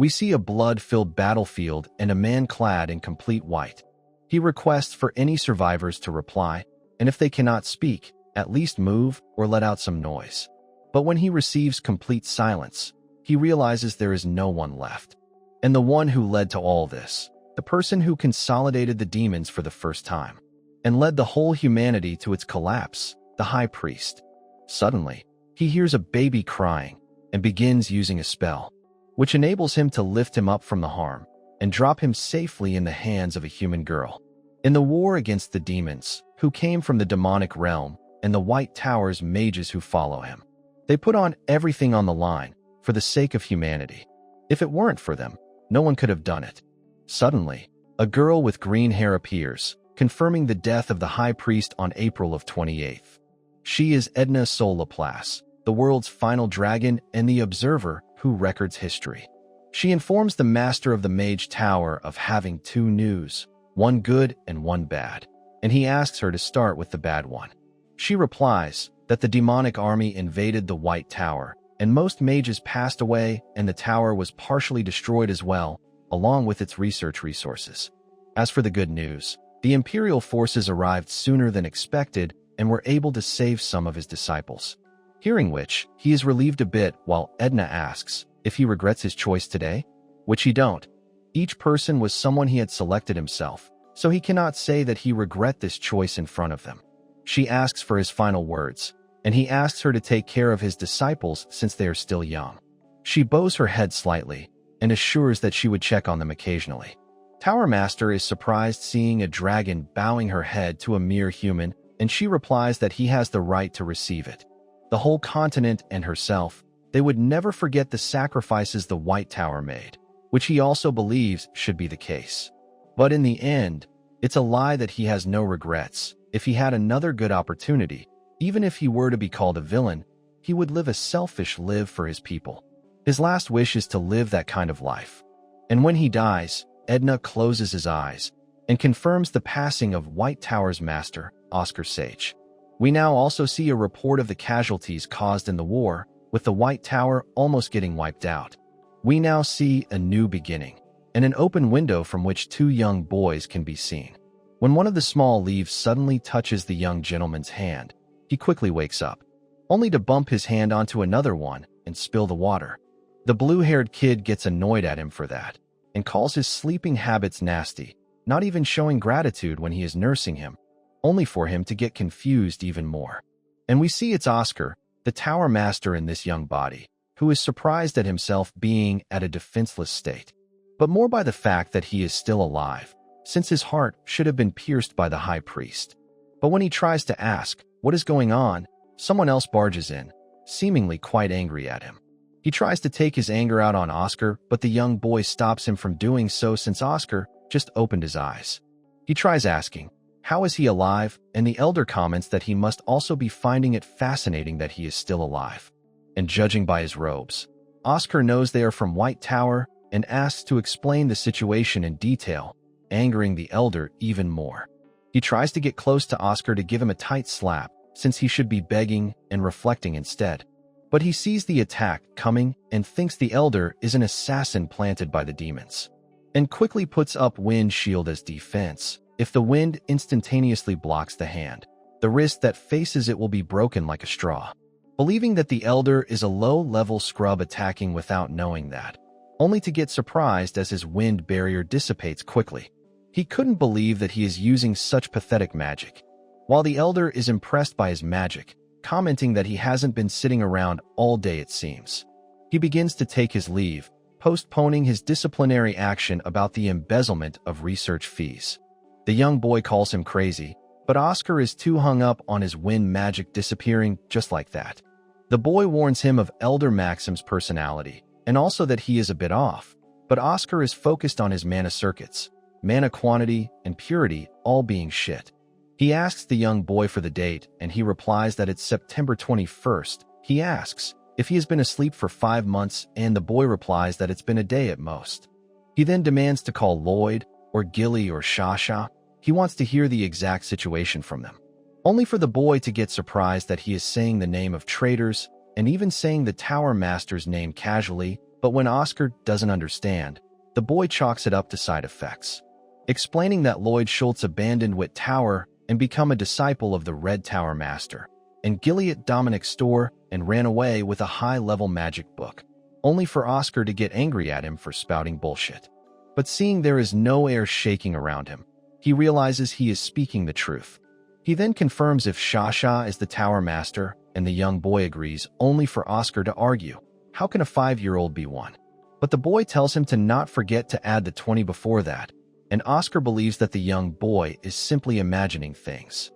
We see a blood-filled battlefield and a man clad in complete white. He requests for any survivors to reply, and if they cannot speak, at least move or let out some noise. But when he receives complete silence, he realizes there is no one left. And the one who led to all this, the person who consolidated the demons for the first time, and led the whole humanity to its collapse, the high priest. Suddenly, he hears a baby crying and begins using a spell, which enables him to lift him up from the harm and drop him safely in the hands of a human girl. In the war against the demons, who came from the demonic realm, and the White Tower's mages who follow him, they put on everything on the line for the sake of humanity. If it weren't for them, no one could have done it. Suddenly, a girl with green hair appears, confirming the death of the high priest on April of 28th. She is Edna Sol Laplace, the world's final dragon and the observer who records history. She informs the master of the Mage Tower of having two news, one good and one bad, and he asks her to start with the bad one. She replies that the demonic army invaded the White Tower, and most mages passed away, and the tower was partially destroyed as well, along with its research resources. As for the good news, the Imperial forces arrived sooner than expected and were able to save some of his disciples. Hearing which, he is relieved a bit while Edna asks if he regrets his choice today, which he don't. Each person was someone he had selected himself, so he cannot say that he regret this choice in front of them. She asks for his final words, and he asks her to take care of his disciples since they are still young. She bows her head slightly and assures that she would check on them occasionally. Tower Master is surprised seeing a dragon bowing her head to a mere human, and she replies that he has the right to receive it. The whole continent and herself, they would never forget the sacrifices the White Tower made, which he also believes should be the case. But in the end, it's a lie that he has no regrets. If he had another good opportunity, even if he were to be called a villain, he would live a selfish life for his people. His last wish is to live that kind of life. And when he dies, Edna closes his eyes and confirms the passing of White Tower's master, Oscar Sage. We now also see a report of the casualties caused in the war, with the White Tower almost getting wiped out. We now see a new beginning, and an open window from which two young boys can be seen. When one of the small leaves suddenly touches the young gentleman's hand, he quickly wakes up, only to bump his hand onto another one and spill the water. The blue-haired kid gets annoyed at him for that, and calls his sleeping habits nasty, not even showing gratitude when he is nursing him, only for him to get confused even more. And we see it's Oscar, the Tower Master in this young body, who is surprised at himself being at a defenseless state, but more by the fact that he is still alive, since his heart should have been pierced by the high priest. But when he tries to ask what is going on, someone else barges in, seemingly quite angry at him. He tries to take his anger out on Oscar, but the young boy stops him from doing so since Oscar just opened his eyes. He tries asking, how is he alive? And the elder comments that he must also be finding it fascinating that he is still alive. And judging by his robes, Oscar knows they are from White Tower and asks to explain the situation in detail, angering the elder even more. He tries to get close to Oscar to give him a tight slap, since he should be begging and reflecting instead. But he sees the attack coming and thinks the elder is an assassin planted by the demons, and quickly puts up wind shield as defense. If the wind instantaneously blocks the hand, the wrist that faces it will be broken like a straw. Believing that the elder is a low-level scrub attacking without knowing that, only to get surprised as his wind barrier dissipates quickly. He couldn't believe that he is using such pathetic magic. While the elder is impressed by his magic, commenting that he hasn't been sitting around all day it seems. He begins to take his leave, postponing his disciplinary action about the embezzlement of research fees. The young boy calls him crazy, but Oscar is too hung up on his wind magic disappearing just like that. The boy warns him of Elder Maxim's personality, and also that he is a bit off, but Oscar is focused on his mana circuits, mana quantity, and purity all being shit. He asks the young boy for the date, and he replies that it's September 21st. He asks if he has been asleep for 5 months, and the boy replies that it's been a day at most. He then demands to call Lloyd, or Gilly, or Shasha. He wants to hear the exact situation from them, only for the boy to get surprised that he is saying the name of traitors, and even saying the Tower Master's name casually, But when Oscar doesn't understand, the boy chalks it up to side effects, explaining that Lloyd Schultz abandoned Wit Tower and become a disciple of the Red Tower Master, and Gilead Dominic's store and ran away with a high-level magic book, only for Oscar to get angry at him for spouting bullshit. But seeing there is no air shaking around him, he realizes he is speaking the truth. He then confirms if Shasha is the Tower Master, and the young boy agrees, only for Oscar to argue, how can a 5-year-old be one? But the boy tells him to not forget to add the 20 before that, and Oscar believes that the young boy is simply imagining things.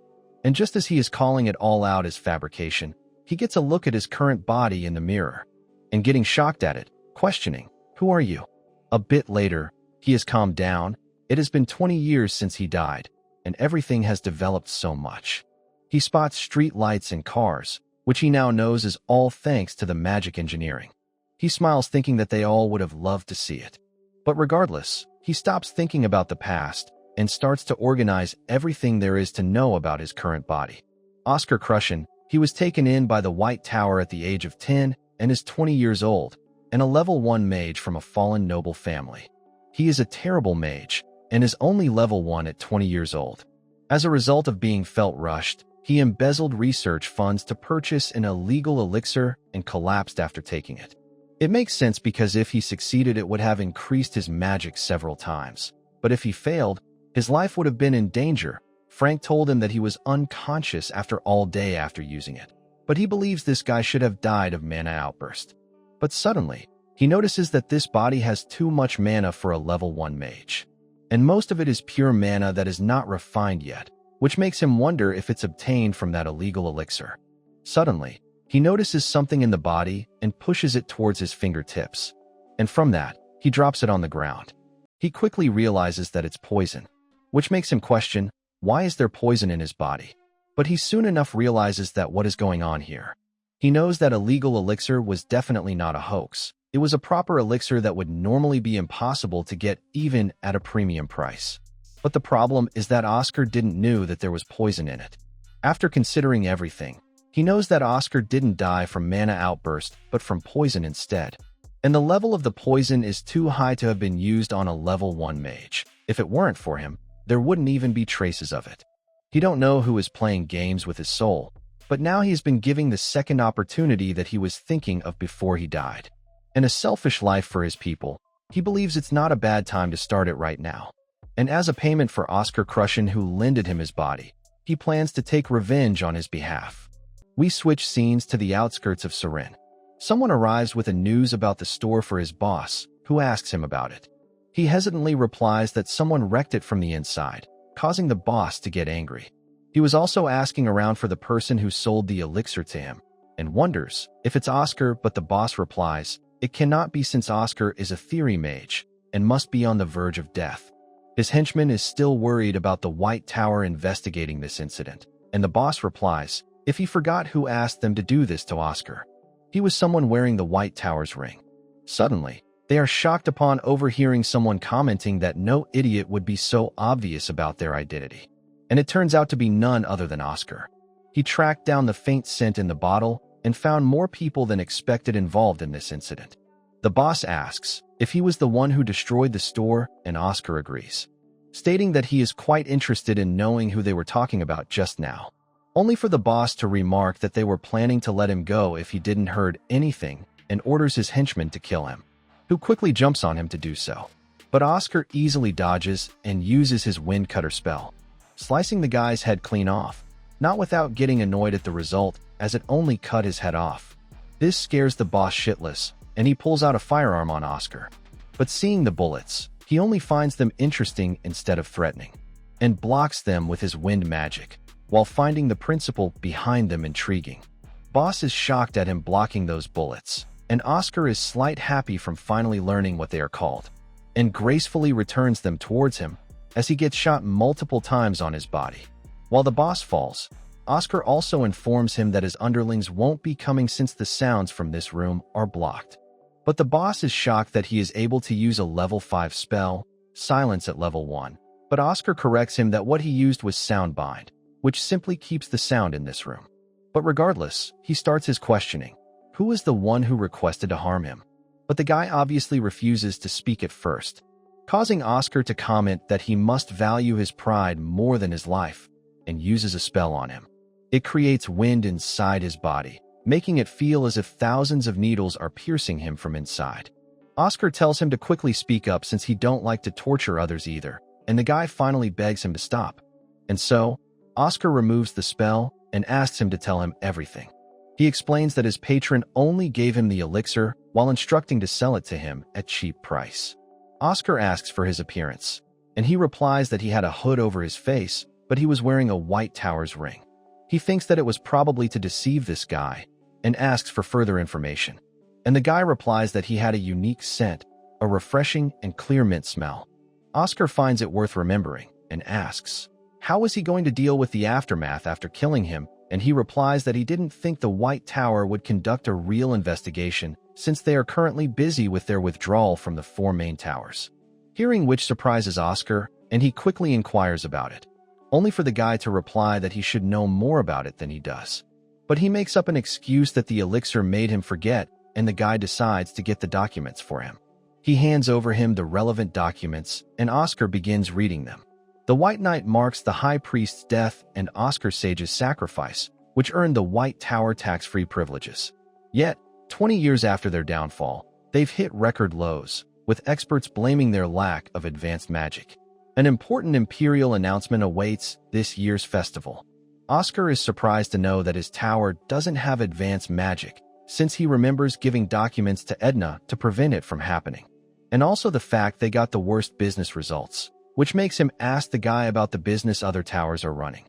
And just as he is calling it all out as fabrication, he gets a look at his current body in the mirror, and getting shocked at it, questioning, "Who are you?" A bit later, he has calmed down. It has been 20 years since he died, and everything has developed so much. He spots street lights and cars, which he now knows is all thanks to the magic engineering. He smiles thinking that they all would have loved to see it. But regardless, he stops thinking about the past and starts to organize everything there is to know about his current body. Oscar Crushen, he was taken in by the White Tower at the age of 10 and is 20 years old, and a level 1 mage from a fallen noble family. He is a terrible mage, and is only level 1 at 20 years old. As a result of being felt rushed, he embezzled research funds to purchase an illegal elixir and collapsed after taking it. It makes sense because if he succeeded it would have increased his magic several times. But if he failed, his life would have been in danger. Frank told him that he was unconscious after all day after using it. But he believes this guy should have died of mana outburst. But suddenly, he notices that this body has too much mana for a level 1 mage. And most of it is pure mana that is not refined yet, which makes him wonder if it's obtained from that illegal elixir. Suddenly, he notices something in the body and pushes it towards his fingertips. And from that, he drops it on the ground. He quickly realizes that it's poison, which makes him question, why is there poison in his body? But he soon enough realizes that what is going on here. He knows that illegal elixir was definitely not a hoax. It was a proper elixir that would normally be impossible to get even at a premium price. But the problem is that Oscar didn't know that there was poison in it. After considering everything, he knows that Oscar didn't die from mana outburst, but from poison instead. And the level of the poison is too high to have been used on a level 1 mage. If it weren't for him, there wouldn't even be traces of it. He don't know who is playing games with his soul, but now he has been giving the second opportunity that he was thinking of before he died. And a selfish life for his people, he believes it's not a bad time to start it right now. And as a payment for Oscar Crushen who lended him his body, he plans to take revenge on his behalf. We switch scenes to the outskirts of Surin. Someone arrives with a news about the store for his boss, who asks him about it. He hesitantly replies that someone wrecked it from the inside, causing the boss to get angry. He was also asking around for the person who sold the elixir to him, and wonders if it's Oscar, but the boss replies, it cannot be since Oscar is a theory mage, and must be on the verge of death. His henchman is still worried about the White Tower investigating this incident, and the boss replies, if he forgot who asked them to do this to Oscar. He was someone wearing the White Tower's ring. Suddenly, they are shocked upon overhearing someone commenting that no idiot would be so obvious about their identity. And it turns out to be none other than Oscar. He tracked down the faint scent in the bottle and found more people than expected involved in this incident. The boss asks if he was the one who destroyed the store, and Oscar agrees, stating that he is quite interested in knowing who they were talking about just now, only for the boss to remark that they were planning to let him go if he didn't heard anything and orders his henchman to kill him, who quickly jumps on him to do so. But Oscar easily dodges and uses his wind cutter spell, slicing the guy's head clean off, not without getting annoyed at the result, as it only cut his head off. This scares the boss shitless, and he pulls out a firearm on Oscar. But seeing the bullets, he only finds them interesting instead of threatening, and blocks them with his wind magic, while finding the principle behind them intriguing. Boss is shocked at him blocking those bullets, and Oscar is slight happy from finally learning what they are called, and gracefully returns them towards him as he gets shot multiple times on his body. While the boss falls, Oscar also informs him that his underlings won't be coming since the sounds from this room are blocked. But the boss is shocked that he is able to use a level 5 spell, Silence at level 1, but Oscar corrects him that what he used was Soundbind, which simply keeps the sound in this room. But regardless, he starts his questioning. Who is the one who requested to harm him? but the guy obviously refuses to speak at first, causing Oscar to comment that he must value his pride more than his life, and uses a spell on him. It creates wind inside his body, making it feel as if thousands of needles are piercing him from inside. Oscar tells him to quickly speak up since he don't like to torture others either, and the guy finally begs him to stop. And so, Oscar removes the spell and asks him to tell him everything. He explains that his patron only gave him the elixir while instructing to sell it to him at cheap price. Oscar asks for his appearance, and he replies that he had a hood over his face, but he was wearing a white tower's ring. He thinks that it was probably to deceive this guy, and asks for further information. And the guy replies that he had a unique scent, a refreshing and clear mint smell. Oscar finds it worth remembering, and asks, how was he going to deal with the aftermath after killing him, and he replies that he didn't think the White Tower would conduct a real investigation since they are currently busy with their withdrawal from the 4 main towers. Hearing which surprises Oscar, and he quickly inquires about it, only for the guy to reply that he should know more about it than he does. But he makes up an excuse that the elixir made him forget, and the guy decides to get the documents for him. He hands over him the relevant documents, and Oscar begins reading them. The White Knight marks the High Priest's death and Oscar Sage's sacrifice, which earned the White Tower tax-free privileges. Yet, 20 years after their downfall, they've hit record lows, with experts blaming their lack of advanced magic. An important imperial announcement awaits this year's festival. Oscar is surprised to know that his tower doesn't have advanced magic, since he remembers giving documents to Edna to prevent it from happening. And also the fact they got the worst business results, which makes him ask the guy about the business other towers are running.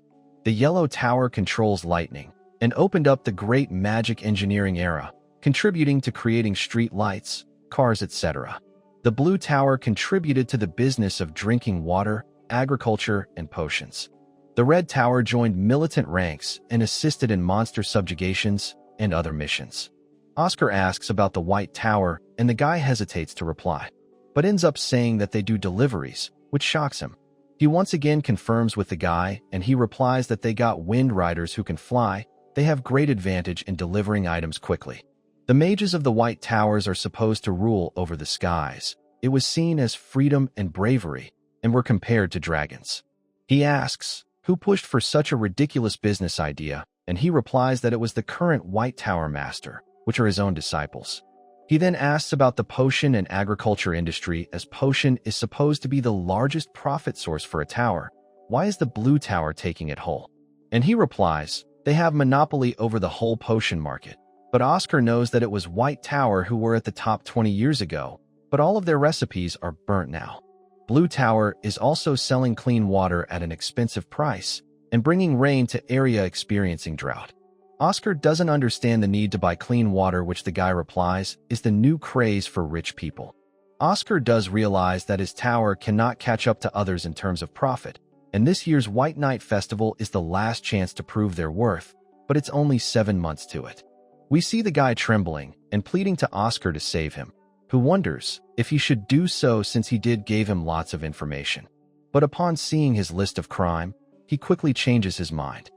The Yellow Tower controls lightning, and opened up the great magic engineering era, contributing to creating street lights, cars, etc. The Blue Tower contributed to the business of drinking water, agriculture, and potions. The Red Tower joined militant ranks and assisted in monster subjugations and other missions. Oscar asks about the White Tower, and the guy hesitates to reply, but ends up saying that they do deliveries, which shocks him. He once again confirms with the guy, and he replies that they got wind riders who can fly. They have great advantage in delivering items quickly. The mages of the White Towers are supposed to rule over the skies. It was seen as freedom and bravery, and were compared to dragons. He asks, who pushed for such a ridiculous business idea, and he replies that it was the current White Tower Master, which are his own disciples. He then asks about the potion and agriculture industry, as potion is supposed to be the largest profit source for a tower. Why is the Blue Tower taking it whole? And he replies, they have monopoly over the whole potion market. But Oscar knows that it was White Tower who were at the top 20 years ago, but all of their recipes are burnt now. Blue Tower is also selling clean water at an expensive price, and bringing rain to area experiencing drought. Oscar doesn't understand the need to buy clean water, which the guy replies is the new craze for rich people. Oscar does realize that his tower cannot catch up to others in terms of profit, and this year's White Knight Festival is the last chance to prove their worth, but it's only 7 months to it. We see the guy trembling and pleading to Oscar to save him, who wonders if he should do so since he gave him lots of information. But upon seeing his list of crime, he quickly changes his mind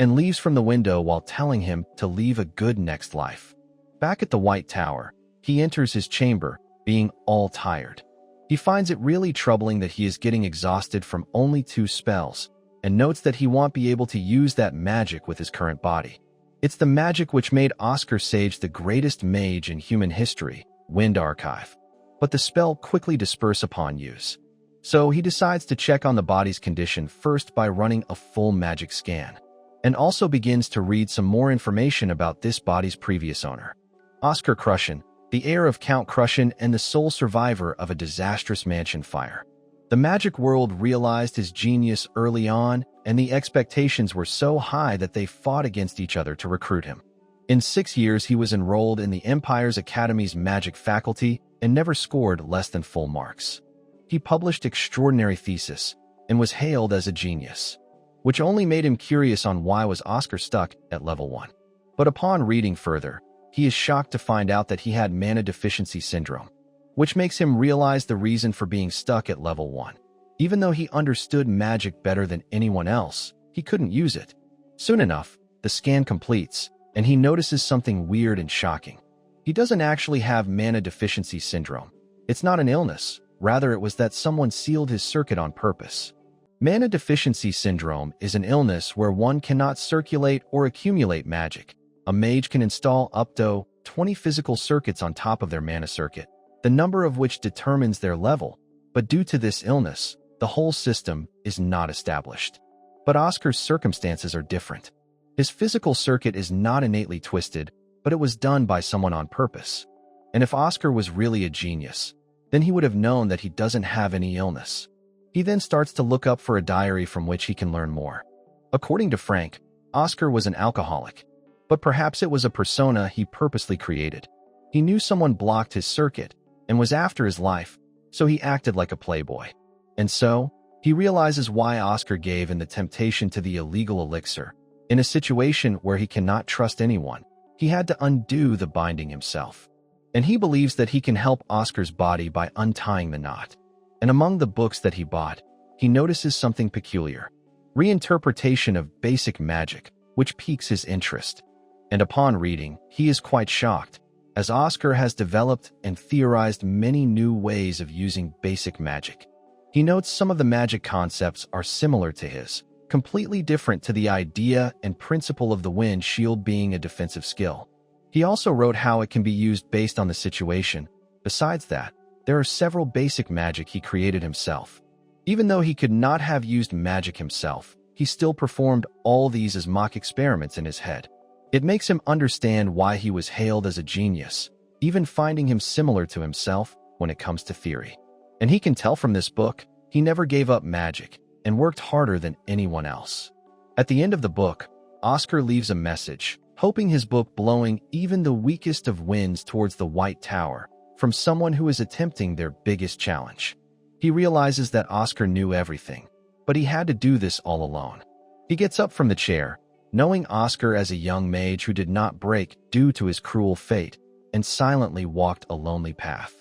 and leaves from the window while telling him to leave a good next life. Back at the White Tower, he enters his chamber, being all tired. He finds it really troubling that he is getting exhausted from only 2 spells, and notes that he won't be able to use that magic with his current body. It's the magic which made Oscar Sage the greatest mage in human history, Wind Archive. But the spell quickly disperses upon use. So he decides to check on the body's condition first by running a full magic scan, and also begins to read some more information about this body's previous owner, Oscar Crushen, the heir of Count Crushen and the sole survivor of a disastrous mansion fire. The magic world realized his genius early on, and the expectations were so high that they fought against each other to recruit him. In 6 years, he was enrolled in the Empire's Academy's magic faculty and never scored less than full marks. He published extraordinary thesis and was hailed as a genius, which only made him curious on why was Oscar stuck at level 1. But upon reading further, he is shocked to find out that he had mana deficiency syndrome, which makes him realize the reason for being stuck at level 1. Even though he understood magic better than anyone else, he couldn't use it. Soon enough, the scan completes, and he notices something weird and shocking. He doesn't actually have mana deficiency syndrome. It's not an illness. Rather, it was that someone sealed his circuit on purpose. Mana deficiency syndrome is an illness where one cannot circulate or accumulate magic. A mage can install up to 20 physical circuits on top of their mana circuit, the number of which determines their level. But due to this illness, the whole system is not established. But Oscar's circumstances are different. His physical circuit is not innately twisted, but it was done by someone on purpose. And if Oscar was really a genius, then he would have known that he doesn't have any illness. He then starts to look up for a diary from which he can learn more. According to Frank, Oscar was an alcoholic, but perhaps it was a persona he purposely created. He knew someone blocked his circuit and was after his life, so he acted like a playboy. And so, he realizes why Oscar gave in the temptation to the illegal elixir. In a situation where he cannot trust anyone, he had to undo the binding himself. And he believes that he can help Oscar's body by untying the knot. And among the books that he bought, he notices something peculiar. Reinterpretation of basic magic, which piques his interest. And upon reading, he is quite shocked, as Oscar has developed and theorized many new ways of using basic magic. He notes some of the magic concepts are similar to his, completely different to the idea and principle of the wind shield being a defensive skill. He also wrote how it can be used based on the situation. Besides that, there are several basic magic he created himself. Even though he could not have used magic himself, he still performed all these as mock experiments in his head. It makes him understand why he was hailed as a genius, even finding him similar to himself when it comes to theory. And he can tell from this book, he never gave up magic and worked harder than anyone else. At the end of the book, Oscar leaves a message, hoping his book blowing even the weakest of winds towards the White Tower from someone who is attempting their biggest challenge. He realizes that Oscar knew everything, but he had to do this all alone. He gets up from the chair, knowing Oscar as a young mage who did not break due to his cruel fate, and silently walked a lonely path,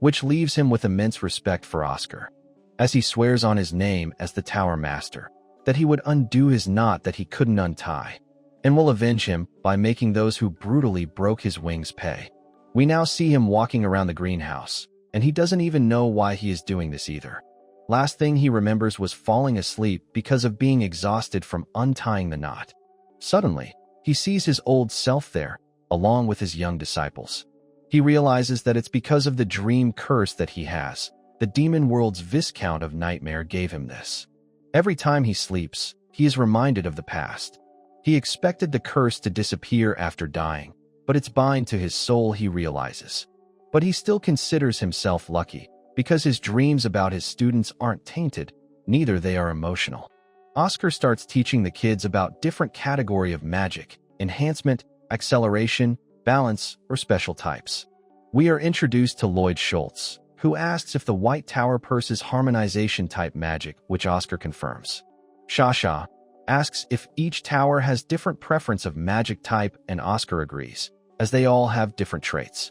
which leaves him with immense respect for Oscar, as he swears on his name as the Tower Master, that he would undo his knot that he couldn't untie, and will avenge him by making those who brutally broke his wings pay. We now see him walking around the greenhouse, and he doesn't even know why he is doing this either. Last thing he remembers was falling asleep because of being exhausted from untying the knot. Suddenly, he sees his old self there, along with his young disciples. He realizes that it's because of the dream curse that he has. The demon world's Viscount of Nightmare gave him this. Every time he sleeps, he is reminded of the past. He expected the curse to disappear after dying, but it's bind to his soul, he realizes. But he still considers himself lucky, because his dreams about his students aren't tainted, neither they are emotional. Oscar starts teaching the kids about different category of magic, enhancement, acceleration, balance, or special types. We are introduced to Lloyd Schultz, who asks if the White Tower purses harmonization type magic, which Oscar confirms. Shasha asks if each tower has different preference of magic type, and Oscar agrees, as they all have different traits.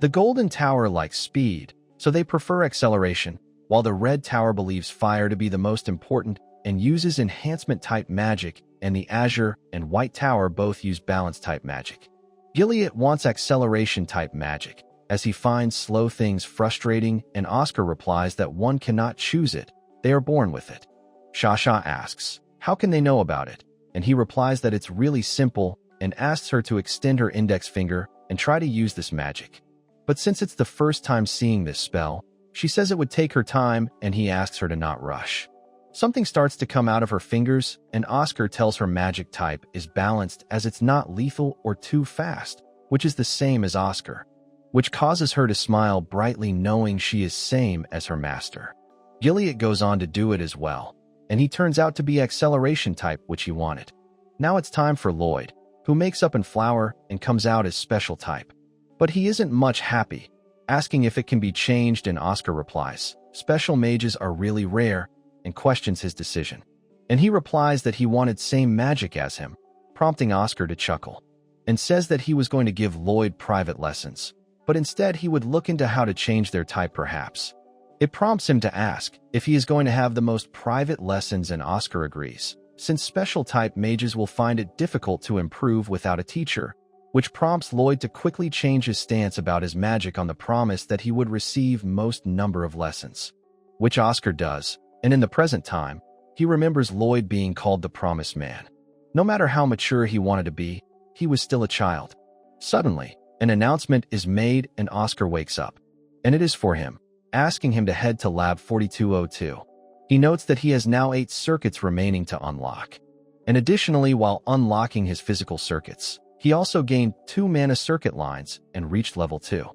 The Golden Tower likes speed, so they prefer acceleration, while the Red Tower believes fire to be the most important and uses enhancement type magic, and the Azure and White Tower both use balance type magic. Gilead wants acceleration type magic, as he finds slow things frustrating, and Oscar replies that one cannot choose it, they are born with it. Shasha asks, how can they know about it? And he replies that it's really simple, and asks her to extend her index finger and try to use this magic. But since it's the first time seeing this spell, she says it would take her time, and he asks her to not rush. Something starts to come out of her fingers, and Oscar tells her magic type is balanced as it's not lethal or too fast, which is the same as Oscar, which causes her to smile brightly knowing she is same as her master. Gilead goes on to do it as well, and he turns out to be acceleration type, which he wanted. Now it's time for Lloyd, who makes up in flower and comes out as special type. But he isn't much happy, asking if it can be changed, and Oscar replies, special mages are really rare, and questions his decision. And he replies that he wanted same magic as him, prompting Oscar to chuckle, and says that he was going to give Lloyd private lessons, but instead he would look into how to change their type perhaps. It prompts him to ask if he is going to have the most private lessons, and Oscar agrees, since special type mages will find it difficult to improve without a teacher, which prompts Lloyd to quickly change his stance about his magic on the promise that he would receive most number of lessons, which Oscar does, and in the present time, he remembers Lloyd being called the Promised Man. No matter how mature he wanted to be, he was still a child. Suddenly, an announcement is made and Oscar wakes up, and it is for him, asking him to head to Lab 4202. He notes that he has now 8 circuits remaining to unlock. And additionally, while unlocking his physical circuits, he also gained 2 mana circuit lines and reached level 2.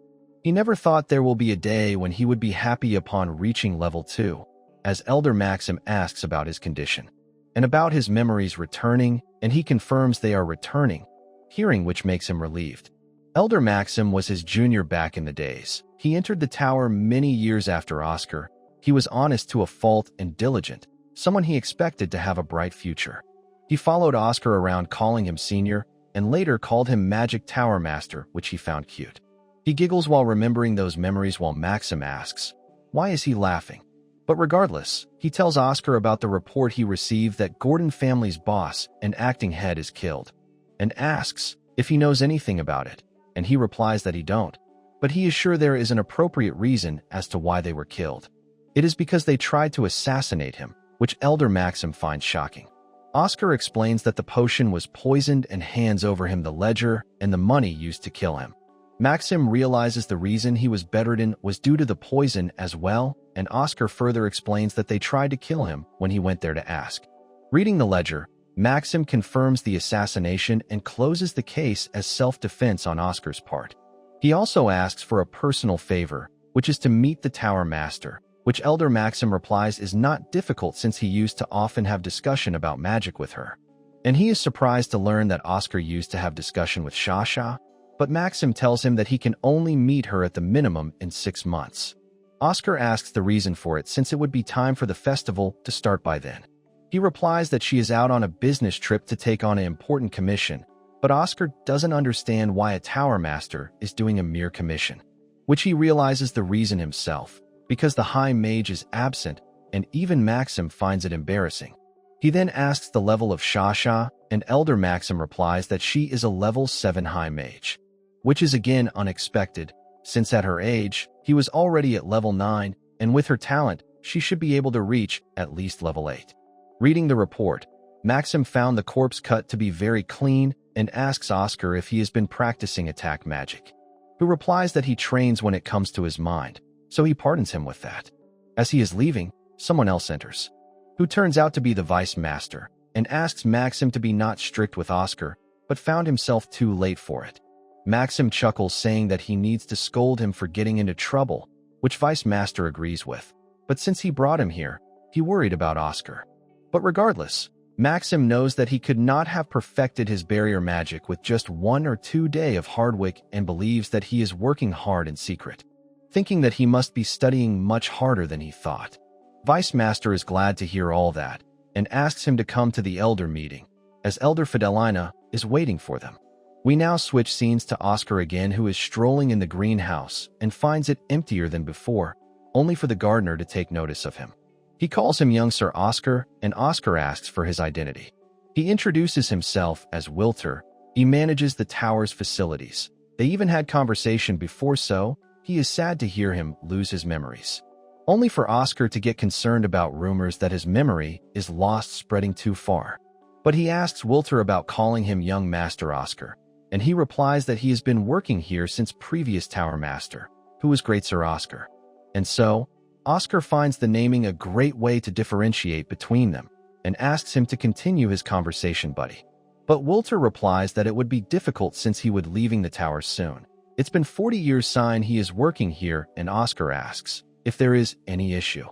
He never thought there will be a day when he would be happy upon reaching level 2, as Elder Maxim asks about his condition, and about his memories returning, and he confirms they are returning, hearing which makes him relieved. Elder Maxim was his junior back in the days. He entered the tower many years after Oscar. He was honest to a fault and diligent, someone he expected to have a bright future. He followed Oscar around calling him senior, and later called him Magic Tower Master, which he found cute. He giggles while remembering those memories while Maxim asks, why is he laughing? But regardless, he tells Oscar about the report he received that Gordon family's boss and acting head is killed, and asks if he knows anything about it, and he replies that he don't, but he is sure there is an appropriate reason as to why they were killed. It is because they tried to assassinate him, which Elder Maxim finds shocking. Oscar explains that the potion was poisoned and hands over him the ledger and the money used to kill him. Maxim realizes the reason he was bedridden was due to the poison as well, and Oscar further explains that they tried to kill him when he went there to ask. Reading the ledger, Maxim confirms the assassination and closes the case as self-defense on Oscar's part. He also asks for a personal favor, which is to meet the Tower Master, which Elder Maxim replies is not difficult since he used to often have discussion about magic with her. And he is surprised to learn that Oscar used to have discussion with Shasha, but Maxim tells him that he can only meet her at the minimum in 6 months. Oscar asks the reason for it since it would be time for the festival to start by then. He replies that she is out on a business trip to take on an important commission, but Oscar doesn't understand why a Tower Master is doing a mere commission, which he realizes the reason himself, because the High Mage is absent, and even Maxim finds it embarrassing. He then asks the level of Shasha, and Elder Maxim replies that she is a level 7 High Mage, which is again unexpected, since at her age, he was already at level 9, and with her talent, she should be able to reach at least level 8. Reading the report, Maxim found the corpse cut to be very clean and asks Oscar if he has been practicing attack magic, who replies that he trains when it comes to his mind, so he pardons him with that. As he is leaving, someone else enters, who turns out to be the Vice Master, and asks Maxim to be not strict with Oscar, but found himself too late for it. Maxim chuckles saying that he needs to scold him for getting into trouble, which Vice Master agrees with, but since he brought him here, he worried about Oscar. But regardless, Maxim knows that he could not have perfected his barrier magic with just 1 or 2 days of hard work and believes that he is working hard in secret, thinking that he must be studying much harder than he thought. Vice Master is glad to hear all that and asks him to come to the Elder meeting, as Elder Fidelina is waiting for them. We now switch scenes to Oscar again, who is strolling in the greenhouse and finds it emptier than before, only for the gardener to take notice of him. He calls him young Sir Oscar, and Oscar asks for his identity. He introduces himself as Wilter. He manages the tower's facilities. They even had conversation before, so he is sad to hear him lose his memories. Only for Oscar to get concerned about rumors that his memory is lost spreading too far. But he asks Wilter about calling him young Master Oscar, and he replies that he has been working here since previous Tower Master, who was Great Sir Oscar. And so, Oscar finds the naming a great way to differentiate between them, and asks him to continue his conversation buddy. But Wilter replies that it would be difficult since he would leaving the tower soon. It's been 40 years since he is working here, and Oscar asks if there is any issue.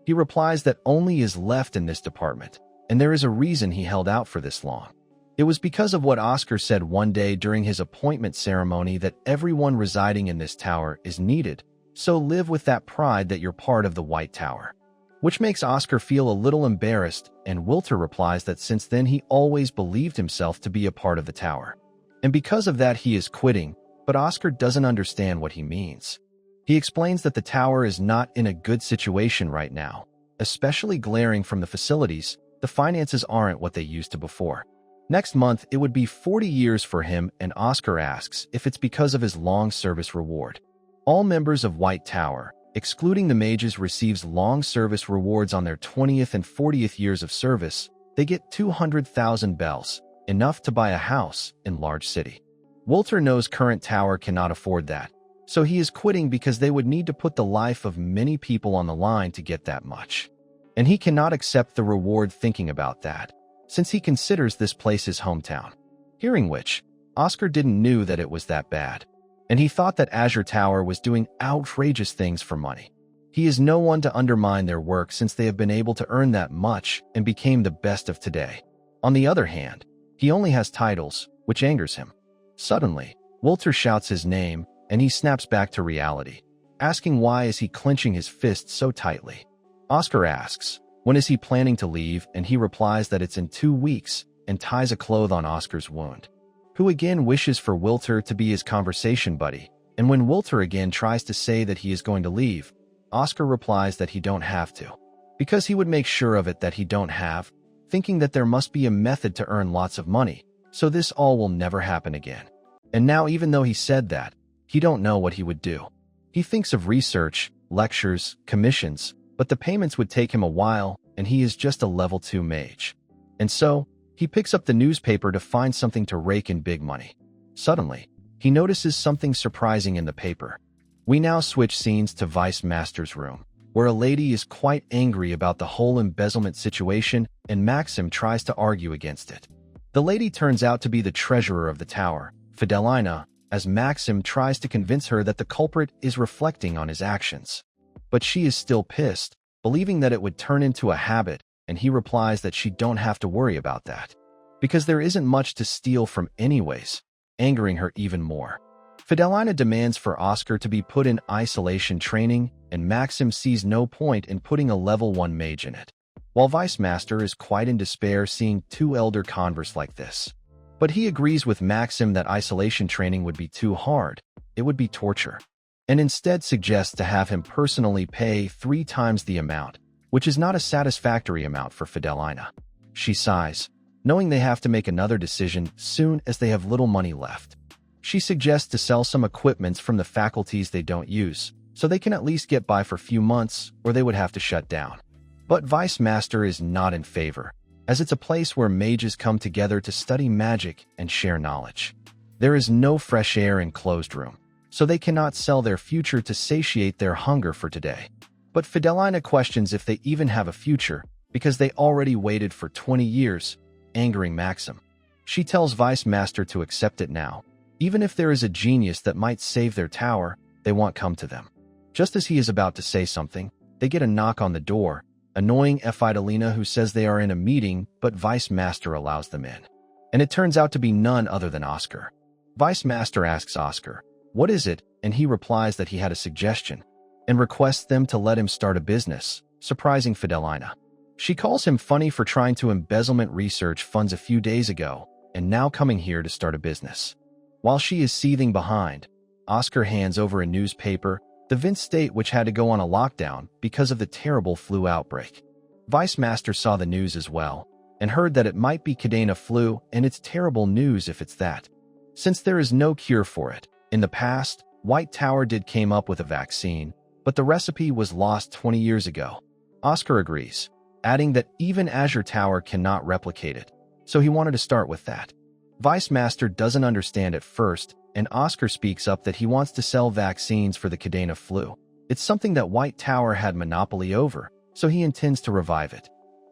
He replies that only is left in this department, and there is a reason he held out for this long. It was because of what Oscar said one day during his appointment ceremony that everyone residing in this tower is needed, so live with that pride that you're part of the White Tower. Which makes Oscar feel a little embarrassed, and Wilter replies that since then he always believed himself to be a part of the tower. And because of that he is quitting, but Oscar doesn't understand what he means. He explains that the tower is not in a good situation right now, especially glaring from the facilities. The finances aren't what they used to before. Next month, it would be 40 years for him, and Oscar asks if it's because of his long service reward. All members of White Tower, excluding the mages, receives long service rewards on their 20th and 40th years of service. They get 200,000 bells, enough to buy a house in large city. Walter knows current tower cannot afford that, so he is quitting because they would need to put the life of many people on the line to get that much. And he cannot accept the reward thinking about that, since he considers this place his hometown. Hearing which, Oscar didn't knew that it was that bad, and he thought that Azure Tower was doing outrageous things for money. He is no one to undermine their work since they have been able to earn that much and became the best of today. On the other hand, he only has titles, which angers him. Suddenly, Walter shouts his name, and he snaps back to reality, asking why is he clenching his fists so tightly. Oscar asks, when is he planning to leave, and he replies that it's in 2 weeks, and ties a cloth on Oscar's wound. Who again wishes for Walter to be his conversation buddy, and when Walter again tries to say that he is going to leave, Oscar replies that he don't have to, because he would make sure of it that he don't have, thinking that there must be a method to earn lots of money, so this all will never happen again. And now even though he said that, he don't know what he would do. He thinks of research, lectures, commissions, but the payments would take him a while, and he is just a level 2 mage. And so, he picks up the newspaper to find something to rake in big money. Suddenly, he notices something surprising in the paper. We now switch scenes to Vice Master's room, where a lady is quite angry about the whole embezzlement situation, and Maxim tries to argue against it. The lady turns out to be the treasurer of the tower, Fidelina, as Maxim tries to convince her that the culprit is reflecting on his actions. But she is still pissed, believing that it would turn into a habit, and he replies that she don't have to worry about that, because there isn't much to steal from anyways, angering her even more. Fidelina demands for Oscar to be put in isolation training, and Maxim sees no point in putting a level 1 mage in it, while Vice Master is quite in despair seeing 2 elder converse like this. But he agrees with Maxim that isolation training would be too hard, it would be torture, and instead suggests to have him personally pay 3 times the amount, which is not a satisfactory amount for Fidelina. She sighs, knowing they have to make another decision soon as they have little money left. She suggests to sell some equipments from the faculties they don't use, so they can at least get by for a few months, or they would have to shut down. But Vice Master is not in favor, as it's a place where mages come together to study magic and share knowledge. There is no fresh air in closed room, so they cannot sell their future to satiate their hunger for today. But Fidelina questions if they even have a future, because they already waited for 20 years, angering Maxim. She tells Vice Master to accept it now. Even if there is a genius that might save their tower, they won't come to them. Just as he is about to say something, they get a knock on the door, annoying Fidelina, who says they are in a meeting, but Vice Master allows them in. And it turns out to be none other than Oscar. Vice Master asks Oscar, "What is it?" and he replies that he had a suggestion, and requests them to let him start a business, surprising Fidelina. She calls him funny for trying to embezzlement research funds a few days ago, and now coming here to start a business. While she is seething behind, Oscar hands over a newspaper, the Vince state which had to go on a lockdown because of the terrible flu outbreak. Vice Master saw the news as well, and heard that it might be Cadena flu, and it's terrible news if it's that. Since there is no cure for it, in the past, White Tower did came up with a vaccine, but the recipe was lost 20 years ago. Oscar agrees, adding that even Azure Tower cannot replicate it, so he wanted to start with that. Vice Master doesn't understand at first, and Oscar speaks up that he wants to sell vaccines for the Cadena flu. It's something that White Tower had monopoly over, so he intends to revive it.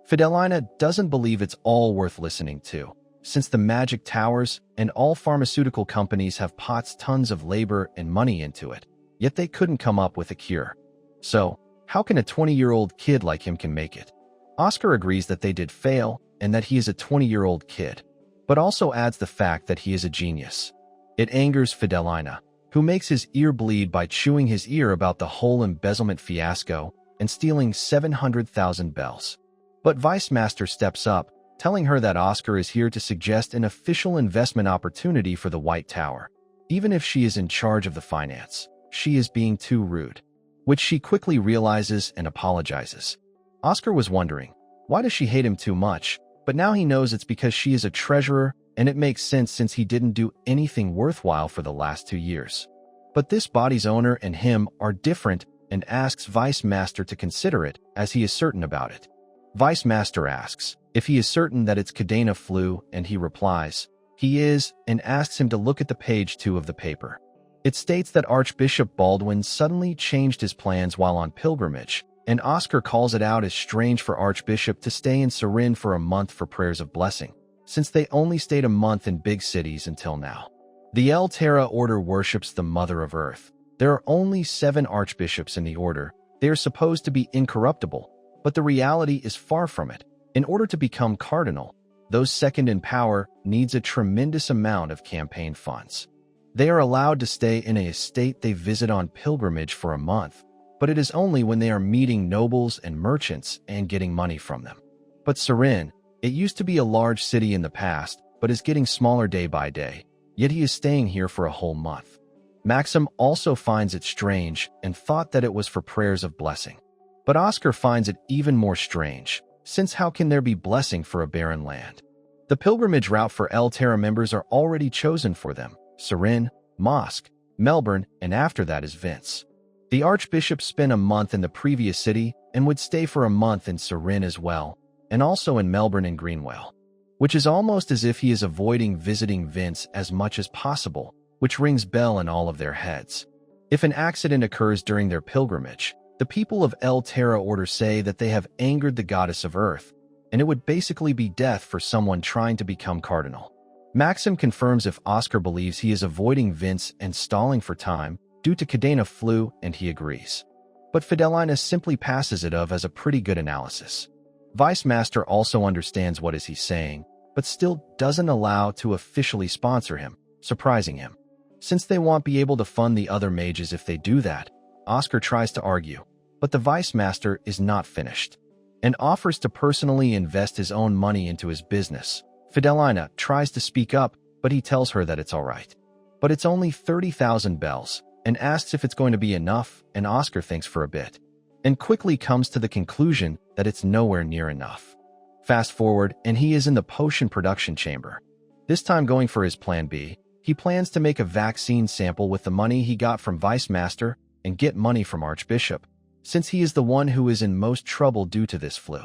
Fidelina doesn't believe it's all worth listening to, since the magic towers and all pharmaceutical companies have pots tons of labor and money into it, yet they couldn't come up with a cure. So, how can a 20-year-old kid like him can make it? Oscar agrees that they did fail, and that he is a 20-year-old kid, but also adds the fact that he is a genius. It angers Fidelina, who makes his ear bleed by chewing his ear about the whole embezzlement fiasco and stealing 700,000 bells. But Vice Master steps up, telling her that Oscar is here to suggest an official investment opportunity for the White Tower. Even if she is in charge of the finance, she is being too rude, which she quickly realizes and apologizes. Oscar was wondering, why does she hate him too much? But now he knows it's because she is a treasurer, and it makes sense since he didn't do anything worthwhile for the last 2 years. But this body's owner and him are different and asks Vice Master to consider it, as he is certain about it. Vice Master asks if he is certain that it's Cadena flu, and he replies he is, and asks him to look at the page 2 of the paper. It states that Archbishop Baldwin suddenly changed his plans while on pilgrimage, and Oscar calls it out as strange for Archbishop to stay in Surin for a month for prayers of blessing, since they only stayed a month in big cities until now. The El Terra Order worships the Mother of Earth. There are only 7 archbishops in the order. They are supposed to be incorruptible, but the reality is far from it. In order to become cardinal, those second in power needs a tremendous amount of campaign funds. They are allowed to stay in a estate they visit on pilgrimage for a month, but it is only when they are meeting nobles and merchants and getting money from them. But Surin, it used to be a large city in the past, but is getting smaller day by day, yet he is staying here for a whole month. Maxim also finds it strange and thought that it was for prayers of blessing. But Oscar finds it even more strange, since how can there be blessing for a barren land? The pilgrimage route for El Terra members are already chosen for them: Surin, Mosque, Melbourne, and after that is Vince. The Archbishop spent a month in the previous city and would stay for a month in Surin as well, and also in Melbourne and Greenwell, which is almost as if he is avoiding visiting Vince as much as possible, which rings bell in all of their heads. If an accident occurs during their pilgrimage, the people of El Terra Order say that they have angered the goddess of Earth, and it would basically be death for someone trying to become cardinal. Maxim confirms if Oscar believes he is avoiding Vince and stalling for time due to Cadena flu, and he agrees. But Fidelina simply passes it off as a pretty good analysis. Vice Master also understands what is he saying, but still doesn't allow to officially sponsor him, surprising him. Since they won't be able to fund the other mages if they do that, Oscar tries to argue, but the Vice Master is not finished, and offers to personally invest his own money into his business. Fidelina tries to speak up, but he tells her that it's alright. But it's only 30,000 bells, and asks if it's going to be enough, and Oscar thinks for a bit, and quickly comes to the conclusion that it's nowhere near enough. Fast forward, and he is in the potion production chamber. This time going for his plan B, he plans to make a vaccine sample with the money he got from Vice Master and get money from Archbishop, since he is the one who is in most trouble due to this flu.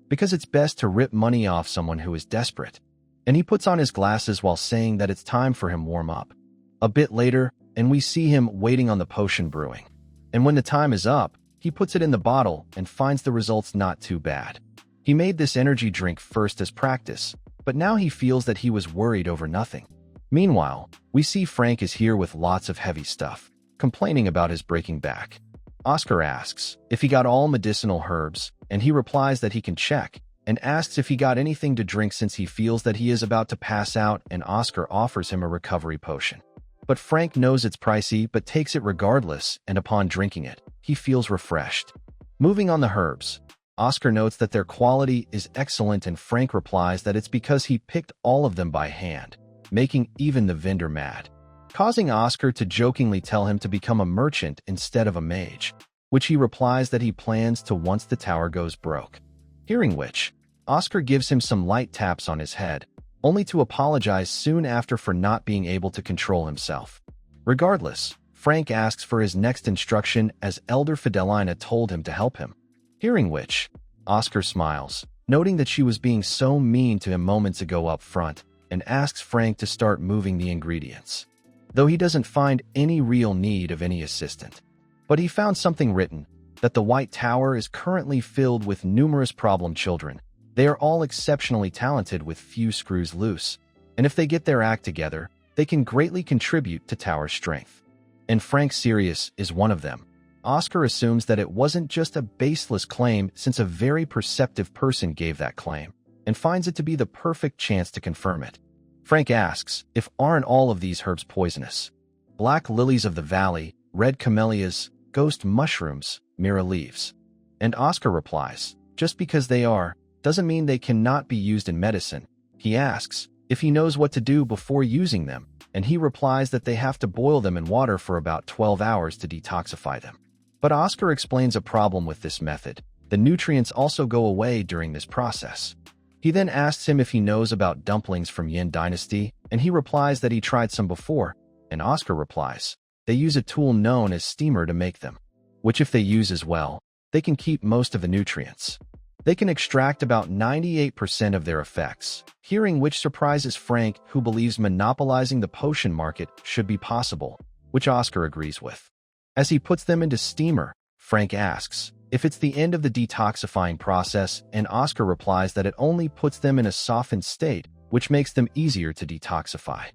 Because it's best to rip money off someone who is desperate. And he puts on his glasses while saying that it's time for him warm up. A bit later, and we see him waiting on the potion brewing. And when the time is up, he puts it in the bottle and finds the results not too bad. He made this energy drink first as practice, but now he feels that he was worried over nothing. Meanwhile, we see Frank is here with lots of heavy stuff, complaining about his breaking back. Oscar asks if he got all medicinal herbs, and he replies that he can check, and asks if he got anything to drink since he feels that he is about to pass out, and Oscar offers him a recovery potion. But Frank knows it's pricey but takes it regardless, and upon drinking it, he feels refreshed. Moving on the herbs, Oscar notes that their quality is excellent, and Frank replies that it's because he picked all of them by hand, making even the vendor mad, causing Oscar to jokingly tell him to become a merchant instead of a mage, which he replies that he plans to once the tower goes broke. Hearing which, Oscar gives him some light taps on his head, only to apologize soon after for not being able to control himself. Regardless, Frank asks for his next instruction as Elder Fidelina told him to help him. Hearing which, Oscar smiles, noting that she was being so mean to him moments ago up front, and asks Frank to start moving the ingredients. Though he doesn't find any real need of any assistant. But he found something written, that the White Tower is currently filled with numerous problem children. They are all exceptionally talented with few screws loose, and if they get their act together, they can greatly contribute to tower strength. And Frank Sirius is one of them. Oscar assumes that it wasn't just a baseless claim since a very perceptive person gave that claim, and finds it to be the perfect chance to confirm it. Frank asks if aren't all of these herbs poisonous? Black lilies of the valley, red camellias, ghost mushrooms, mira leaves. And Oscar replies, just because they are, doesn't mean they cannot be used in medicine. He asks if he knows what to do before using them, and he replies that they have to boil them in water for about 12 hours to detoxify them. But Oscar explains a problem with this method. The nutrients also go away during this process. He then asks him if he knows about dumplings from Yin Dynasty, and he replies that he tried some before, and Oscar replies, they use a tool known as steamer to make them, which if they use as well, they can keep most of the nutrients. They can extract about 98% of their effects, hearing which surprises Frank, who believes monopolizing the potion market should be possible, which Oscar agrees with. As he puts them into steamer, Frank asks if it's the end of the detoxifying process, and Oscar replies that it only puts them in a softened state, which makes them easier to detoxify.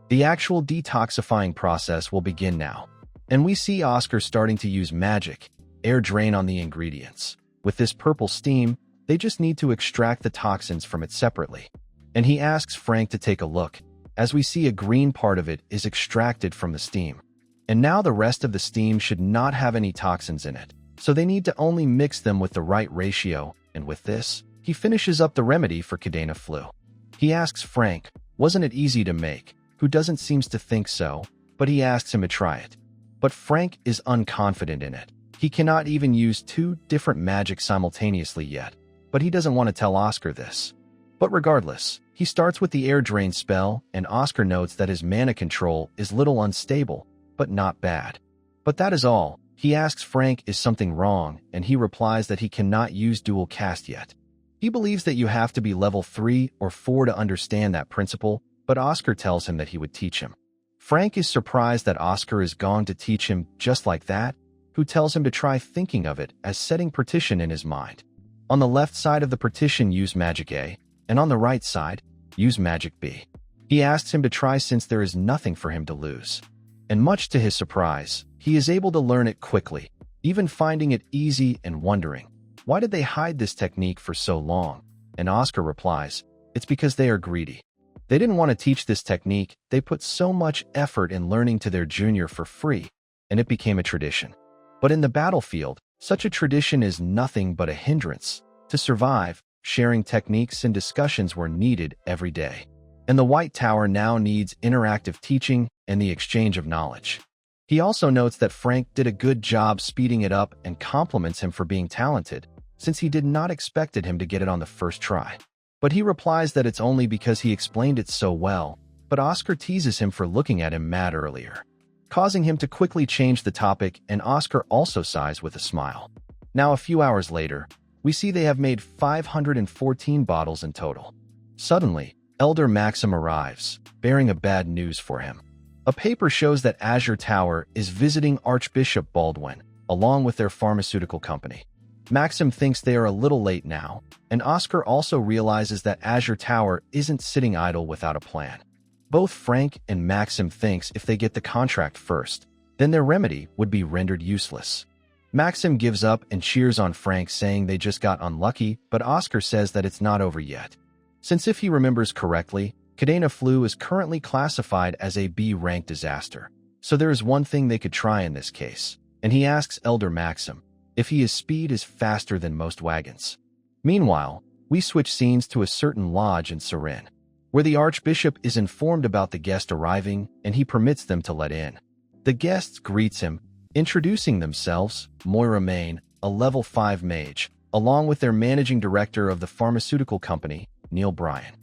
The actual detoxifying process will begin now, and we see Oscar starting to use magic, air drain on the ingredients. With this purple steam, they just need to extract the toxins from it separately. And he asks Frank to take a look, as we see a green part of it is extracted from the steam. And now the rest of the steam should not have any toxins in it, so they need to only mix them with the right ratio, and with this, he finishes up the remedy for Cadena flu. He asks Frank, wasn't it easy to make, who doesn't seems to think so, but he asks him to try it. But Frank is unconfident in it. He cannot even use two different magic simultaneously yet, but he doesn't want to tell Oscar this. But regardless, he starts with the air drain spell, and Oscar notes that his mana control is little unstable, but not bad. But that is all. He asks Frank is something wrong, and he replies that he cannot use dual cast yet. He believes that you have to be level 3 or 4 to understand that principle, but Oscar tells him that he would teach him. Frank is surprised that Oscar is going to teach him just like that, who tells him to try thinking of it as setting partition in his mind. On the left side of the partition, use magic A, and on the right side, use magic B. He asks him to try since there is nothing for him to lose. And much to his surprise, he is able to learn it quickly, even finding it easy and wondering, why did they hide this technique for so long? And Oscar replies, it's because they are greedy. They didn't want to teach this technique, they put so much effort in learning to their junior for free, and it became a tradition. But in the battlefield, such a tradition is nothing but a hindrance. To survive, sharing techniques and discussions were needed every day. And the White Tower now needs interactive teaching and the exchange of knowledge. He also notes that Frank did a good job speeding it up and compliments him for being talented, since he did not expected him to get it on the first try. But he replies that it's only because he explained it so well, but Oscar teases him for looking at him mad earlier, causing him to quickly change the topic, and Oscar also sighs with a smile. Now a few hours later, we see they have made 514 bottles in total. Suddenly, Elder Maxim arrives, bearing a bad news for him. A paper shows that Azure Tower is visiting Archbishop Baldwin, along with their pharmaceutical company. Maxim thinks they are a little late now, and Oscar also realizes that Azure Tower isn't sitting idle without a plan. Both Frank and Maxim thinks if they get the contract first, then their remedy would be rendered useless. Maxim gives up and cheers on Frank, saying they just got unlucky, but Oscar says that it's not over yet. Since if he remembers correctly, Cadena flu is currently classified as a B-rank disaster, so there is one thing they could try in this case, and he asks Elder Maxim if his speed is faster than most wagons. Meanwhile, we switch scenes to a certain lodge in Surin, where the Archbishop is informed about the guest arriving, and he permits them to let in. The guests greets him, introducing themselves, Moira Main, a level 5 mage, along with their managing director of the pharmaceutical company, Neil Bryan.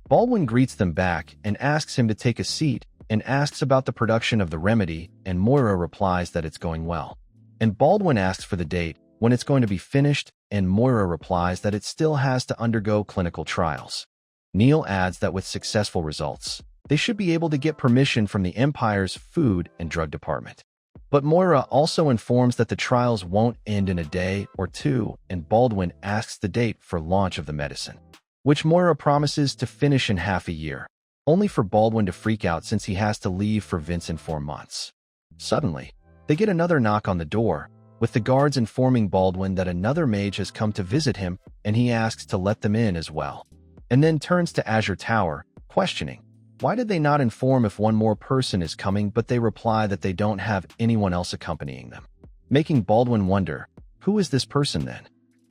Baldwin greets them back and asks him to take a seat, and asks about the production of the remedy, and Moira replies that it's going well. And Baldwin asks for the date, when it's going to be finished, and Moira replies that it still has to undergo clinical trials. Neil adds that with successful results, they should be able to get permission from the Empire's Food and Drug Department. But Moira also informs that the trials won't end in a day or two, and Baldwin asks the date for launch of the medicine, which Moira promises to finish in half a year, only for Baldwin to freak out since he has to leave for Vince in 4 months. Suddenly, they get another knock on the door, with the guards informing Baldwin that another mage has come to visit him, and he asks to let them in as well. And then turns to Azure Tower, questioning, why did they not inform if one more person is coming, but they reply that they don't have anyone else accompanying them, making Baldwin wonder, who is this person then?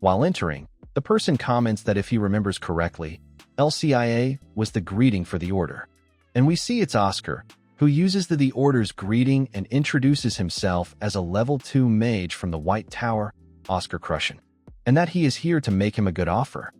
While entering, the person comments that if he remembers correctly, LCIA was the greeting for the order. And we see it's Oscar, who uses the order's greeting and introduces himself as a level 2 mage from the White Tower, Oscar Crushin, and that he is here to make him a good offer.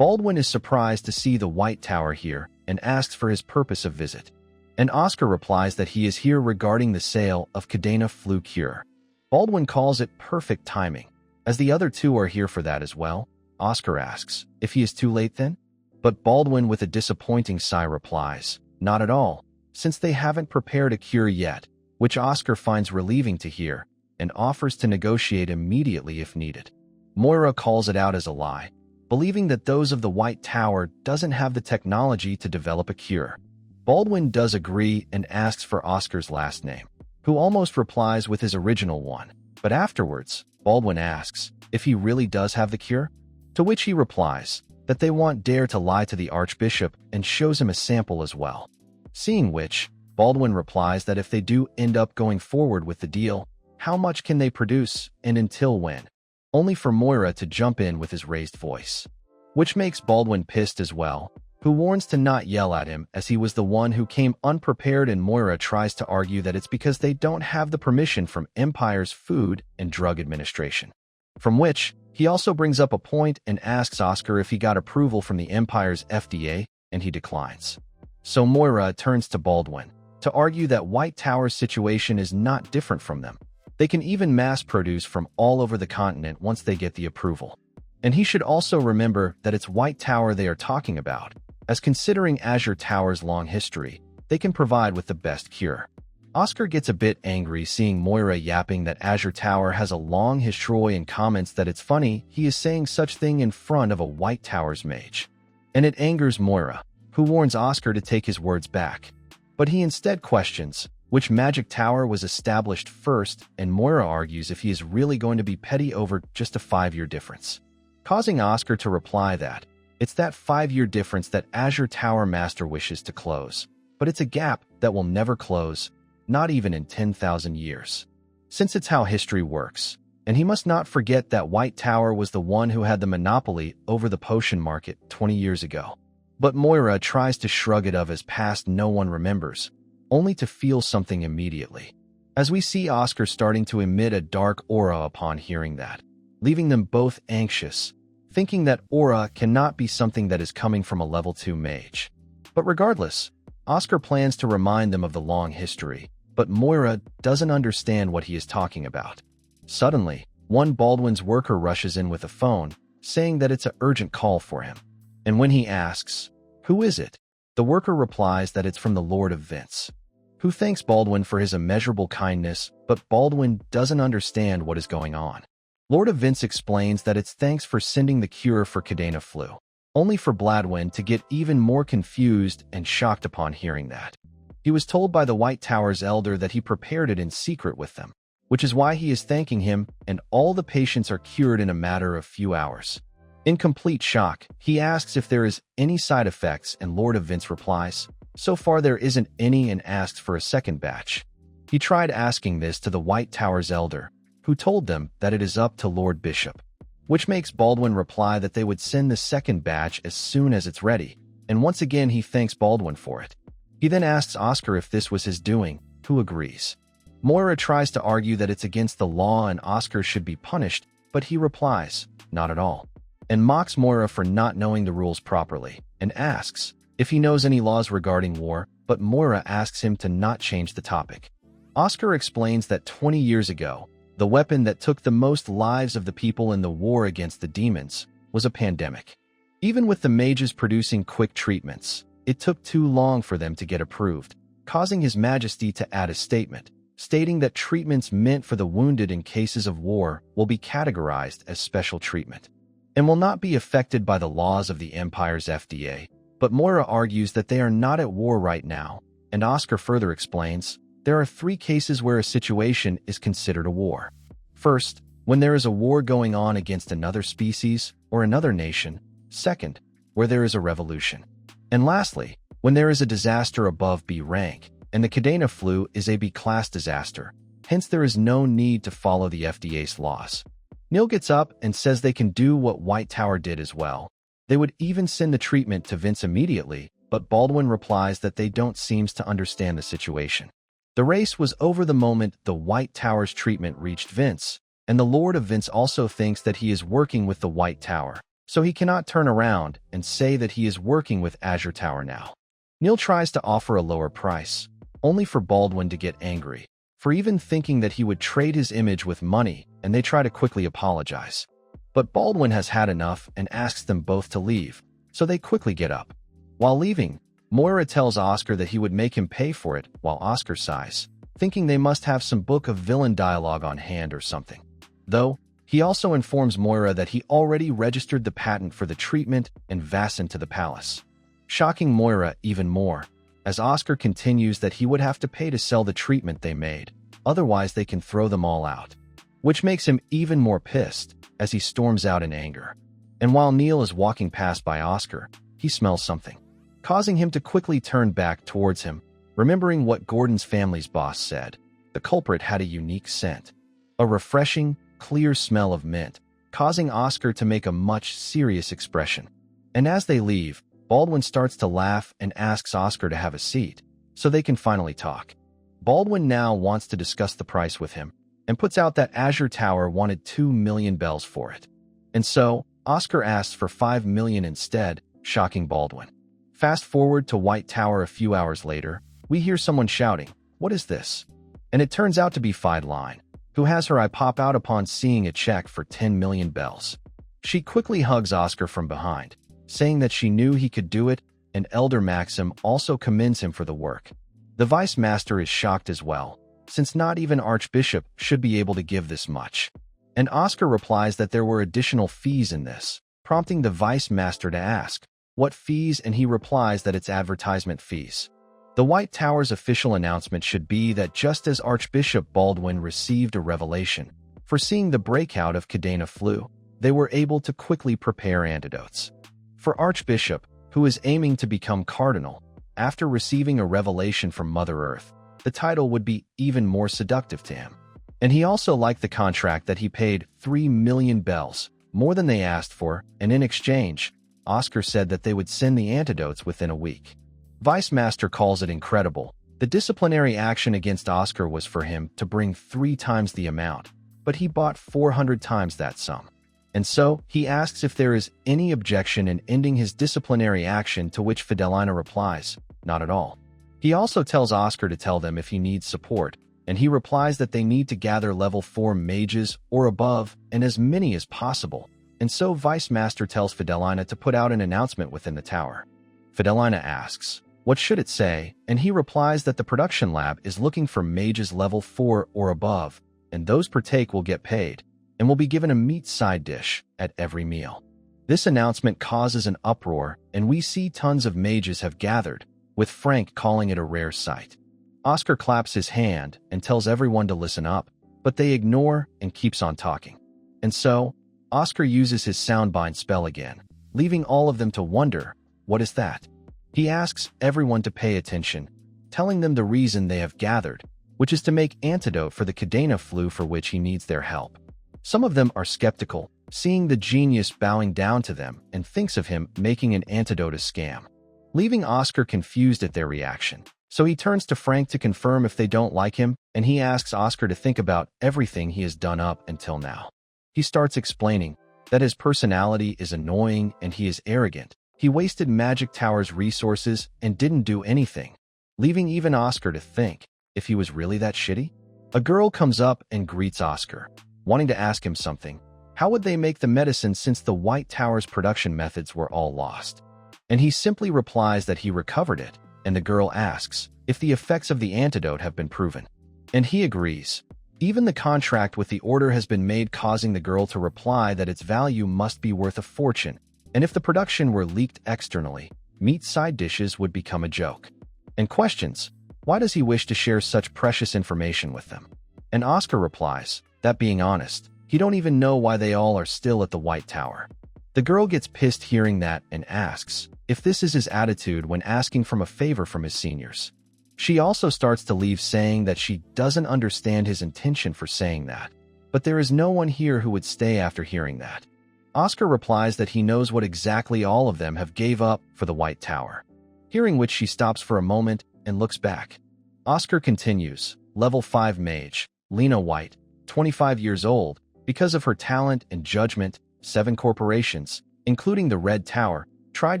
Baldwin is surprised to see the White Tower here and asks for his purpose of visit. And Oscar replies that he is here regarding the sale of Cadena flu cure. Baldwin calls it perfect timing, as the other two are here for that as well. Oscar asks if he is too late then? But Baldwin, with a disappointing sigh, replies, not at all, since they haven't prepared a cure yet, which Oscar finds relieving to hear and offers to negotiate immediately if needed. Moira calls it out as a lie, believing that those of the White Tower doesn't have the technology to develop a cure. Baldwin does agree and asks for Oscar's last name, who almost replies with his original one, but afterwards, Baldwin asks if he really does have the cure, to which he replies that they want Dare to lie to the Archbishop and shows him a sample as well. Seeing which, Baldwin replies that if they do end up going forward with the deal, how much can they produce and until when? Only for Moira to jump in with his raised voice, which makes Baldwin pissed as well, who warns to not yell at him as he was the one who came unprepared, and Moira tries to argue that it's because they don't have the permission from Empire's Food and Drug Administration. From which, he also brings up a point and asks Oscar if he got approval from the Empire's FDA, and he declines. So Moira turns to Baldwin to argue that White Tower's situation is not different from them. They can even mass produce from all over the continent once they get the approval. And he should also remember that it's White Tower they are talking about, as considering Azure Tower's long history, they can provide with the best cure. Oscar gets a bit angry seeing Moira yapping that Azure Tower has a long history and comments that it's funny he is saying such thing in front of a White Tower's mage. And it angers Moira, who warns Oscar to take his words back. But he instead questions which magic tower was established first, and Moira argues if he is really going to be petty over just a 5-year difference, causing Oscar to reply that it's that 5-year difference that Azure Tower Master wishes to close, but it's a gap that will never close, not even in 10,000 years. Since it's how history works, and he must not forget that White Tower was the one who had the monopoly over the potion market 20 years ago. But Moira tries to shrug it off as past no one remembers, only to feel something immediately, as we see Oscar starting to emit a dark aura upon hearing that, leaving them both anxious, thinking that aura cannot be something that is coming from a level 2 mage. But regardless, Oscar plans to remind them of the long history, but Moira doesn't understand what he is talking about. Suddenly, one Baldwin's worker rushes in with a phone, saying that it's an urgent call for him. And when he asks, "Who is it?" the worker replies that it's from the Lord of Vince, who thanks Baldwin for his immeasurable kindness, but Baldwin doesn't understand what is going on. Lord of Vince explains that it's thanks for sending the cure for Cadena flu, only for Baldwin to get even more confused and shocked upon hearing that. He was told by the White Tower's elder that he prepared it in secret with them, which is why he is thanking him, and all the patients are cured in a matter of few hours. In complete shock, he asks if there is any side effects, and Lord of Vince replies, "So far there isn't any," and asks for a second batch. He tried asking this to the White Tower's elder, who told them that it is up to Lord Bishop, which makes Baldwin reply that they would send the second batch as soon as it's ready, and once again he thanks Baldwin for it. He then asks Oscar if this was his doing, who agrees. Moira tries to argue that it's against the law and Oscar should be punished, but he replies, "Not at all," and mocks Moira for not knowing the rules properly, and asks if he knows any laws regarding war, but Moira asks him to not change the topic. Oscar explains that 20 years ago, the weapon that took the most lives of the people in the war against the demons was a pandemic. Even with the mages producing quick treatments, it took too long for them to get approved, causing His Majesty to add a statement, stating that treatments meant for the wounded in cases of war will be categorized as special treatment, and will not be affected by the laws of the Empire's FDA. But Moira argues that they are not at war right now, and Oscar further explains, there are 3 cases where a situation is considered a war. First, when there is a war going on against another species or another nation. Second, where there is a revolution. And lastly, when there is a disaster above B rank, and the Cadena flu is a B-class disaster, hence there is no need to follow the FDA's laws. Neil gets up and says they can do what White Tower did as well. They would even send the treatment to Vince immediately, but Baldwin replies that they don't seem to understand the situation. The race was over the moment the White Tower's treatment reached Vince, and the Lord of Vince also thinks that he is working with the White Tower, so he cannot turn around and say that he is working with Azure Tower now. Neil tries to offer a lower price, only for Baldwin to get angry, for even thinking that he would trade his image with money, and they try to quickly apologize. But Baldwin has had enough and asks them both to leave, so they quickly get up. While leaving, Moira tells Oscar that he would make him pay for it, while Oscar sighs, thinking they must have some book of villain dialogue on hand or something. Though, he also informs Moira that he already registered the patent for the treatment and fastened to the palace, shocking Moira even more, as Oscar continues that he would have to pay to sell the treatment they made, otherwise they can throw them all out, which makes him even more pissed as he storms out in anger. And while Neil is walking past by Oscar, he smells something, causing him to quickly turn back towards him, remembering what Gordon's family's boss said. The culprit had a unique scent, a refreshing, clear smell of mint, causing Oscar to make a much serious expression. And as they leave, Baldwin starts to laugh and asks Oscar to have a seat, so they can finally talk. Baldwin now wants to discuss the price with him, and puts out that Azure Tower wanted 2 million bells for it. And so, Oscar asks for 5 million instead, shocking Baldwin. Fast forward to White Tower a few hours later, we hear someone shouting, "What is this?" And it turns out to be Fideline, who has her eye pop out upon seeing a check for 10 million bells. She quickly hugs Oscar from behind, saying that she knew he could do it, and Elder Maxim also commends him for the work. The Vice Master is shocked as well, since not even Archbishop should be able to give this much. And Oscar replies that there were additional fees in this, prompting the Vice Master to ask, what fees, and he replies that it's advertisement fees. The White Tower's official announcement should be that just as Archbishop Baldwin received a revelation, foreseeing the breakout of Cadena flu, they were able to quickly prepare antidotes. For Archbishop, who is aiming to become Cardinal, after receiving a revelation from Mother Earth, the title would be even more seductive to him. And he also liked the contract that he paid 3 million bells, more than they asked for, and in exchange, Oscar said that they would send the antidotes within a week. Vice Master calls it incredible. The disciplinary action against Oscar was for him to bring 3 times the amount, but he bought 400 times that sum. And so, he asks if there is any objection in ending his disciplinary action, to which Fidelina replies, not at all. He also tells Oscar to tell them if he needs support, and he replies that they need to gather level 4 mages or above, and as many as possible. And so Vice Master tells Fidelina to put out an announcement within the tower. Fidelina asks, what should it say? And he replies that the production lab is looking for mages level 4 or above, and those partake will get paid, and will be given a meat side dish at every meal. This announcement causes an uproar, and we see tons of mages have gathered, with Frank calling it a rare sight. Oscar claps his hand and tells everyone to listen up, but they ignore and keeps on talking. And so, Oscar uses his soundbind spell again, leaving all of them to wonder, what is that? He asks everyone to pay attention, telling them the reason they have gathered, which is to make antidote for the Cadena flu, for which he needs their help. Some of them are skeptical, seeing the genius bowing down to them, and thinks of him making an antidote a scam, leaving Oscar confused at their reaction. So he turns to Frank to confirm if they don't like him, and he asks Oscar to think about everything he has done up until now. He starts explaining that his personality is annoying and he is arrogant. He wasted Magic Tower's resources and didn't do anything, leaving even Oscar to think if he was really that shitty. A girl comes up and greets Oscar, wanting to ask him something. How would they make the medicine since the White Tower's production methods were all lost? And he simply replies that he recovered it, and the girl asks if the effects of the antidote have been proven. And he agrees. Even the contract with the order has been made, causing the girl to reply that its value must be worth a fortune, and if the production were leaked externally, meat side dishes would become a joke. And questions, why does he wish to share such precious information with them? And Oscar replies, that being honest, he don't even know why they all are still at the White Tower. The girl gets pissed hearing that and asks if this is his attitude when asking from a favor from his seniors. She also starts to leave, saying that she doesn't understand his intention for saying that, but there is no one here who would stay after hearing that. Oscar replies that he knows what exactly all of them have gave up for the White Tower, hearing which she stops for a moment and looks back. Oscar continues, level 5 mage, Lena White, 25 years old, because of her talent and judgment, 7 corporations, including the Red Tower, tried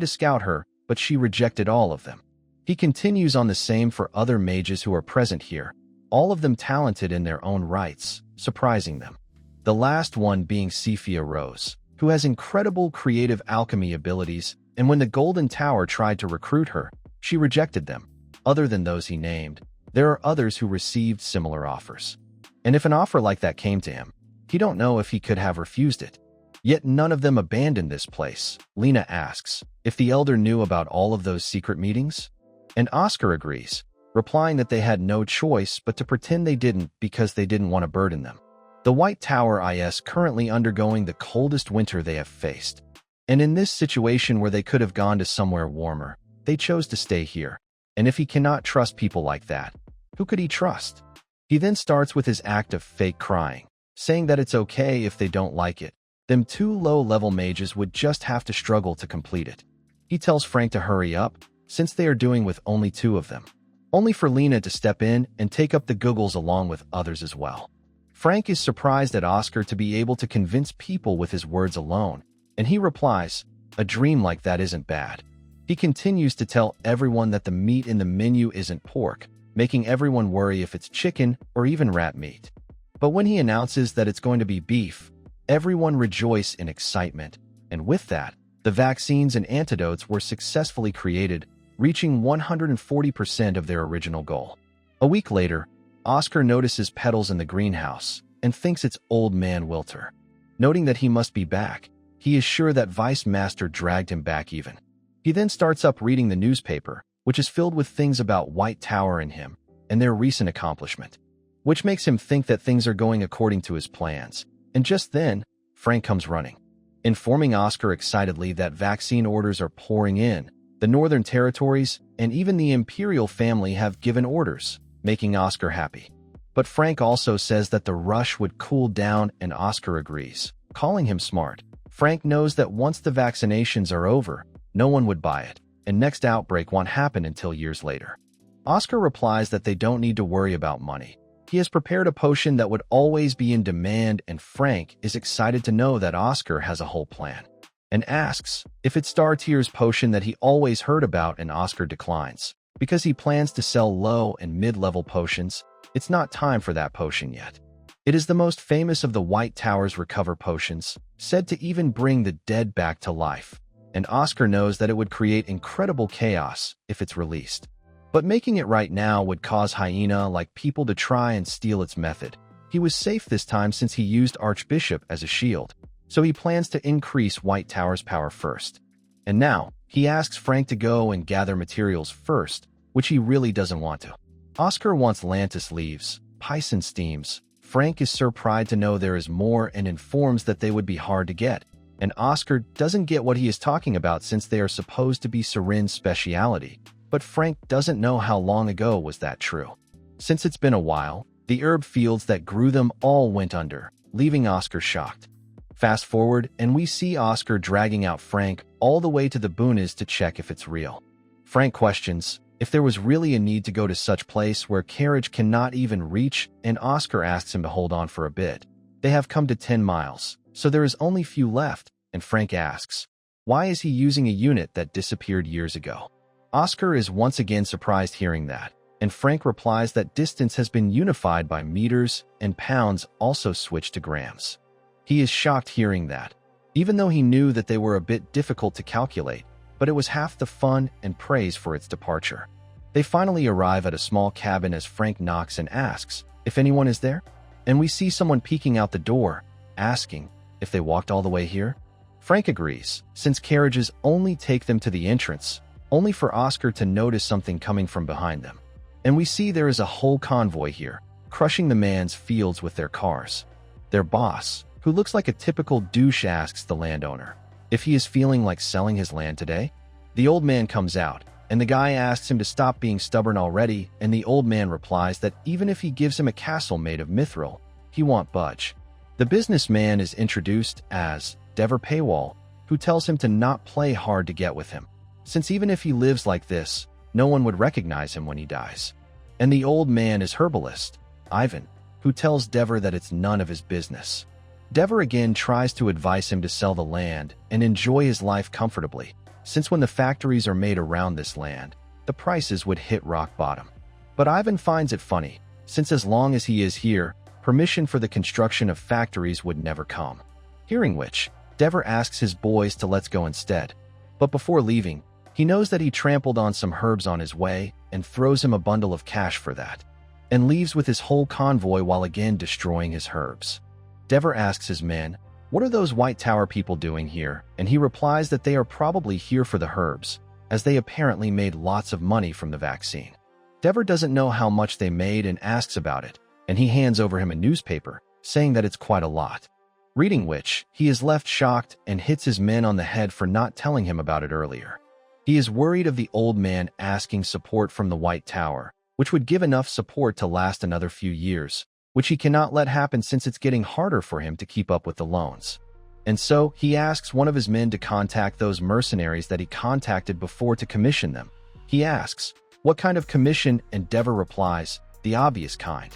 to scout her, but she rejected all of them. He continues on the same for other mages who are present here, all of them talented in their own rights, surprising them. The last one being Cephia Rose, who has incredible creative alchemy abilities, and when the Golden Tower tried to recruit her, she rejected them. Other than those he named, there are others who received similar offers. And if an offer like that came to him, he don't know if he could have refused it. Yet none of them abandoned this place. Lena asks if the elder knew about all of those secret meetings, and Oscar agrees, replying that they had no choice but to pretend they didn't because they didn't want to burden them. The White Tower is currently undergoing the coldest winter they have faced, and in this situation where they could have gone to somewhere warmer, they chose to stay here. And if he cannot trust people like that, who could he trust? He then starts with his act of fake crying, saying that it's okay if they don't like it. Them two low-level mages would just have to struggle to complete it. He tells Frank to hurry up, since they are doing with only two of them, only for Lena to step in and take up the googles along with others as well. Frank is surprised at Oscar to be able to convince people with his words alone, and he replies, "A dream like that isn't bad." He continues to tell everyone that the meat in the menu isn't pork, making everyone worry if it's chicken or even rat meat. But when he announces that it's going to be beef, everyone rejoices in excitement, and with that, the vaccines and antidotes were successfully created, reaching 140% of their original goal. A week later, Oscar notices petals in the greenhouse and thinks it's Old Man Wilter. Noting that he must be back, he is sure that Vice Master dragged him back even. He then starts up reading the newspaper, which is filled with things about White Tower and him, and their recent accomplishment, which makes him think that things are going according to his plans. And just then, Frank comes running, informing Oscar excitedly that vaccine orders are pouring in. The Northern Territories and even the Imperial family have given orders, making Oscar happy. But Frank also says that the rush would cool down, and Oscar agrees, calling him smart. Frank knows that once the vaccinations are over, no one would buy it, and next outbreak won't happen until years later. Oscar replies that they don't need to worry about money. He has prepared a potion that would always be in demand, and Frank is excited to know that Oscar has a whole plan, and asks if it's Star Tier's potion that he always heard about, and Oscar declines. Because he plans to sell low and mid-level potions, it's not time for that potion yet. It is the most famous of the White Tower's recover potions, said to even bring the dead back to life, and Oscar knows that it would create incredible chaos if it's released. But making it right now would cause hyena-like people to try and steal its method. He was safe this time since he used Archbishop as a shield, so he plans to increase White Tower's power first. And now, he asks Frank to go and gather materials first, which he really doesn't want to. Oscar wants Lantis leaves, Python steams. Frank is surprised to know there is more and informs that they would be hard to get, and Oscar doesn't get what he is talking about since they are supposed to be Serin's speciality. But Frank doesn't know how long ago was that true. Since it's been a while, the herb fields that grew them all went under, leaving Oscar shocked. Fast forward, and we see Oscar dragging out Frank all the way to the Boonas to check if it's real. Frank questions if there was really a need to go to such place where carriage cannot even reach, and Oscar asks him to hold on for a bit. They have come to 10 miles, so there is only few left, and Frank asks, why is he using a unit that disappeared years ago? Oscar is once again surprised hearing that, and Frank replies that distance has been unified by meters, and pounds also switched to grams. He is shocked hearing that, even though he knew that they were a bit difficult to calculate, but it was half the fun and praise for its departure. They finally arrive at a small cabin as Frank knocks and asks if anyone is there, and we see someone peeking out the door, asking if they walked all the way here. Frank agrees, since carriages only take them to the entrance, only for Oscar to notice something coming from behind them. And we see there is a whole convoy here, crushing the man's fields with their cars. Their boss, who looks like a typical douche, asks the landowner if he is feeling like selling his land today. The old man comes out, and the guy asks him to stop being stubborn already, and the old man replies that even if he gives him a castle made of mithril, he won't budge. The businessman is introduced as Dever Paywall, who tells him to not play hard to get with him, since even if he lives like this, no one would recognize him when he dies. And the old man is herbalist, Ivan, who tells Dever that it's none of his business. Dever again tries to advise him to sell the land and enjoy his life comfortably, since when the factories are made around this land, the prices would hit rock bottom. But Ivan finds it funny, since as long as he is here, permission for the construction of factories would never come. Hearing which, Dever asks his boys to let's go instead. But before leaving, he knows that he trampled on some herbs on his way and throws him a bundle of cash for that, and leaves with his whole convoy while again destroying his herbs. Dever asks his men, "What are those White Tower people doing here?" And he replies that they are probably here for the herbs, as they apparently made lots of money from the vaccine. Dever doesn't know how much they made and asks about it, and he hands over him a newspaper, saying that it's quite a lot. Reading which, he is left shocked and hits his men on the head for not telling him about it earlier. He is worried of the old man asking support from the White Tower, which would give enough support to last another few years, which he cannot let happen since it's getting harder for him to keep up with the loans. And so, he asks one of his men to contact those mercenaries that he contacted before to commission them. He asks, "What kind of commission?" and Dever replies, "The obvious kind."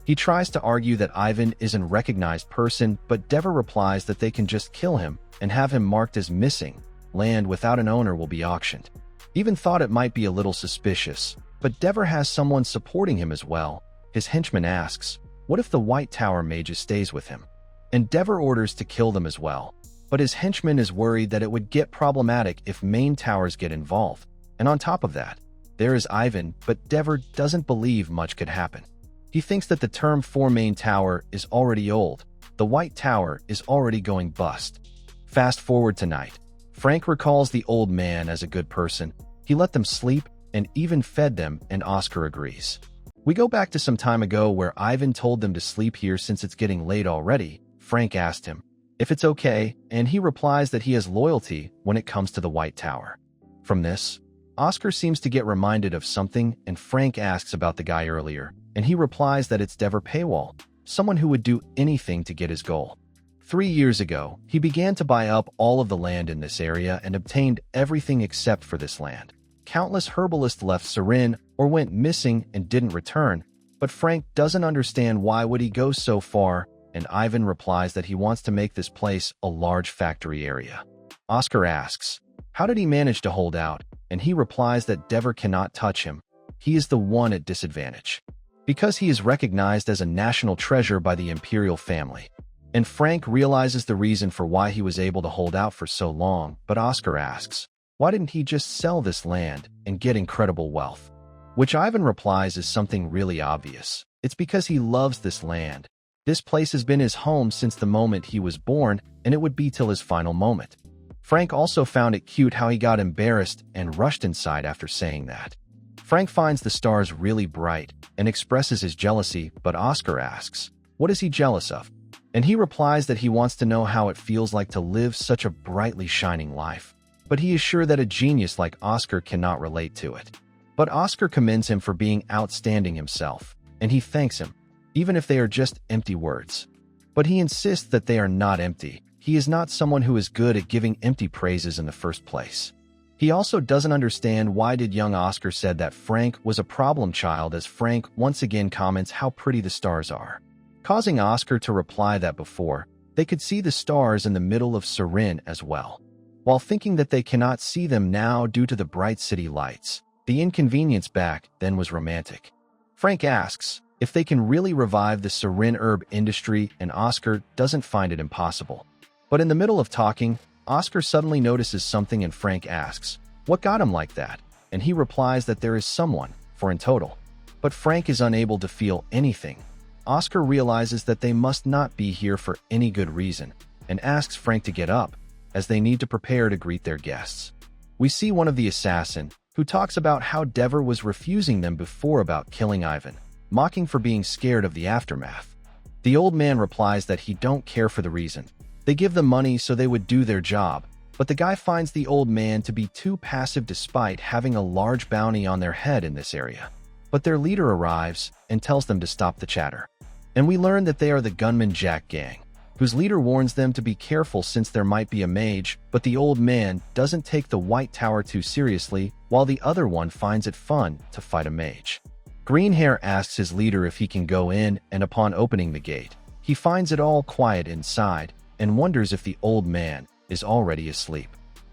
He tries to argue that Ivan is a recognized person, but Dever replies that they can just kill him and have him marked as missing. Land without an owner will be auctioned. Even thought it might be a little suspicious, but Dever has someone supporting him as well. His henchman asks, "What if the White Tower Mage stays with him?" And Dever orders to kill them as well. But his henchman is worried that it would get problematic if main towers get involved. And on top of that, there is Ivan, but Dever doesn't believe much could happen. He thinks that the term for main tower is already old. The White Tower is already going bust. Fast forward to night. Frank recalls the old man as a good person. He let them sleep and even fed them, and Oscar agrees. We go back to some time ago where Ivan told them to sleep here since it's getting late already. Frank asked him if it's okay, and he replies that he has loyalty when it comes to the White Tower. From this, Oscar seems to get reminded of something, and Frank asks about the guy earlier, and he replies that it's Dever Paywall, someone who would do anything to get his goal. 3 years ago, he began to buy up all of the land in this area and obtained everything except for this land. Countless herbalists left Surin or went missing and didn't return, but Frank doesn't understand why would he go so far, and Ivan replies that he wants to make this place a large factory area. Oscar asks, how did he manage to hold out? And he replies that Dever cannot touch him. He is the one at disadvantage, because he is recognized as a national treasure by the imperial family. And Frank realizes the reason for why he was able to hold out for so long, but Oscar asks, why didn't he just sell this land and get incredible wealth? Which Ivan replies is something really obvious. It's because he loves this land. This place has been his home since the moment he was born, and it would be till his final moment. Frank also found it cute how he got embarrassed and rushed inside after saying that. Frank finds the stars really bright and expresses his jealousy, but Oscar asks, what is he jealous of? And he replies that he wants to know how it feels like to live such a brightly shining life. But he is sure that a genius like Oscar cannot relate to it. But Oscar commends him for being outstanding himself, and he thanks him, even if they are just empty words. But he insists that they are not empty. He is not someone who is good at giving empty praises in the first place. He also doesn't understand why did young Oscar said that Frank was a problem child, as Frank once again comments how pretty the stars are, causing Oscar to reply that before, they could see the stars in the middle of Surin as well, while thinking that they cannot see them now due to the bright city lights. The inconvenience back then was romantic. Frank asks if they can really revive the Surin herb industry, and Oscar doesn't find it impossible. But in the middle of talking, Oscar suddenly notices something and Frank asks, what got him like that? And he replies that there is someone, for in total. But Frank is unable to feel anything. Oscar realizes that they must not be here for any good reason, and asks Frank to get up, as they need to prepare to greet their guests. We see one of the assassin, who talks about how Dever was refusing them before about killing Ivan, mocking for being scared of the aftermath. The old man replies that he don't care for the reason. They give them money so they would do their job, but the guy finds the old man to be too passive despite having a large bounty on their head in this area. But their leader arrives and tells them to stop the chatter. And we learn that they are the gunman Jack gang, whose leader warns them to be careful since there might be a mage, but the old man doesn't take the White Tower too seriously, while the other one finds it fun to fight a mage. Green Hair asks his leader if he can go in, and upon opening the gate, He finds it all quiet inside and wonders if the old man is already asleep.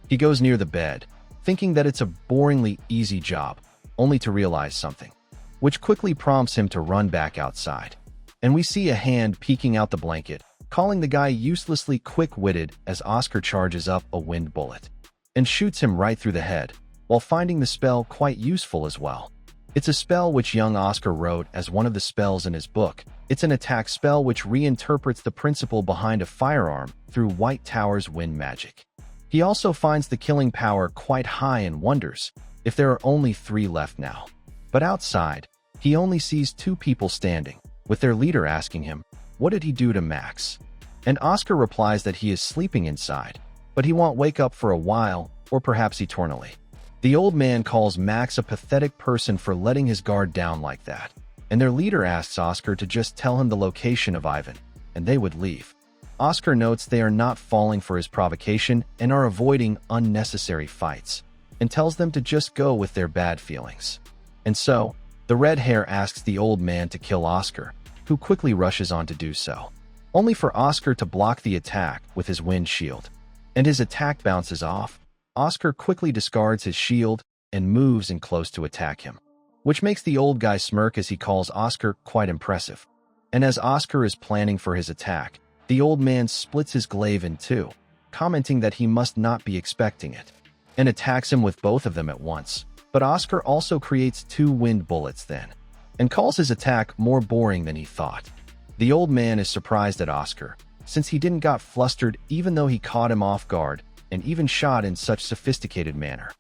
He goes near the bed, thinking that it's a boringly easy job, only to realize something, which quickly prompts him to run back outside. And we see a hand peeking out the blanket, calling the guy uselessly quick-witted as Oscar charges up a wind bullet and shoots him right through the head, while finding the spell quite useful as well. It's a spell which young Oscar wrote as one of the spells in his book. It's an attack spell which reinterprets the principle behind a firearm through White Tower's wind magic. He also finds the killing power quite high and wonders if there are only 3 left now. But outside, he only sees 2 people standing, with their leader asking him, what did he do to Max? And Oscar replies that he is sleeping inside, but he won't wake up for a while, or perhaps eternally. The old man calls Max a pathetic person for letting his guard down like that, and their leader asks Oscar to just tell him the location of Ivan, and they would leave. Oscar notes they are not falling for his provocation and are avoiding unnecessary fights, and tells them to just go with their bad feelings. And so, the red hair asks the old man to kill Oscar, who quickly rushes on to do so, only for Oscar to block the attack with his wind shield. And his attack bounces off. Oscar quickly discards his shield and moves in close to attack him, which makes the old guy smirk as he calls Oscar quite impressive. And as Oscar is planning for his attack, the old man splits his glaive in 2, commenting that he must not be expecting it, and attacks him with both of them at once. But Oscar also creates 2 wind bullets then, and calls his attack more boring than he thought. The old man is surprised at Oscar, since he didn't got flustered even though he caught him off guard and even shot in such sophisticated manner.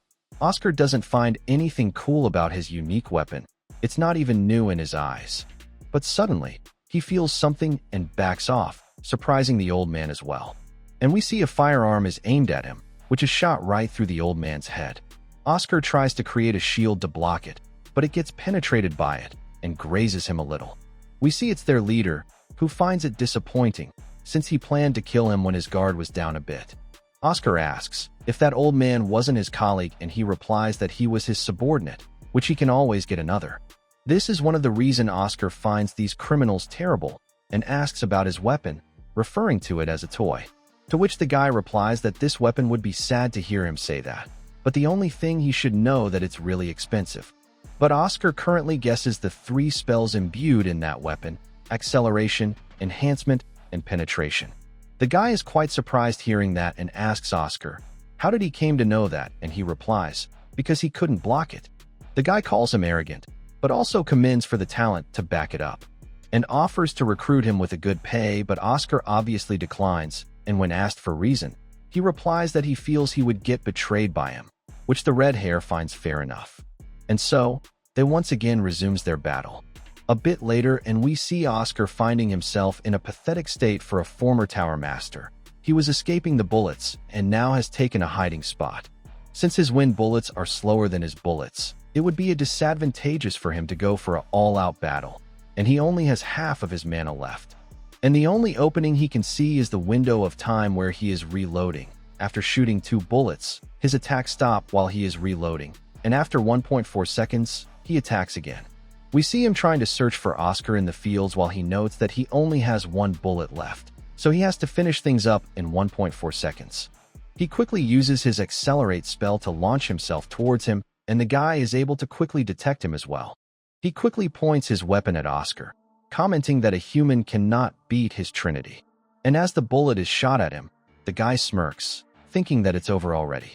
Oscar doesn't find anything cool about his unique weapon. It's not even new in his eyes. But suddenly, he feels something and backs off, surprising the old man as well. And we see a firearm is aimed at him, which is shot right through the old man's head. Oscar tries to create a shield to block it, but it gets penetrated by it and grazes him a little. We see it's their leader, who finds it disappointing, since he planned to kill him when his guard was down a bit. Oscar asks if that old man wasn't his colleague, and he replies that he was his subordinate, which he can always get another. This is one of the reasons Oscar finds these criminals terrible and asks about his weapon, referring to it as a toy. To which the guy replies that this weapon would be sad to hear him say that, but the only thing he should know that it's really expensive. But Oscar currently guesses the 3 spells imbued in that weapon: acceleration, enhancement, and penetration. The guy is quite surprised hearing that and asks Oscar, how did he came to know that? And he replies, because he couldn't block it. The guy calls him arrogant, but also commends for the talent to back it up, and offers to recruit him with a good pay, but Oscar obviously declines, and when asked for reason, he replies that he feels he would get betrayed by him, which the red hair finds fair enough. And so, they once again resumes their battle. A bit later, and we see Oscar finding himself in a pathetic state for a former tower master. He was escaping the bullets, and now has taken a hiding spot. Since his wind bullets are slower than his bullets, it would be disadvantageous for him to go for an all-out battle, and he only has half of his mana left. And the only opening he can see is the window of time where he is reloading. After shooting 2 bullets, his attacks stop while he is reloading, and after 1.4 seconds, he attacks again. We see him trying to search for Oscar in the fields while he notes that he only has 1 bullet left, so he has to finish things up in 1.4 seconds. He quickly uses his accelerate spell to launch himself towards him, and the guy is able to quickly detect him as well. He quickly points his weapon at Oscar, commenting that a human cannot beat his trinity. And as the bullet is shot at him, the guy smirks, thinking that it's over already,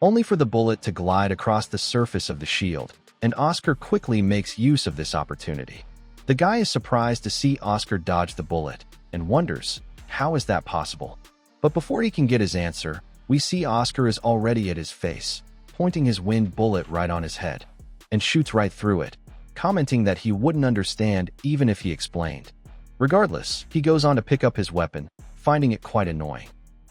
only for the bullet to glide across the surface of the shield, and Oscar quickly makes use of this opportunity. The guy is surprised to see Oscar dodge the bullet, and wonders, how is that possible? But before he can get his answer, we see Oscar is already at his face, pointing his wind bullet right on his head, and shoots right through it, commenting that he wouldn't understand even if he explained. Regardless, he goes on to pick up his weapon, finding it quite annoying.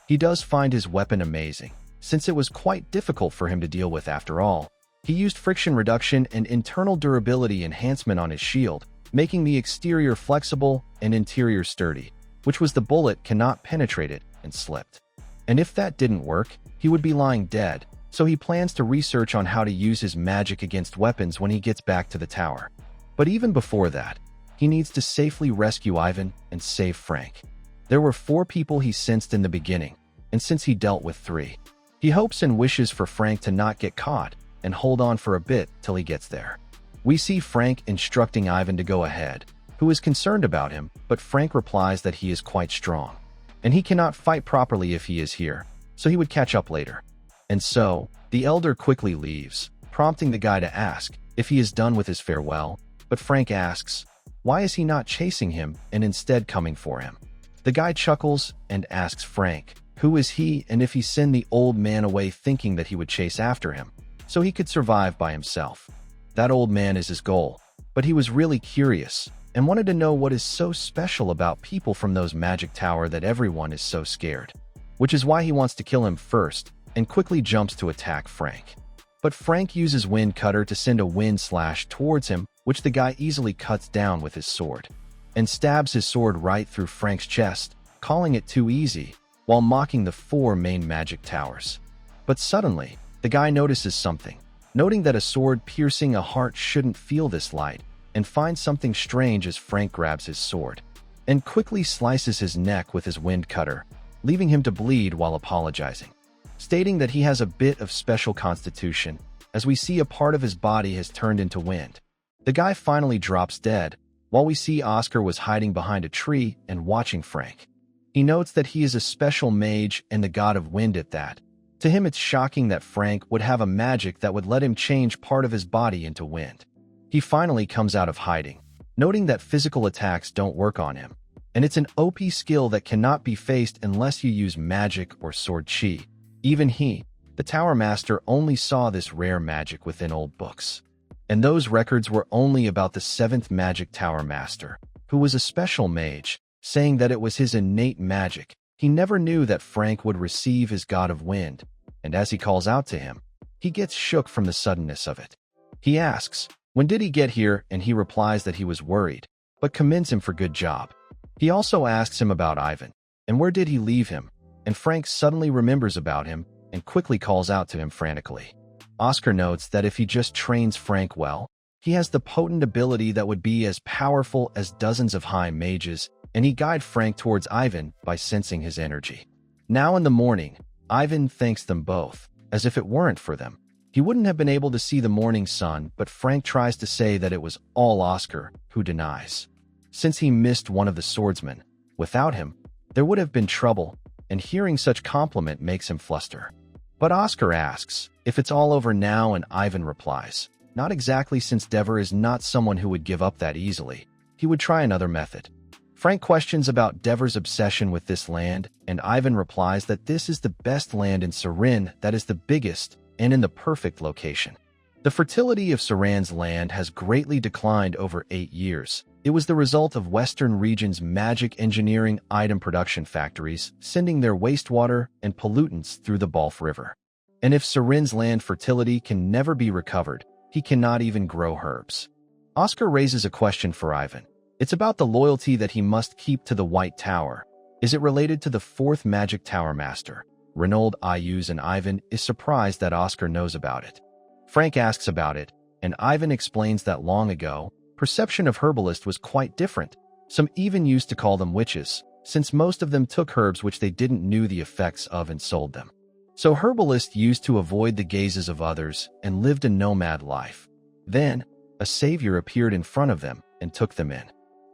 He does find his weapon amazing, since it was quite difficult for him to deal with after all. He used friction reduction and internal durability enhancement on his shield, making the exterior flexible and interior sturdy, which was the bullet cannot penetrate it and slipped. And if that didn't work, he would be lying dead, so he plans to research on how to use his magic against weapons when he gets back to the tower. But even before that, He needs to safely rescue Ivan and save Frank. There were 4 people he sensed in the beginning, and since he dealt with 3, he hopes and wishes for Frank to not get caught and hold on for a bit till he gets there. We see Frank instructing Ivan to go ahead, who is concerned about him, but Frank replies that he is quite strong, and he cannot fight properly if he is here, so he would catch up later. And so, the elder quickly leaves, prompting the guy to ask if he is done with his farewell, but Frank asks, why is he not chasing him and instead coming for him? The guy chuckles and asks Frank, who is he and if he sent the old man away thinking that he would chase after him, so he could survive by himself. That old man is his goal, but he was really curious and wanted to know what is so special about people from those magic tower that everyone is so scared, which is why he wants to kill him first and quickly jumps to attack Frank. But Frank uses Wind Cutter to send a wind slash towards him, which the guy easily cuts down with his sword, and stabs his sword right through Frank's chest, calling it too easy, while mocking the 4 main magic towers. But suddenly, the guy notices something, noting that a sword piercing a heart shouldn't feel this light, and finds something strange as Frank grabs his sword, and quickly slices his neck with his Wind Cutter, leaving him to bleed while apologizing, stating that he has a bit of special constitution, as we see a part of his body has turned into wind. The guy finally drops dead, while we see Oscar was hiding behind a tree and watching Frank. He notes that he is a special mage and the god of wind at that. To him, it's shocking that Frank would have a magic that would let him change part of his body into wind. He finally comes out of hiding, noting that physical attacks don't work on him, and it's an OP skill that cannot be faced unless you use magic or sword chi. Even he, the Tower Master, only saw this rare magic within old books. And those records were only about the 7th Magic Tower Master, who was a special mage, saying that it was his innate magic. He never knew that Frank would receive his god of wind, and as he calls out to him, he gets shook from the suddenness of it. He asks, when did he get here, and he replies that he was worried, but commends him for good job. He also asks him about Ivan, and where did he leave him, and Frank suddenly remembers about him and quickly calls out to him frantically. Oscar notes that if he just trains Frank well, he has the potent ability that would be as powerful as dozens of high mages, and he guides Frank towards Ivan by sensing his energy. Now in the morning, Ivan thanks them both, as if it weren't for them, he wouldn't have been able to see the morning sun, but Frank tries to say that it was all Oscar, who denies. Since he missed one of the swordsmen, without him, there would have been trouble, and hearing such compliment makes him fluster. But Oscar asks if it's all over now, and Ivan replies, not exactly, since Dever is not someone who would give up that easily. He would try another method. Frank questions about Dever's obsession with this land, and Ivan replies that this is the best land in Sarin, that is the biggest, and in the perfect location. The fertility of Saran's land has greatly declined over 8 years. It was the result of Western region's magic engineering item production factories sending their wastewater and pollutants through the Balf River. And if Sarin's land fertility can never be recovered, he cannot even grow herbs. Oscar raises a question for Ivan. It's about the loyalty that he must keep to the White Tower. Is it related to the 4th Magic Tower Master, Renaud Ayus? And Ivan is surprised that Oscar knows about it. Frank asks about it, and Ivan explains that long ago, perception of herbalists was quite different. Some even used to call them witches, since most of them took herbs which they didn't knew the effects of and sold them. So herbalists used to avoid the gazes of others and lived a nomad life. Then, a savior appeared in front of them and took them in.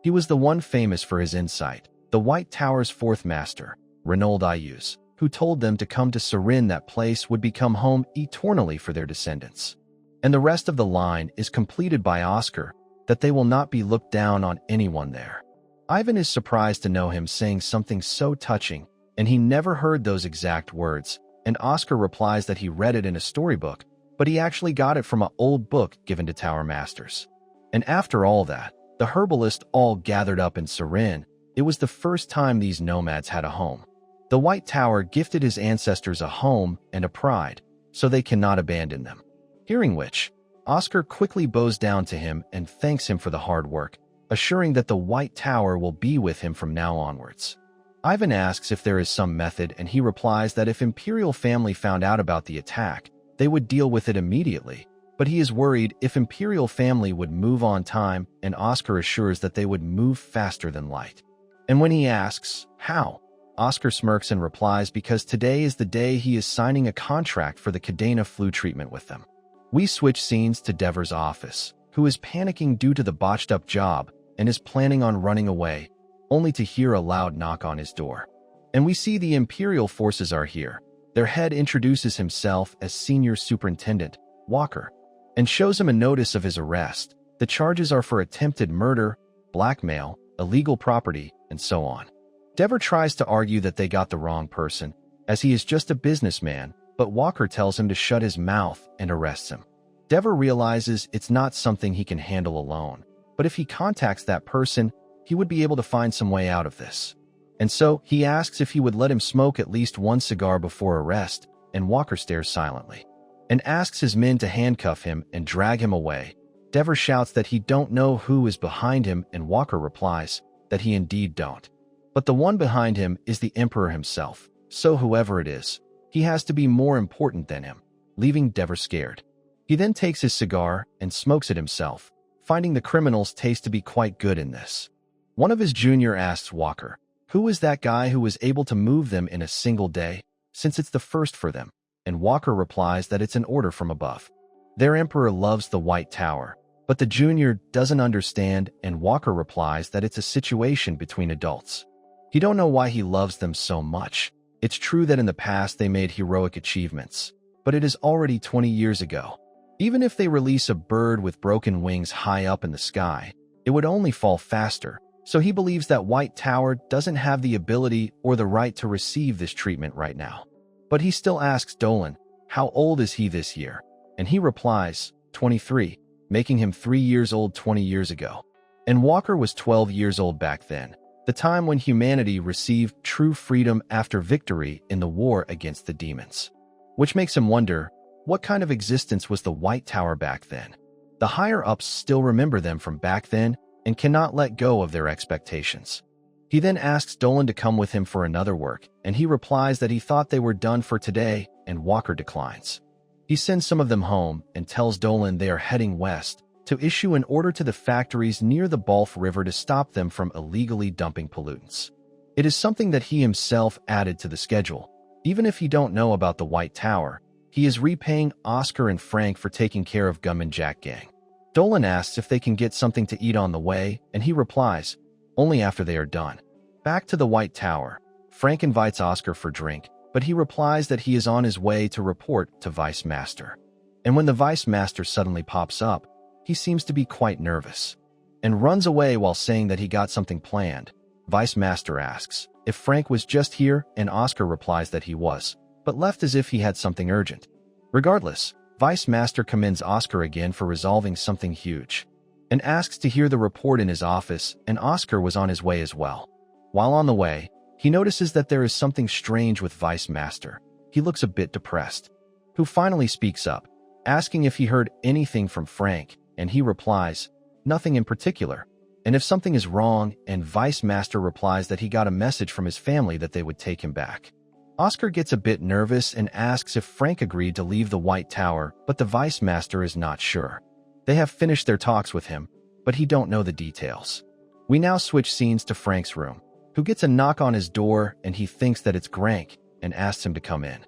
He was the one famous for his insight, the White Tower's 4th master, Renaud Ayus, who told them to come to Sarin. That place would become home eternally for their descendants. And the rest of the line is completed by Oscar, that they will not be looked down on anyone there. Ivan is surprised to know him saying something so touching, and he never heard those exact words, and Oscar replies that he read it in a storybook, but he actually got it from an old book given to Tower Masters. And after all that, the herbalists all gathered up in Sarin. It was the first time these nomads had a home. The White Tower gifted his ancestors a home and a pride, so they cannot abandon them. Hearing which, Oscar quickly bows down to him and thanks him for the hard work, assuring that the White Tower will be with him from now onwards. Ivan asks if there is some method, and he replies that if Imperial family found out about the attack, they would deal with it immediately, But he is worried if Imperial family would move on time, and Oscar assures that they would move faster than light. And when he asks, how? Oscar smirks and replies because today is the day he is signing a contract for the Cadena flu treatment with them. We switch scenes to Dever's office, who is panicking due to the botched-up job and is planning on running away, only to hear a loud knock on his door. And we see the Imperial forces are here. Their head introduces himself as Senior Superintendent Walker and shows him a notice of his arrest. The charges are for attempted murder, blackmail, illegal property, and so on. Dever tries to argue that they got the wrong person, as he is just a businessman, but Walker tells him to shut his mouth and arrests him. Dever realizes it's not something he can handle alone, but if he contacts that person, he would be able to find some way out of this. And so, he asks if he would let him smoke at least one cigar before arrest, and Walker stares silently, and asks his men to handcuff him and drag him away. Dever shouts that he don't know who is behind him, and Walker replies that he indeed don't. But the one behind him is the Emperor himself, so whoever it is, he has to be more important than him, leaving Dever scared. He then takes his cigar and smokes it himself, finding the criminals' taste to be quite good in this. One of his junior asks Walker, who is that guy who was able to move them in a single day, since it's the first for them? And Walker replies that it's an order from above. Their Emperor loves the White Tower, but the junior doesn't understand, and Walker replies that it's a situation between adults. He don't know why he loves them so much. It's true that in the past they made heroic achievements, but it is already 20 years ago. Even if they release a bird with broken wings high up in the sky, it would only fall faster, so he believes that White Tower doesn't have the ability or the right to receive this treatment right now. But he still asks Dolan, how old is he this year? And he replies, 23, making him 3 years old 20 years ago. And Walker was 12 years old back then, the time when humanity received true freedom after victory in the war against the demons. Which makes him wonder, what kind of existence was the White Tower back then? The higher-ups still remember them from back then and cannot let go of their expectations. He then asks Dolan to come with him for another work, and he replies that he thought they were done for today, and Walker declines. He sends some of them home and tells Dolan they are heading west to issue an order to the factories near the Balf River to stop them from illegally dumping pollutants. It is something that he himself added to the schedule. Even if he don't know about the White Tower, he is repaying Oscar and Frank for taking care of Gum and Jack gang. Dolan asks if they can get something to eat on the way, and he replies, only after they are done. Back to the White Tower, Frank invites Oscar for drink, but he replies that he is on his way to report to Vice Master. And when the Vice Master suddenly pops up, he seems to be quite nervous and runs away while saying that he got something planned. Vice Master asks if Frank was just here, and Oscar replies that he was, but left as if he had something urgent. Regardless, Vice Master commends Oscar again for resolving something huge and asks to hear the report in his office, and Oscar was on his way as well. While on the way, he notices that there is something strange with Vice Master. He looks a bit depressed, who finally speaks up, asking if he heard anything from Frank, and he replies, nothing in particular. And if something is wrong, and Vice Master replies that he got a message from his family that they would take him back. Oscar gets a bit nervous and asks if Frank agreed to leave the White Tower, but the Vice Master is not sure. They have finished their talks with him, but he don't know the details. We now switch scenes to Frank's room, who gets a knock on his door, and he thinks that it's Grank and asks him to come in.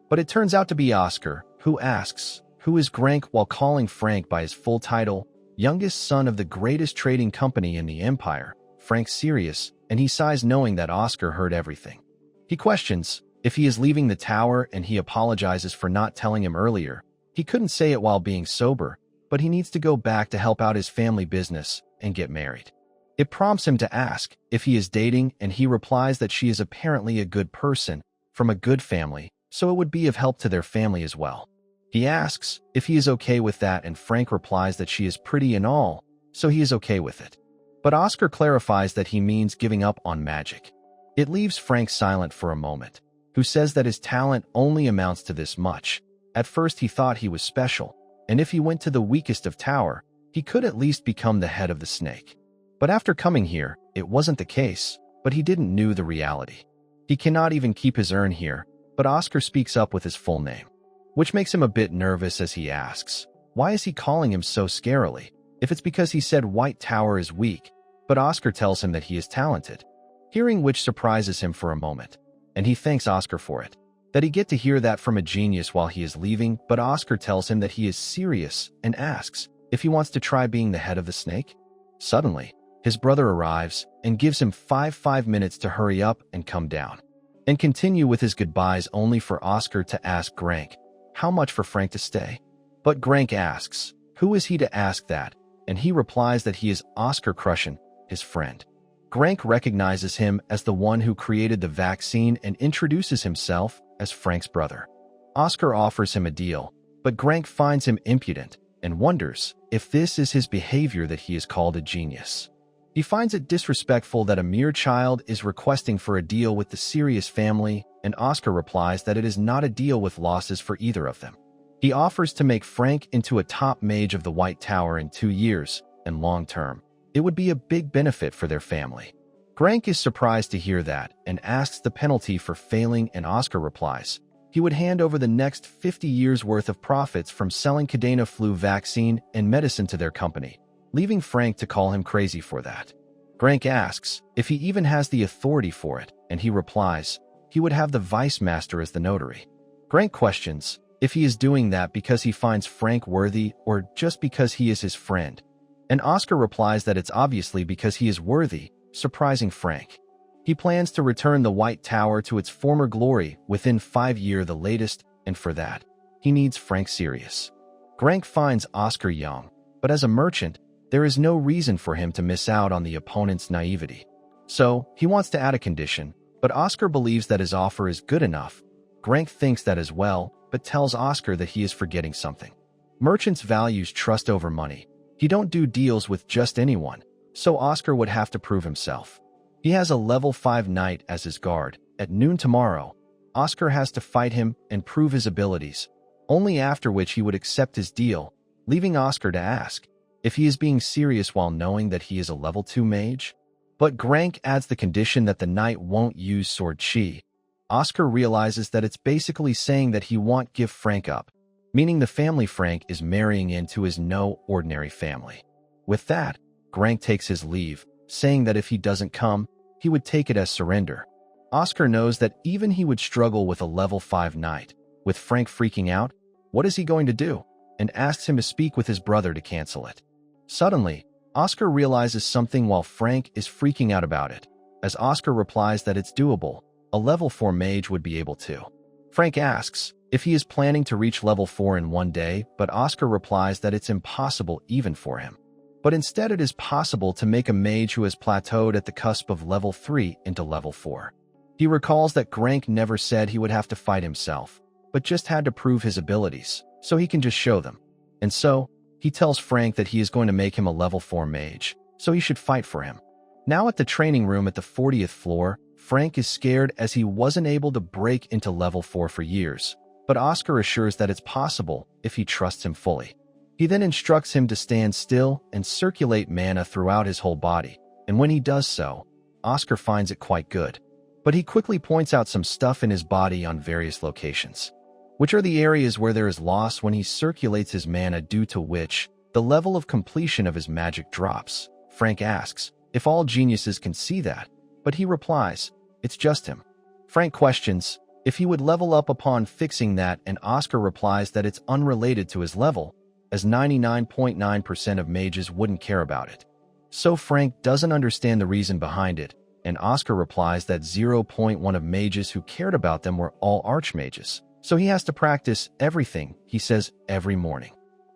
But it turns out to be Oscar, who asks, who is Grank, while calling Frank by his full title, youngest son of the greatest trading company in the Empire. Frank's serious, and he sighs knowing that Oscar heard everything. He questions if he is leaving the tower, and he apologizes for not telling him earlier. He couldn't say it while being sober, but he needs to go back to help out his family business and get married. It prompts him to ask if he is dating, and he replies that she is apparently a good person, from a good family, so it would be of help to their family as well. He asks if he is okay with that, and Frank replies that she is pretty and all, so he is okay with it. But Oscar clarifies that he means giving up on magic. It leaves Frank silent for a moment, who says that his talent only amounts to this much. At first he thought he was special, and if he went to the weakest of tower, he could at least become the head of the snake. But after coming here, it wasn't the case, but he didn't know the reality. He cannot even keep his urn here, but Oscar speaks up with his full name, which makes him a bit nervous as he asks Why is he calling him so scarily? If it's because he said White Tower is weak, but Oscar tells him that he is talented. Hearing which surprises him for a moment, and he thanks Oscar for it. That he get to hear that from a genius while he is leaving, but Oscar tells him that he is serious and asks if he wants to try being the head of the snake. Suddenly, his brother arrives and gives him 5 minutes to hurry up and come down, and continue with his goodbyes only for Oscar to ask Grank how much for Frank to stay. But Grank asks, who is he to ask that? And he replies that he is Oscar Crushin, his friend. Grank recognizes him as the one who created the vaccine and introduces himself as Frank's brother. Oscar offers him a deal, but Grank finds him impudent and wonders if this is his behavior that he is called a genius. He finds it disrespectful that a mere child is requesting for a deal with the serious family, and Oscar replies that it is not a deal with losses for either of them. He offers to make Frank into a top mage of the White Tower in 2 years, and long term, it would be a big benefit for their family. Grank is surprised to hear that and asks the penalty for failing, and Oscar replies he would hand over the next 50 years' worth of profits from selling Cadena flu vaccine and medicine to their company, leaving Frank to call him crazy for that. Grank asks if he even has the authority for it, and he replies he would have the vice master as the notary. Grank questions if he is doing that because he finds Frank worthy or just because he is his friend, and Oscar replies that it's obviously because he is worthy, surprising Frank. He plans to return the White Tower to its former glory within 5 years the latest, and for that, he needs Frank serious. Grank finds Oscar young, but as a merchant, there is no reason for him to miss out on the opponent's naivety. So, he wants to add a condition, but Oscar believes that his offer is good enough. Grank thinks that as well, but tells Oscar that he is forgetting something. Merchants values trust over money. He don't do deals with just anyone, so Oscar would have to prove himself. He has a level 5 knight as his guard. At noon tomorrow, Oscar has to fight him and prove his abilities, only after which he would accept his deal, leaving Oscar to ask if he is being serious while knowing that he is a level 2 mage. But Grank adds the condition that the knight won't use sword chi. Oscar realizes that it's basically saying that he won't give Frank up, meaning the family Frank is marrying into is no ordinary family. With that, Grank takes his leave, saying that if he doesn't come, he would take it as surrender. Oscar knows that even he would struggle with a level 5 knight. With Frank freaking out, what is he going to do? And asks him to speak with his brother to cancel it. Suddenly, Oscar realizes something while Frank is freaking out about it. As Oscar replies that it's doable, a level 4 mage would be able to. Frank asks if he is planning to reach level 4 in 1 day, but Oscar replies that it's impossible even for him. But instead it is possible to make a mage who has plateaued at the cusp of level 3 into level 4. He recalls that Grank never said he would have to fight himself, but just had to prove his abilities, so he can just show them. And so, he tells Frank that he is going to make him a level 4 mage, so he should fight for him. Now at the training room at the 40th floor, Frank is scared as he wasn't able to break into level 4 for years, but Oscar assures that it's possible if he trusts him fully. He then instructs him to stand still and circulate mana throughout his whole body, and when he does so, Oscar finds it quite good. But he quickly points out some stuff in his body on various locations, which are the areas where there is loss when he circulates his mana, due to which the level of completion of his magic drops. Frank asks if all geniuses can see that, but he replies, it's just him. Frank questions if he would level up upon fixing that, and Oscar replies that it's unrelated to his level, as 99.9% of mages wouldn't care about it. So Frank doesn't understand the reason behind it, and Oscar replies that 0.1 of mages who cared about them were all archmages. So he has to practice everything, he says, every morning.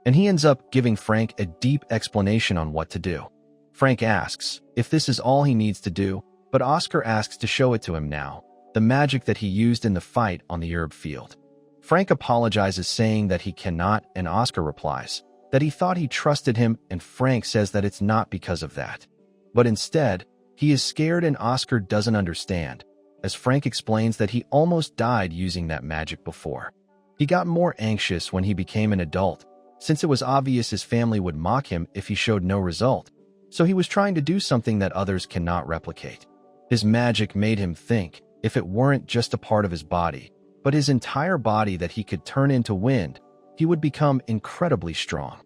And he ends up giving Frank a deep explanation on what to do. Frank asks if this is all he needs to do, but Oscar asks to show it to him now, the magic that he used in the fight on the herb field. Frank apologizes, saying that he cannot, and Oscar replies that he thought he trusted him, and Frank says that it's not because of that. But instead, he is scared, and Oscar doesn't understand, as Frank explains that he almost died using that magic before. He got more anxious when he became an adult, since it was obvious his family would mock him if he showed no result, so he was trying to do something that others cannot replicate. His magic made him think, if it weren't just a part of his body, but his entire body, that he could turn into wind, he would become incredibly strong.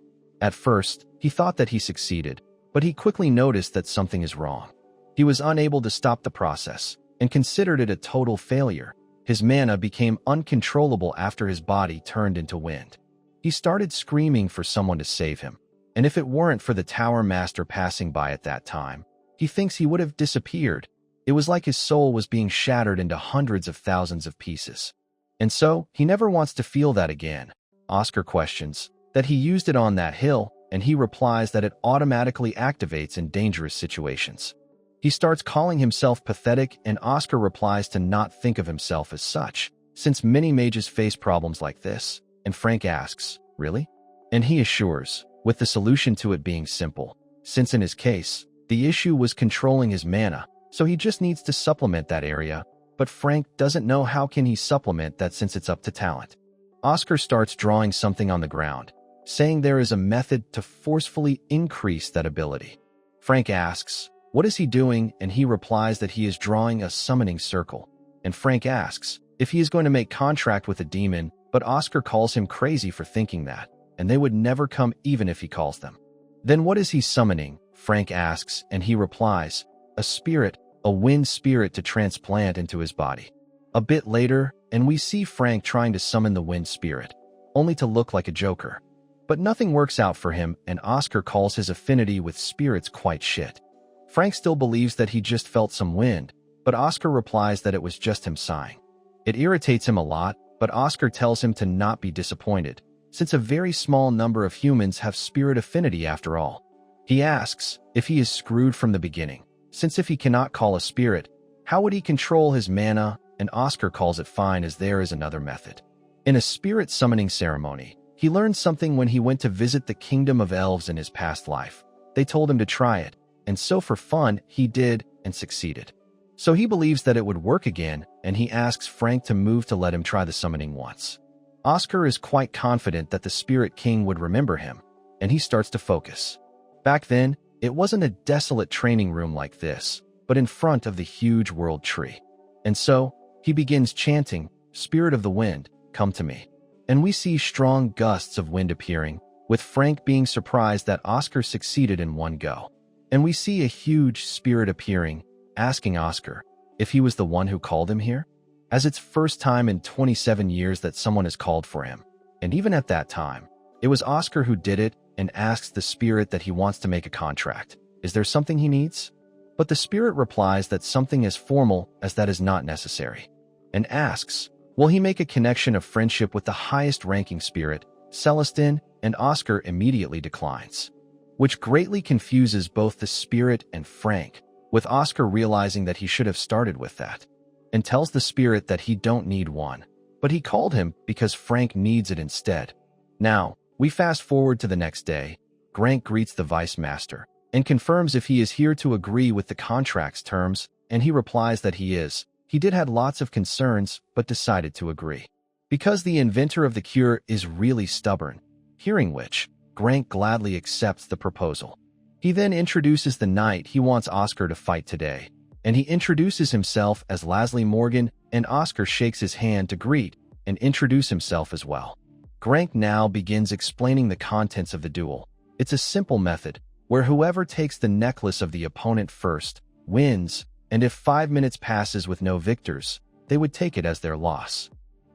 At first, he thought that he succeeded, but he quickly noticed that something is wrong. He was unable to stop the process and considered it a total failure. His mana became uncontrollable after his body turned into wind. He started screaming for someone to save him, and if it weren't for the Tower Master passing by at that time, he thinks he would have disappeared. It was like his soul was being shattered into hundreds of thousands of pieces. And so, he never wants to feel that again. Oscar questions that he used it on that hill, and he replies that it automatically activates in dangerous situations. He starts calling himself pathetic, and Oscar replies to not think of himself as such, since many mages face problems like this. And Frank asks, "Really?" And he assures, with the solution to it being simple, since in his case, the issue was controlling his mana, so he just needs to supplement that area, but Frank doesn't know how can he supplement that since it's up to talent. Oscar starts drawing something on the ground, saying there is a method to forcefully increase that ability. Frank asks, what is he doing, and he replies that he is drawing a summoning circle. And Frank asks if he is going to make contract with a demon, but Oscar calls him crazy for thinking that, and they would never come even if he calls them. Then what is he summoning? Frank asks, and he replies, a spirit, a wind spirit to transplant into his body. A bit later, and we see Frank trying to summon the wind spirit, only to look like a joker. But nothing works out for him, and Oscar calls his affinity with spirits quite shit. Frank still believes that he just felt some wind, but Oscar replies that it was just him sighing. It irritates him a lot, but Oscar tells him to not be disappointed, since a very small number of humans have spirit affinity after all. He asks if he is screwed from the beginning, since if he cannot call a spirit, how would he control his mana? And Oscar calls it fine as there is another method. In a spirit summoning ceremony, he learned something when he went to visit the kingdom of elves in his past life. They told him to try it, and so for fun, he did and succeeded. So he believes that it would work again, and he asks Frank to move to let him try the summoning once. Oscar is quite confident that the Spirit King would remember him, and he starts to focus. Back then, it wasn't a desolate training room like this, but in front of the huge world tree. And so, he begins chanting, Spirit of the Wind, come to me. And we see strong gusts of wind appearing, with Frank being surprised that Oscar succeeded in one go. And we see a huge spirit appearing, asking Oscar if he was the one who called him here, as it's first time in 27 years that someone has called for him. And even at that time, it was Oscar who did it and asks the spirit that he wants to make a contract. Is there something he needs? But the spirit replies that something as formal as that is not necessary, and asks, will he make a connection of friendship with the highest ranking spirit, Celestine, and Oscar immediately declines, which greatly confuses both the spirit and Frank, with Oscar realizing that he should have started with that, and tells the spirit that he don't need one, but he called him because Frank needs it instead. Now, we fast forward to the next day. Frank greets the vice master and confirms if he is here to agree with the contract's terms, and he replies that he is. He did had lots of concerns, but decided to agree, because the inventor of the cure is really stubborn, hearing which, Frank gladly accepts the proposal. He then introduces the knight he wants Oscar to fight today, and he introduces himself as Leslie Morgan, and Oscar shakes his hand to greet and introduce himself as well. Frank now begins explaining the contents of the duel. It's a simple method, where whoever takes the necklace of the opponent first wins, and if 5 minutes passes with no victors, they would take it as their loss.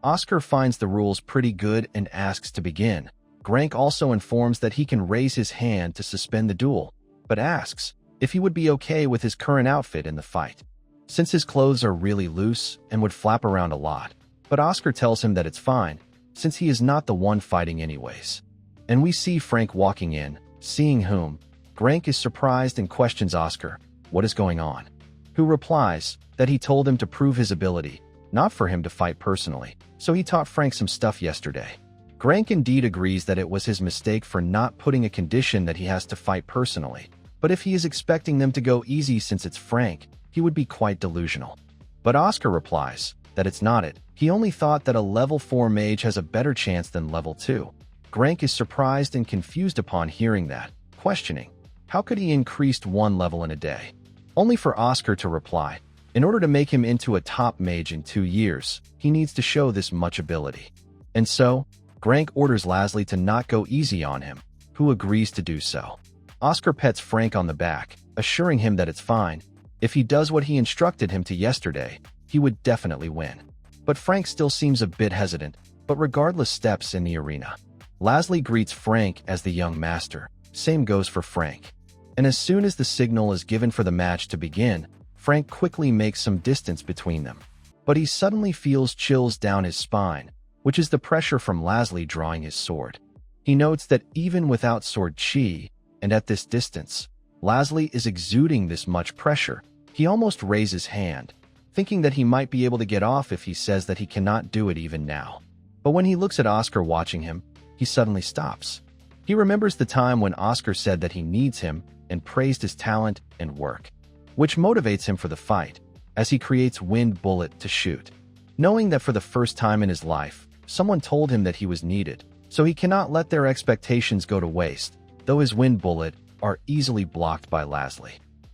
Oscar finds the rules pretty good and asks to begin. Frank also informs that he can raise his hand to suspend the duel, but asks if he would be okay with his current outfit in the fight, since his clothes are really loose and would flap around a lot. But Oscar tells him that it's fine, since he is not the one fighting anyways. And we see Frank walking in, seeing whom. Frank is surprised and questions Oscar, what is going on? Who replies that he told him to prove his ability, not for him to fight personally, so he taught Frank some stuff yesterday. Frank indeed agrees that it was his mistake for not putting a condition that he has to fight personally, but if he is expecting them to go easy since it's Frank, he would be quite delusional. But Oscar replies that it's not it. He only thought that a level 4 mage has a better chance than level 2. Frank is surprised and confused upon hearing that, questioning, how could he increase 1 level in a day? Only for Oscar to reply, in order to make him into a top mage in 2 years, he needs to show this much ability. And so, Grank orders Laszlo to not go easy on him, who agrees to do so. Oscar pets Frank on the back, assuring him that it's fine. If he does what he instructed him to yesterday, he would definitely win. But Frank still seems a bit hesitant, but regardless steps in the arena. Laszlo greets Frank as the young master. Same goes for Frank. And as soon as the signal is given for the match to begin, Frank quickly makes some distance between them. But he suddenly feels chills down his spine, which is the pressure from Laszlo drawing his sword. He notes that even without sword chi, and at this distance, Laszlo is exuding this much pressure. He almost raises his hand, thinking that he might be able to get off if he says that he cannot do it even now. But when he looks at Oscar watching him, he suddenly stops. He remembers the time when Oscar said that he needs him and praised his talent and work, which motivates him for the fight, as he creates wind bullet to shoot. Knowing that for the first time in his life, someone told him that he was needed, so he cannot let their expectations go to waste, though his wind bullet are easily blocked by Laszlo,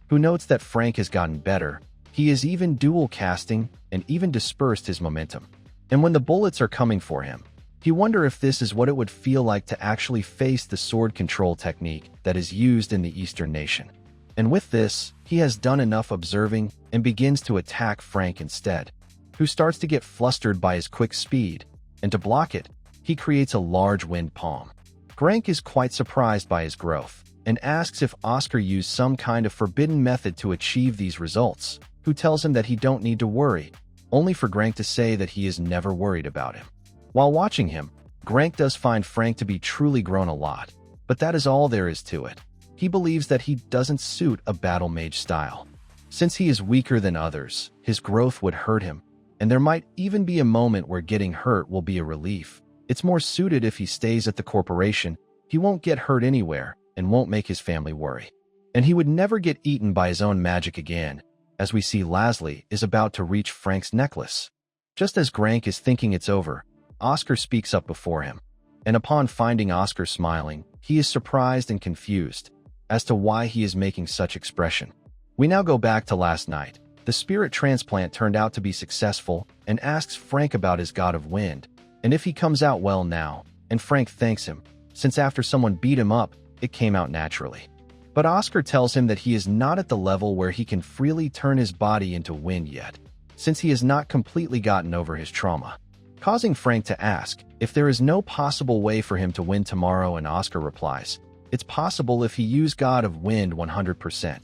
who notes that Frank has gotten better. He is even dual casting and even dispersed his momentum. And when the bullets are coming for him, he wonders if this is what it would feel like to actually face the sword control technique that is used in the Eastern nation. And with this, he has done enough observing and begins to attack Frank instead, who starts to get flustered by his quick speed, and to block it, he creates a large wind palm. Grank is quite surprised by his growth, and asks if Oscar used some kind of forbidden method to achieve these results, who tells him that he don't need to worry, only for Grank to say that he is never worried about him. While watching him, Grank does find Frank to be truly grown a lot, but that is all there is to it. He believes that he doesn't suit a battle mage style. Since he is weaker than others, his growth would hurt him, and there might even be a moment where getting hurt will be a relief. It's more suited if he stays at the corporation. He won't get hurt anywhere and won't make his family worry. And he would never get eaten by his own magic again, as we see Laszlo is about to reach Frank's necklace. Just as Grank is thinking it's over, Oscar speaks up before him, and upon finding Oscar smiling, he is surprised and confused as to why he is making such expression. We now go back to last night. The spirit transplant turned out to be successful and asks Frank about his god of wind, and if he comes out well now, and Frank thanks him, since after someone beat him up, it came out naturally. But Oscar tells him that he is not at the level where he can freely turn his body into wind yet, since he has not completely gotten over his trauma, causing Frank to ask if there is no possible way for him to win tomorrow, and Oscar replies, it's possible if he used God of Wind 100%.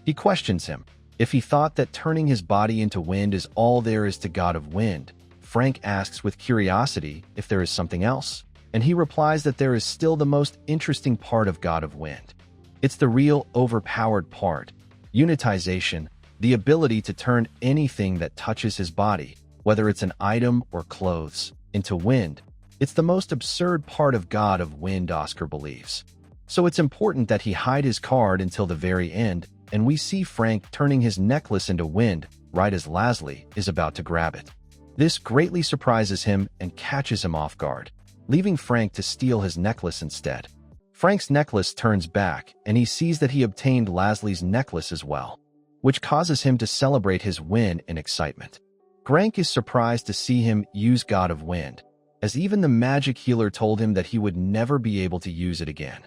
He questions him if he thought that turning his body into wind is all there is to God of Wind. Frank asks with curiosity if there is something else, and he replies that there is still the most interesting part of God of Wind. It's the real overpowered part, unitization, the ability to turn anything that touches his body, whether it's an item or clothes, into wind. It's the most absurd part of God of Wind, Oscar believes. So it's important that he hide his card until the very end, and we see Frank turning his necklace into wind right as Laszlo is about to grab it. This greatly surprises him and catches him off guard, leaving Frank to steal his necklace instead. Frank's necklace turns back, and he sees that he obtained Laszlo's necklace as well, which causes him to celebrate his win in excitement. Grank is surprised to see him use God of Wind, as even the magic healer told him that he would never be able to use it again.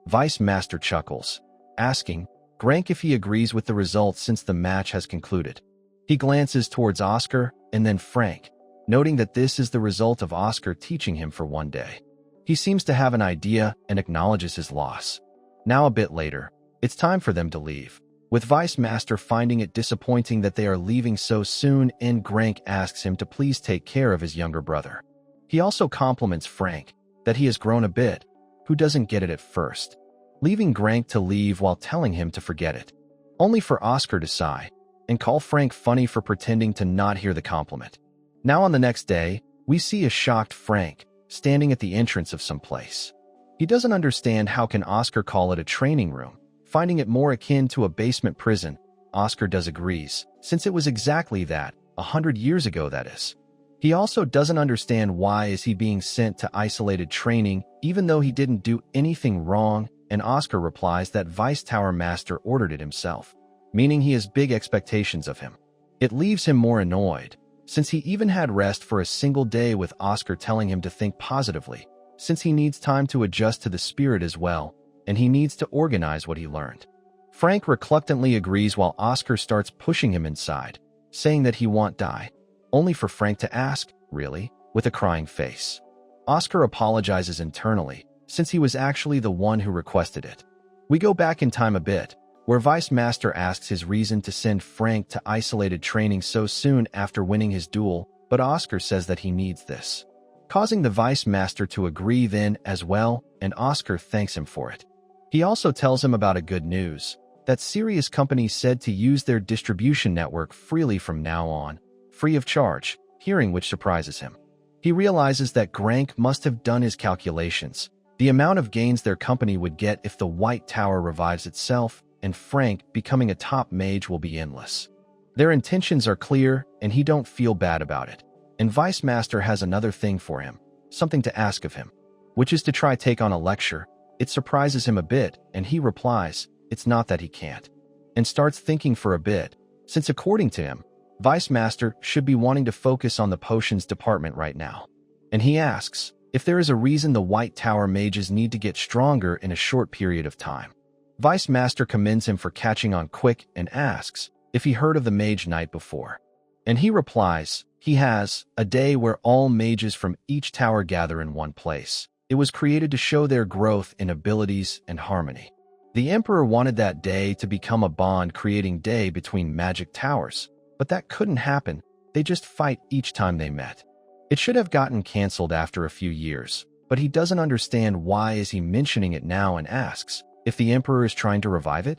Vice Master chuckles, asking Grank if he agrees with the results since the match has concluded. He glances towards Oscar and then Frank, noting that this is the result of Oscar teaching him for one day. He seems to have an idea and acknowledges his loss. Now a bit later, it's time for them to leave, with Vice Master finding it disappointing that they are leaving so soon, and Grank asks him to please take care of his younger brother. He also compliments Frank that he has grown a bit, who doesn't get it at first, leaving Grank to leave while telling him to forget it, only for Oscar to sigh and call Frank funny for pretending to not hear the compliment. Now on the next day, we see a shocked Frank standing at the entrance of some place. He doesn't understand how can Oscar call it a training room, finding it more akin to a basement prison. Oscar does agrees, since it was exactly that, 100 years ago that is. He also doesn't understand why is he being sent to isolated training even though he didn't do anything wrong, and Oscar replies that Vice Tower Master ordered it himself, meaning he has big expectations of him. It leaves him more annoyed, since he even had rest for a single day with Oscar telling him to think positively, since he needs time to adjust to the spirit as well, and he needs to organize what he learned. Frank reluctantly agrees while Oscar starts pushing him inside, saying that he won't die, only for Frank to ask, "Really?" with a crying face. Oscar apologizes internally, since he was actually the one who requested it. We go back in time a bit, where Vice Master asks his reason to send Frank to isolated training so soon after winning his duel, but Oscar says that he needs this, causing the Vice Master to agree then as well, and Oscar thanks him for it. He also tells him about a good news, that Sirius Company said to use their distribution network freely from now on, free of charge, hearing which surprises him. He realizes that Grank must have done his calculations, the amount of gains their company would get if the White Tower revives itself, and Frank becoming a top mage will be endless. Their intentions are clear, and he don't feel bad about it. And Vice Master has another thing for him, something to ask of him, which is to try take on a lecture. It surprises him a bit, and he replies, it's not that he can't, and starts thinking for a bit, since according to him, Vice Master should be wanting to focus on the potions department right now. And he asks if there is a reason the White Tower mages need to get stronger in a short period of time. Vice Master commends him for catching on quick and asks if he heard of the Mage Night before. And he replies, he has, a day where all mages from each tower gather in one place. It was created to show their growth in abilities and harmony. The Emperor wanted that day to become a bond-creating day between magic towers, but that couldn't happen. They just fight each time they met. It should have gotten cancelled after a few years, but he doesn't understand why is he mentioning it now and asks if the Emperor is trying to revive it.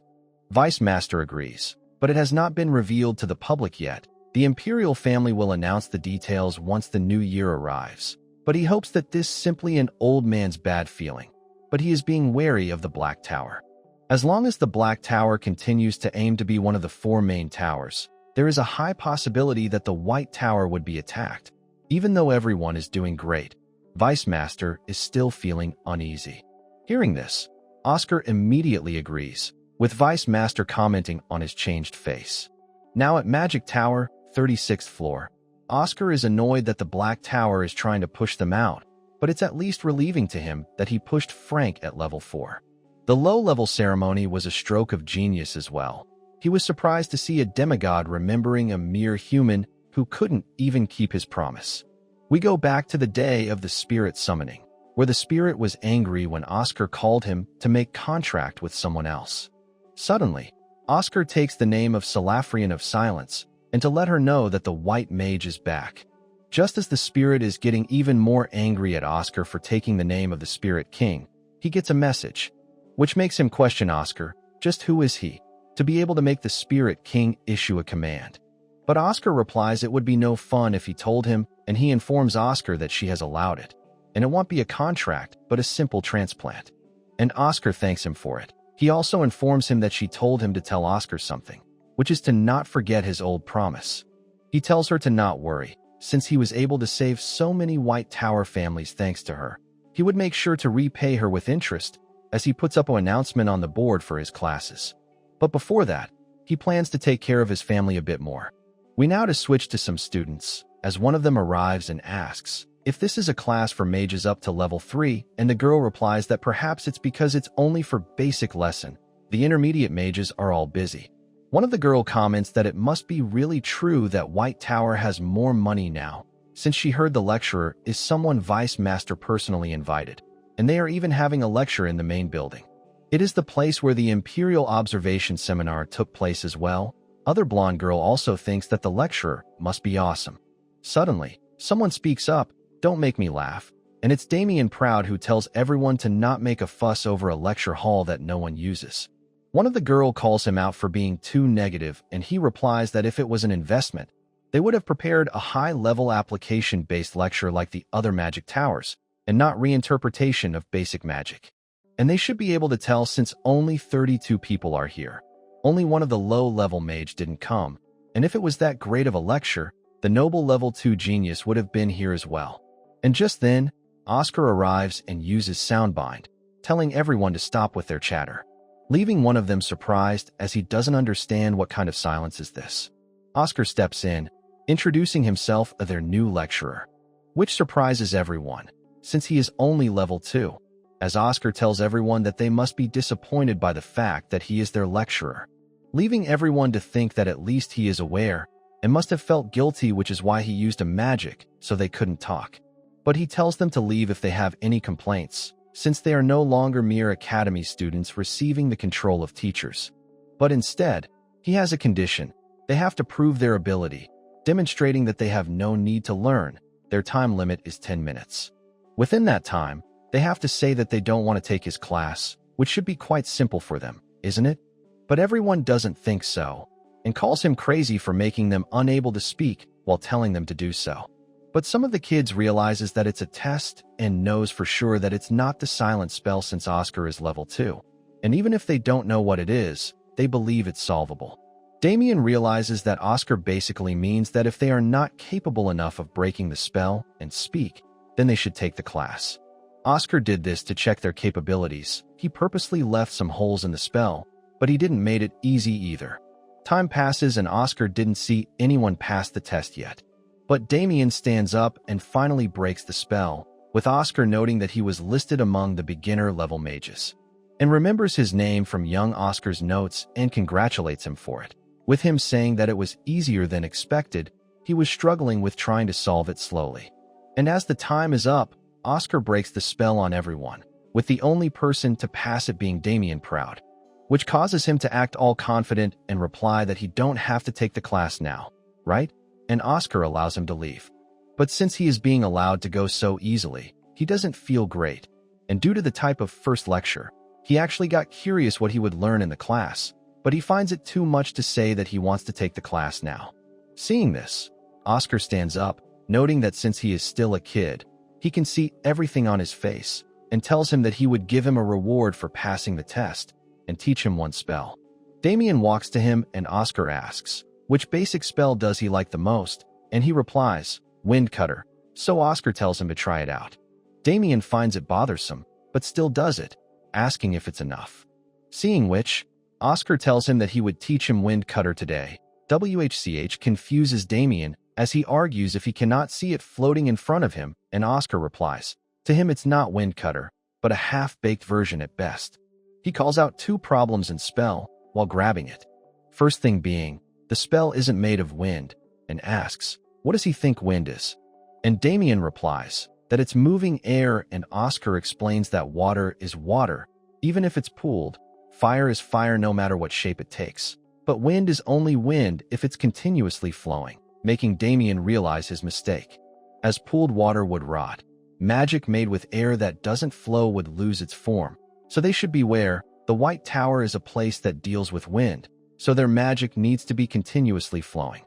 Vice Master agrees, but it has not been revealed to the public yet. The Imperial family will announce the details once the new year arrives, but he hopes that this is simply an old man's bad feeling, but he is being wary of the Black Tower. As long as the Black Tower continues to aim to be one of the 4 main towers, there is a high possibility that the White Tower would be attacked. Even though everyone is doing great, Vice Master is still feeling uneasy. Hearing this, Oscar immediately agrees, with Vice Master commenting on his changed face. Now at Magic Tower, 36th floor, Oscar is annoyed that the Black Tower is trying to push them out, but it's at least relieving to him that he pushed Frank at level 4. The low-level ceremony was a stroke of genius as well. He was surprised to see a demigod remembering a mere human who couldn't even keep his promise. We go back to the day of the spirit summoning, where the spirit was angry when Oscar called him to make contract with someone else. Suddenly, Oscar takes the name of Salafrian of Silence, and to let her know that the White Mage is back. Just as the spirit is getting even more angry at Oscar for taking the name of the Spirit King, he gets a message, which makes him question Oscar, just who is he, to be able to make the Spirit King issue a command. But Oscar replies it would be no fun if he told him, and he informs Oscar that she has allowed it, and it won't be a contract, but a simple transplant. And Oscar thanks him for it. He also informs him that she told him to tell Oscar something, which is to not forget his old promise. He tells her to not worry, since he was able to save so many White Tower families thanks to her. He would make sure to repay her with interest, as he puts up an announcement on the board for his classes. But before that, he plans to take care of his family a bit more. We now to switch to some students, as one of them arrives and asks if this is a class for mages up to level 3, and the girl replies that perhaps it's because it's only for basic lesson. The intermediate mages are all busy. One of the girl comments that it must be really true that White Tower has more money now, since she heard the lecturer is someone Vice Master personally invited, and they are even having a lecture in the main building. It is the place where the Imperial Observation Seminar took place as well. Other blonde girl also thinks that the lecturer must be awesome. Suddenly, someone speaks up, "Don't make me laugh," and it's Damien Proud who tells everyone to not make a fuss over a lecture hall that no one uses. One of the girl calls him out for being too negative, and he replies that if it was an investment, they would have prepared a high-level application-based lecture like the other magic towers, and not reinterpretation of basic magic. And they should be able to tell since only 32 people are here. Only one of the low-level mage didn't come, and if it was that great of a lecture, the noble level 2 genius would have been here as well. And just then, Oscar arrives and uses Soundbind, telling everyone to stop with their chatter, leaving one of them surprised as he doesn't understand what kind of silence is this. Oscar steps in, introducing himself as their new lecturer, which surprises everyone. since he is only level 2, as Oscar tells everyone that they must be disappointed by the fact that he is their lecturer, leaving everyone to think that at least he is aware and must have felt guilty, which is why he used a magic so they couldn't talk. But he tells them to leave if they have any complaints, since they are no longer mere academy students receiving the control of teachers. But instead, he has a condition. They have to prove their ability, demonstrating that they have no need to learn. Their time limit is 10 minutes. Within that time, they have to say that they don't want to take his class, which should be quite simple for them, isn't it? But everyone doesn't think so, and calls him crazy for making them unable to speak while telling them to do so. But some of the kids realizes that it's a test and knows for sure that it's not the silent spell since Oscar is level 2. And even if they don't know what it is, they believe it's solvable. Damien realizes that Oscar basically means that if they are not capable enough of breaking the spell and speak, then they should take the class. Oscar did this to check their capabilities. He purposely left some holes in the spell, but he didn't make it easy either. Time passes and Oscar didn't see anyone pass the test yet. But Damien stands up and finally breaks the spell, with Oscar noting that he was listed among the beginner-level mages, and remembers his name from young Oscar's notes and congratulates him for it, with him saying that it was easier than expected. He was struggling with trying to solve it slowly. And as the time is up, Oscar breaks the spell on everyone, with the only person to pass it being Damien proud, which causes him to act all confident and reply that he don't have to take the class now, right? And Oscar allows him to leave. But since he is being allowed to go so easily, he doesn't feel great. And due to the type of first lecture, he actually got curious what he would learn in the class, but he finds it too much to say that he wants to take the class now. Seeing this, Oscar stands up, noting that since he is still a kid, he can see everything on his face, and tells him that he would give him a reward for passing the test and teach him one spell. Damien walks to him and Oscar asks, which basic spell does he like the most? And he replies, Wind Cutter, so Oscar tells him to try it out. Damien finds it bothersome, but still does it, asking if it's enough. Seeing which, Oscar tells him that he would teach him Wind Cutter today. WHCH confuses Damien as he argues if he cannot see it floating in front of him, and Oscar replies, to him it's not Wind Cutter, but a half-baked version at best. He calls out 2 problems in spell while grabbing it. First thing being, the spell isn't made of wind, and asks, what does he think wind is? And Damien replies that it's moving air, and Oscar explains that water is water, even if it's pooled. Fire is fire no matter what shape it takes. But wind is only wind if it's continuously flowing, making Damien realize his mistake, as pooled water would rot. Magic made with air that doesn't flow would lose its form. So they should beware. The White Tower is a place that deals with wind, so their magic needs to be continuously flowing.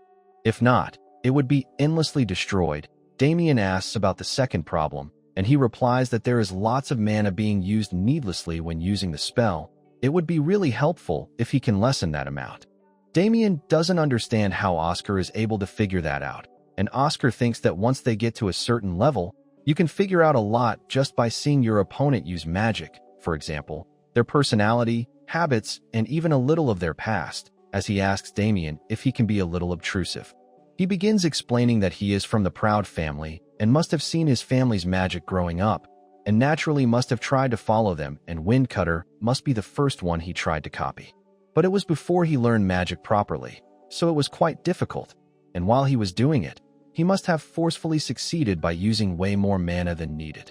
If not, it would be endlessly destroyed. Damien asks about the second problem, and he replies that there is lots of mana being used needlessly when using the spell. It would be really helpful if he can lessen that amount. Damien doesn't understand how Oscar is able to figure that out, and Oscar thinks that once they get to a certain level, you can figure out a lot just by seeing your opponent use magic, for example, their personality, habits, and even a little of their past, as he asks Damien if he can be a little obtrusive. He begins explaining that he is from the Proud family and must have seen his family's magic growing up, and naturally must have tried to follow them, and Wind Cutter must be the first one he tried to copy. But it was before he learned magic properly, so it was quite difficult, and while he was doing it, he must have forcefully succeeded by using way more mana than needed,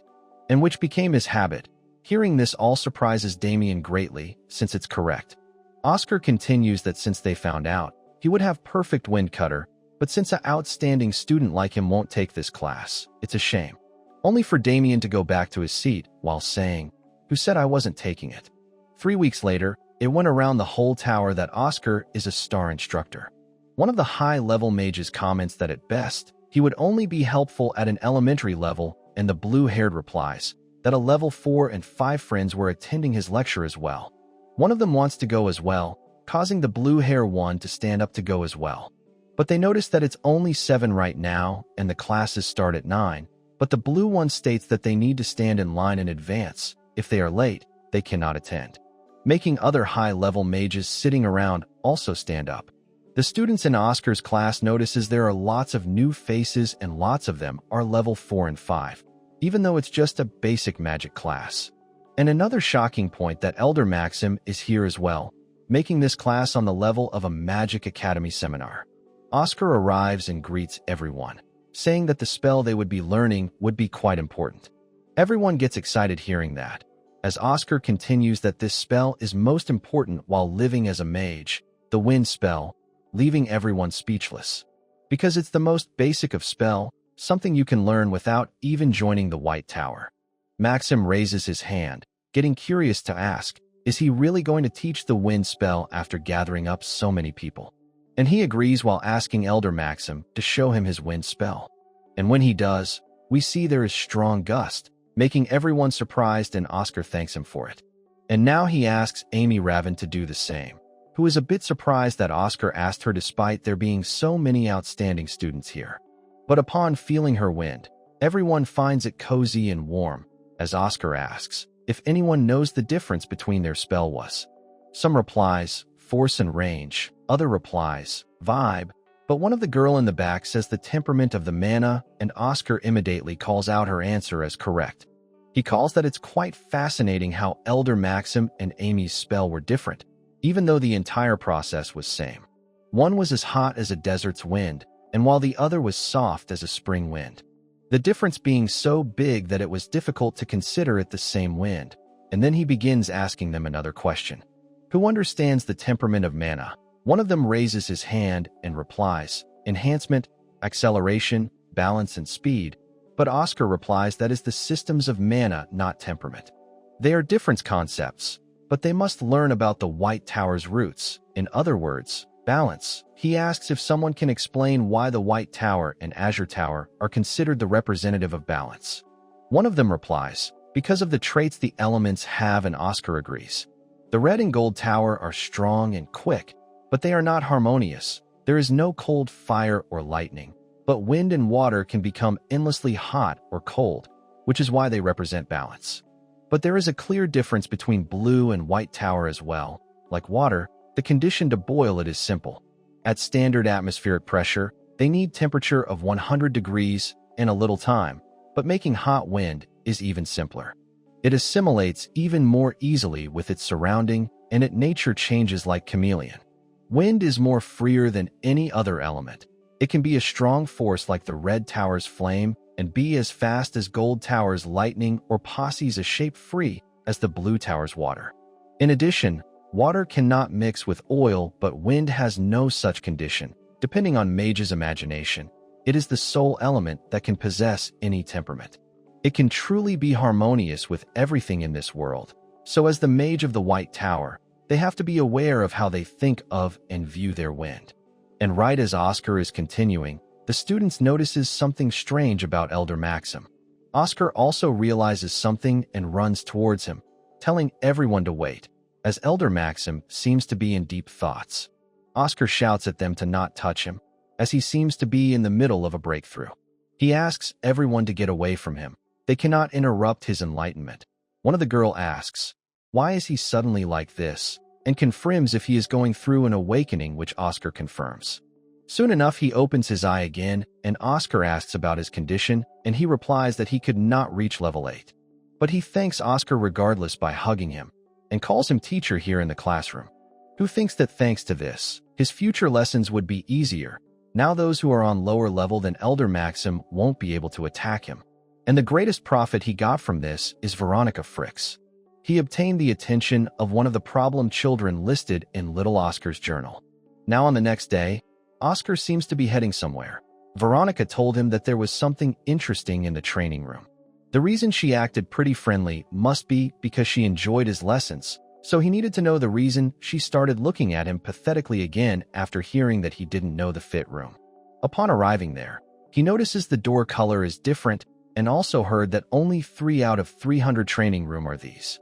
and which became his habit. Hearing this all surprises Damien greatly, since it's correct. Oscar continues that since they found out, he would have perfect Wind Cutter, but since an outstanding student like him won't take this class, it's a shame. Only for Damien to go back to his seat while saying, who said I wasn't taking it? 3 weeks later, it went around the whole tower that Oscar is a star instructor. One of the high-level mages comments that at best, he would only be helpful at an elementary level, and the blue-haired replies that a level 4 and 5 friends were attending his lecture as well. One of them wants to go as well, causing the blue-hair one to stand up to go as well. But they notice that it's only 7 right now, and the classes start at 9, but the blue one states that they need to stand in line in advance. If they are late, they cannot attend, making other high-level mages sitting around also stand up. The students in Oscar's class notices there are lots of new faces, and lots of them are level 4 and 5. even though it's just a basic magic class. And another shocking point that Elder Maxim is here as well, making this class on the level of a Magic Academy seminar. Oscar arrives and greets everyone, saying that the spell they would be learning would be quite important. Everyone gets excited hearing that, as Oscar continues that this spell is most important while living as a mage, the wind spell, leaving everyone speechless. Because it's the most basic of spell, something you can learn without even joining the White Tower. Maxim raises his hand, getting curious to ask, is he really going to teach the wind spell after gathering up so many people? And he agrees while asking Elder Maxim to show him his wind spell. And when he does, we see there is strong gust, making everyone surprised, and Oscar thanks him for it. And now he asks Amy Raven to do the same, who is a bit surprised that Oscar asked her despite there being so many outstanding students here. But upon feeling her wind, everyone finds it cozy and warm, as Oscar asks if anyone knows the difference between their spell was. Some replies, force and range, other replies, vibe, but one of the girl in the back says the temperament of the mana, and Oscar immediately calls out her answer as correct. He calls that it's quite fascinating how Elder Maxim and Amy's spell were different, even though the entire process was same. One was as hot as a desert's wind, and while the other was soft as a spring wind. The difference being so big that it was difficult to consider it the same wind. And then he begins asking them another question. Who understands the temperament of mana? One of them raises his hand and replies, enhancement, acceleration, balance, and speed. But Oscar replies that is the systems of mana, not temperament. They are different concepts, but they must learn about the White Tower's roots. In other words, balance. He asks if someone can explain why the White Tower and Azure Tower are considered the representative of balance. One of them replies, because of the traits the elements have, and Oscar agrees. The Red and Gold Tower are strong and quick, but they are not harmonious. There is no cold fire or lightning, but wind and water can become endlessly hot or cold, which is why they represent balance. But there is a clear difference between Blue and White Tower as well. Like water, the condition to boil it is simple. At standard atmospheric pressure, they need temperature of 100 degrees in a little time, but making hot wind is even simpler. It assimilates even more easily with its surrounding, and its nature changes like chameleon. Wind is more freer than any other element. It can be a strong force like the Red Tower's flame, and be as fast as Gold Tower's lightning, or posses as shape-free as the Blue Tower's water. In addition, water cannot mix with oil, but wind has no such condition. Depending on Mage's imagination, it is the sole element that can possess any temperament. It can truly be harmonious with everything in this world. So as the Mage of the White Tower, they have to be aware of how they think of and view their wind. And right as Oscar is continuing, the students notices something strange about Elder Maxim. Oscar also realizes something and runs towards him, telling everyone to wait, as Elder Maxim seems to be in deep thoughts. Oscar shouts at them to not touch him, as he seems to be in the middle of a breakthrough. He asks everyone to get away from him. They cannot interrupt his enlightenment. One of the girl asks, why is he suddenly like this, and confirms if he is going through an awakening, which Oscar confirms. Soon enough, he opens his eye again, and Oscar asks about his condition, and he replies that he could not reach level 8. But he thanks Oscar regardless by hugging him, and calls him teacher here in the classroom, who thinks that thanks to this, his future lessons would be easier. Now those who are on lower level than Elder Maxim won't be able to attack him. And the greatest profit he got from this is Veronica Fricks. He obtained the attention of one of the problem children listed in Little Oscar's journal. Now on the next day, Oscar seems to be heading somewhere. Veronica told him that there was something interesting in the training room. The reason she acted pretty friendly must be because she enjoyed his lessons, so he needed to know the reason. She started looking at him pathetically again after hearing that he didn't know the fit room. Upon arriving there, he notices the door color is different and also heard that only 3 out of 300 training room are these.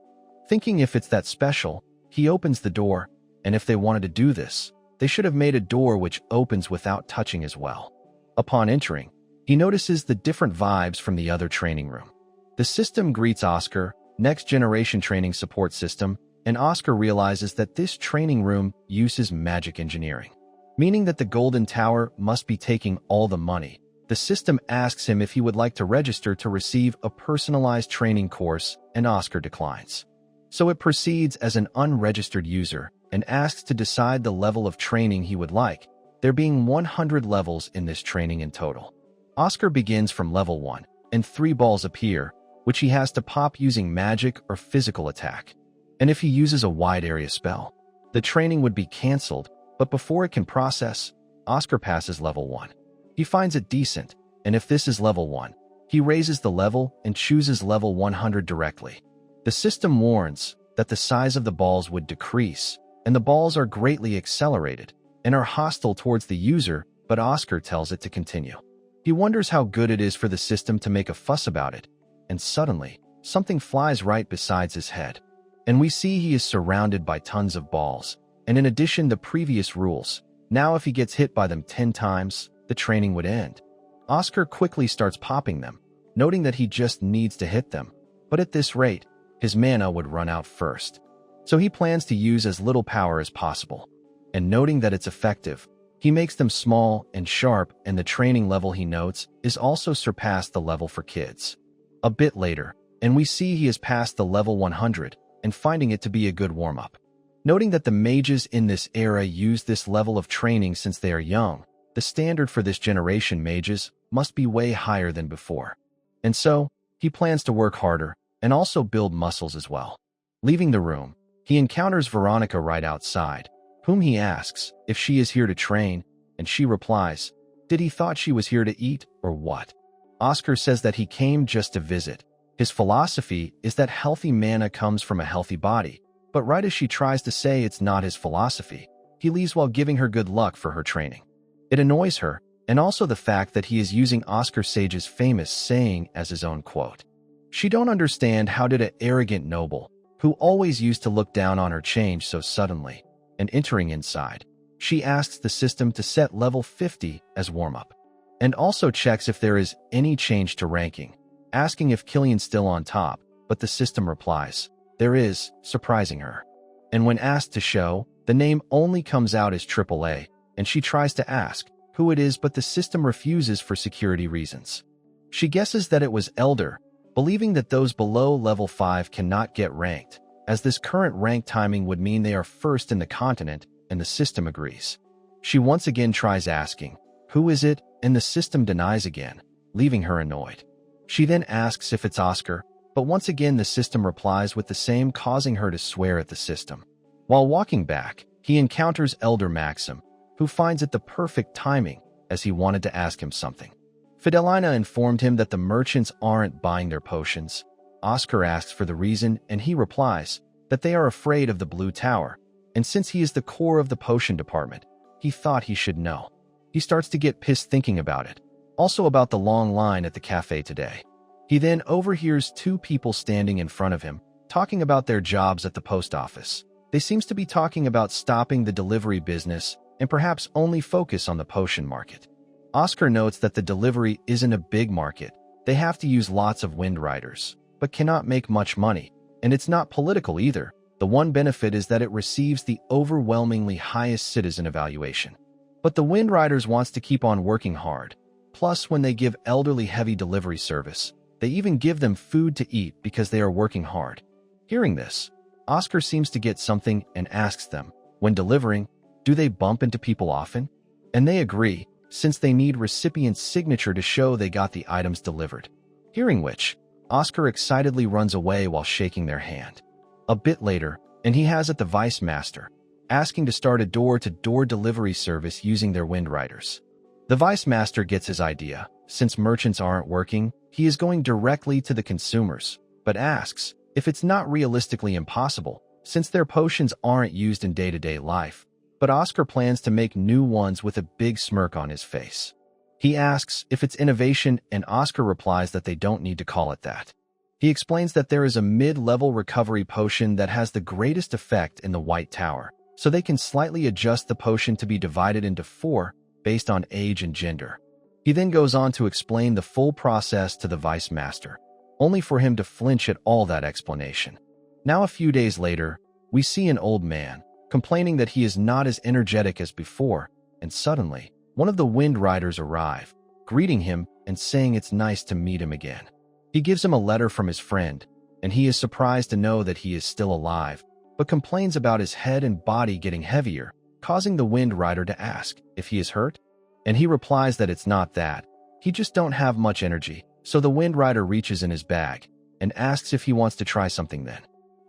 Thinking if it's that special, he opens the door, and if they wanted to do this, they should have made a door which opens without touching as well. Upon entering, he notices the different vibes from the other training room. The system greets Oscar, next generation training support system, and Oscar realizes that this training room uses magic engineering, meaning that the Golden Tower must be taking all the money, The system asks him if he would like to register to receive a personalized training course, and Oscar declines. So it proceeds as an unregistered user and asks to decide the level of training he would like, there being 100 levels in this training in total. Oscar begins from level 1, and 3 balls appear, which he has to pop using magic or physical attack. And if he uses a wide area spell, the training would be cancelled, but before it can process, Oscar passes level 1. He finds it decent, and if this is level 1, he raises the level and chooses level 100 directly. The system warns that the size of the balls would decrease, and the balls are greatly accelerated and are hostile towards the user, but Oscar tells it to continue. He wonders how good it is for the system to make a fuss about it, and suddenly, something flies right beside his head. And we see he is surrounded by tons of balls, and in addition the previous rules, now if he gets hit by them 10 times, the training would end. Oscar quickly starts popping them, noting that he just needs to hit them, but at this rate, his mana would run out first. So he plans to use as little power as possible, and noting that it's effective, he makes them small and sharp, and the training level he notes is also surpassed the level for kids. A bit later, and we see he has passed the level 100, and finding it to be a good warm-up. Noting that the mages in this era use this level of training since they are young, the standard for this generation mages must be way higher than before. And so, he plans to work harder and also build muscles as well. Leaving the room, he encounters Veronica right outside, whom he asks if she is here to train, and she replies, did he thought she was here to eat or what? Oscar says that he came just to visit. His philosophy is that healthy mana comes from a healthy body, but right as she tries to say it's not his philosophy, he leaves while giving her good luck for her training. It annoys her, and also the fact that he is using Oscar Sage's famous saying as his own quote. She don't understand how did an arrogant noble, who always used to look down on her, change so suddenly, and entering inside, she asks the system to set level 50 as warm-up, and also checks if there is any change to ranking, asking if Killian's still on top, but the system replies, there is, surprising her. And when asked to show, the name only comes out as AAA, and she tries to ask who it is, but the system refuses for security reasons. She guesses that it was Elder, believing that those below level 5 cannot get ranked, as this current rank timing would mean they are first in the continent, and the system agrees. She once again tries asking, who is it, and the system denies again, leaving her annoyed. She then asks if it's Oscar, but once again the system replies with the same, causing her to swear at the system. While walking back, he encounters Elder Maxim, who finds it the perfect timing, as he wanted to ask him something. Fidelina informed him that the merchants aren't buying their potions. Oscar asks for the reason, and he replies that they are afraid of the Blue Tower, and since he is the core of the potion department, he thought he should know. He starts to get pissed thinking about it, also about the long line at the cafe today. He then overhears 2 people standing in front of him, talking about their jobs at the post office. They seems to be talking about stopping the delivery business and perhaps only focus on the potion market. Oscar notes that the delivery isn't a big market. They have to use lots of wind riders, but cannot make much money, and it's not political either. The one benefit is that it receives the overwhelmingly highest citizen evaluation. But the wind riders wants to keep on working hard. Plus, when they give elderly heavy delivery service, they even give them food to eat because they are working hard. Hearing this, Oscar seems to get something and asks them, when delivering, do they bump into people often? And they agree, since they need recipient's signature to show they got the items delivered. Hearing which, Oscar excitedly runs away while shaking their hand. A bit later, and he has at the Vice Master, asking to start a door-to-door delivery service using their wind riders. The Vice Master gets his idea. Since merchants aren't working, he is going directly to the consumers, but asks if it's not realistically impossible, since their potions aren't used in day-to-day life. But Oscar plans to make new ones with a big smirk on his face. He asks if it's innovation, and Oscar replies that they don't need to call it that. He explains that there is a mid-level recovery potion that has the greatest effect in the White Tower, so they can slightly adjust the potion to be divided into 4 based on age and gender. He then goes on to explain the full process to the Vice Master, only for him to flinch at all that explanation. Now a few days later, we see an old man, complaining that he is not as energetic as before, and suddenly, one of the wind riders arrive, greeting him and saying it's nice to meet him again. He gives him a letter from his friend, and he is surprised to know that he is still alive, but complains about his head and body getting heavier, causing the Wind Rider to ask if he is hurt. And he replies that it's not that. He just don't have much energy. So the Wind Rider reaches in his bag and asks if he wants to try something then.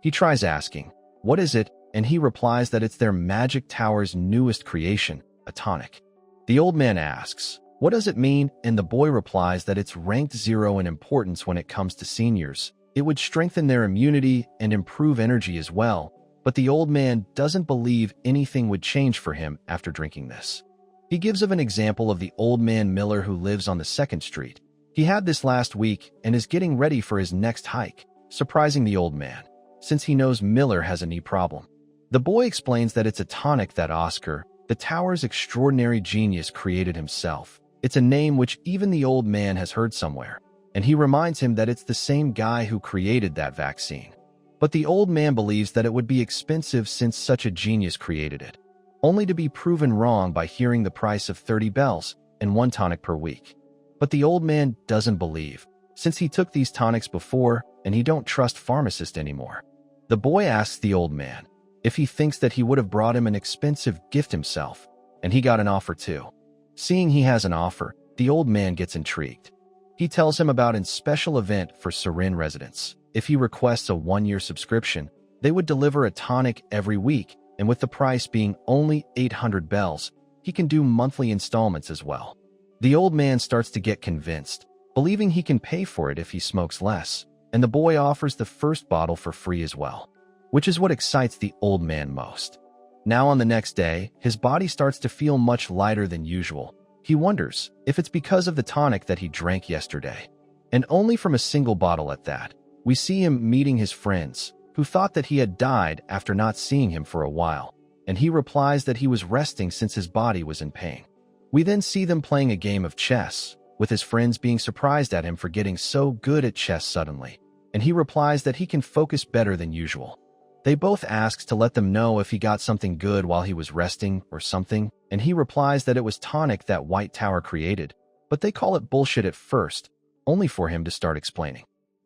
He tries asking, "What is it?" And he replies that it's their magic tower's newest creation, a tonic. The old man asks, "What does it mean?" And the boy replies that it's ranked 0 in importance when it comes to seniors. It would strengthen their immunity and improve energy as well, but the old man doesn't believe anything would change for him after drinking this. He gives of an example of the old man Miller who lives on the 2nd Street. He had this last week and is getting ready for his next hike, surprising the old man, since he knows Miller has a knee problem. The boy explains that it's a tonic that Oscar, the tower's extraordinary genius, created himself. It's a name which even the old man has heard somewhere, and he reminds him that it's the same guy who created that vaccine. But the old man believes that it would be expensive since such a genius created it, only to be proven wrong by hearing the price of 30 bells and 1 tonic per week. But the old man doesn't believe, since he took these tonics before and he don't trust pharmacists anymore. The boy asks the old man if he thinks that he would have brought him an expensive gift himself, and he got an offer too. Seeing he has an offer, the old man gets intrigued. He tells him about a special event for Serin residents. If he requests a 1-year subscription, they would deliver a tonic every week, and with the price being only 800 bells, he can do monthly installments as well. The old man starts to get convinced, believing he can pay for it if he smokes less, and the boy offers the first bottle for free as well, which is what excites the old man most. Now on the next day, his body starts to feel much lighter than usual. He wonders if it's because of the tonic that he drank yesterday, and only from a single bottle at that. We see him meeting his friends, who thought that he had died after not seeing him for a while, and he replies that he was resting since his body was in pain. We then see them playing a game of chess, with his friends being surprised at him for getting so good at chess suddenly, and he replies that he can focus better than usual. They both ask to let them know if he got something good while he was resting or something, and he replies that it was tonic that White Tower created, but they call it bullshit at first, only for him to start explaining.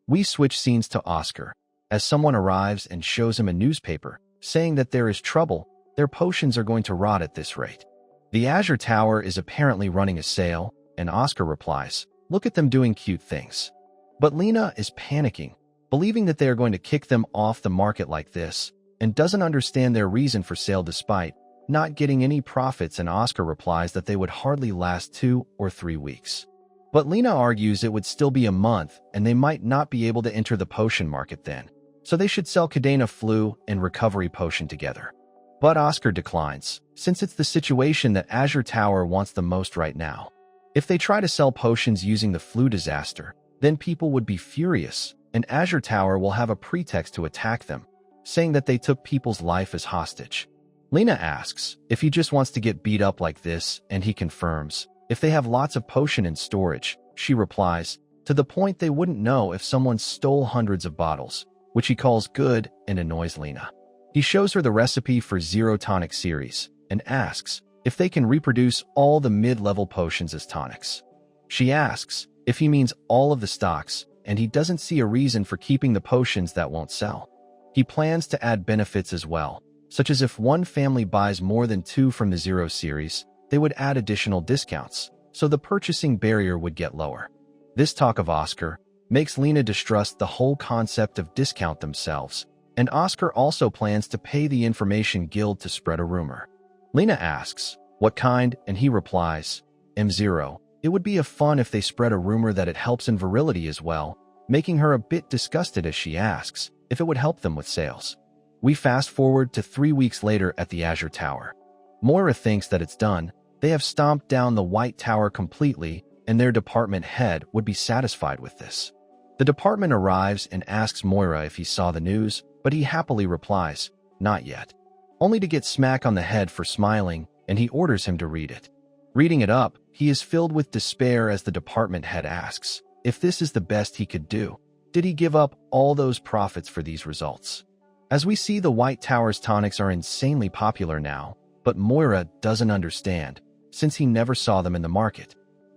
We switch scenes to Oscar, as someone arrives and shows him a newspaper, saying that there is trouble, their potions are going to rot at this rate. The Azure Tower is apparently running a sale, and Oscar replies, "Look at them doing cute things." But Lena is panicking, believing that they are going to kick them off the market like this, and doesn't understand their reason for sale despite not getting any profits, and Oscar replies that they would hardly last 2 or 3 weeks. But Lena argues it would still be a month, and they might not be able to enter the potion market then, so they should sell Cadena Flu and Recovery Potion together. But Oscar declines, since it's the situation that Azure Tower wants the most right now. If they try to sell potions using the flu disaster, then people would be furious, and Azure Tower will have a pretext to attack them, saying that they took people's life as hostage. Lena asks if he just wants to get beat up like this, and he confirms if they have lots of potion in storage. She replies, to the point they wouldn't know if someone stole hundreds of bottles, which he calls good and annoys Lena. He shows her the recipe for Zero Tonic series and asks if they can reproduce all the mid-level potions as tonics. She asks if he means all of the stocks, and he doesn't see a reason for keeping the potions that won't sell. He plans to add benefits as well, such as if one family buys more than 2 from the Zero series, they would add additional discounts, so the purchasing barrier would get lower. This talk of Oscar makes Lena distrust the whole concept of discount themselves, and Oscar also plans to pay the Information Guild to spread a rumor. Lena asks, what kind, and he replies, M0. It would be a fun if they spread a rumor that it helps in virility as well, making her a bit disgusted as she asks if it would help them with sales. We fast forward to 3 weeks later at the Azure Tower. Moira thinks that it's done. They have stomped down the White Tower completely, and their department head would be satisfied with this. The department arrives and asks Moira if he saw the news, but he happily replies, not yet, only to get smack on the head for smiling, and he orders him to read it. Reading it up, he is filled with despair as the department head asks if this is the best he could do. Did he give up all those profits for these results? As we see, the White Tower's tonics are insanely popular now, but Moira doesn't understand, since he never saw them in the market.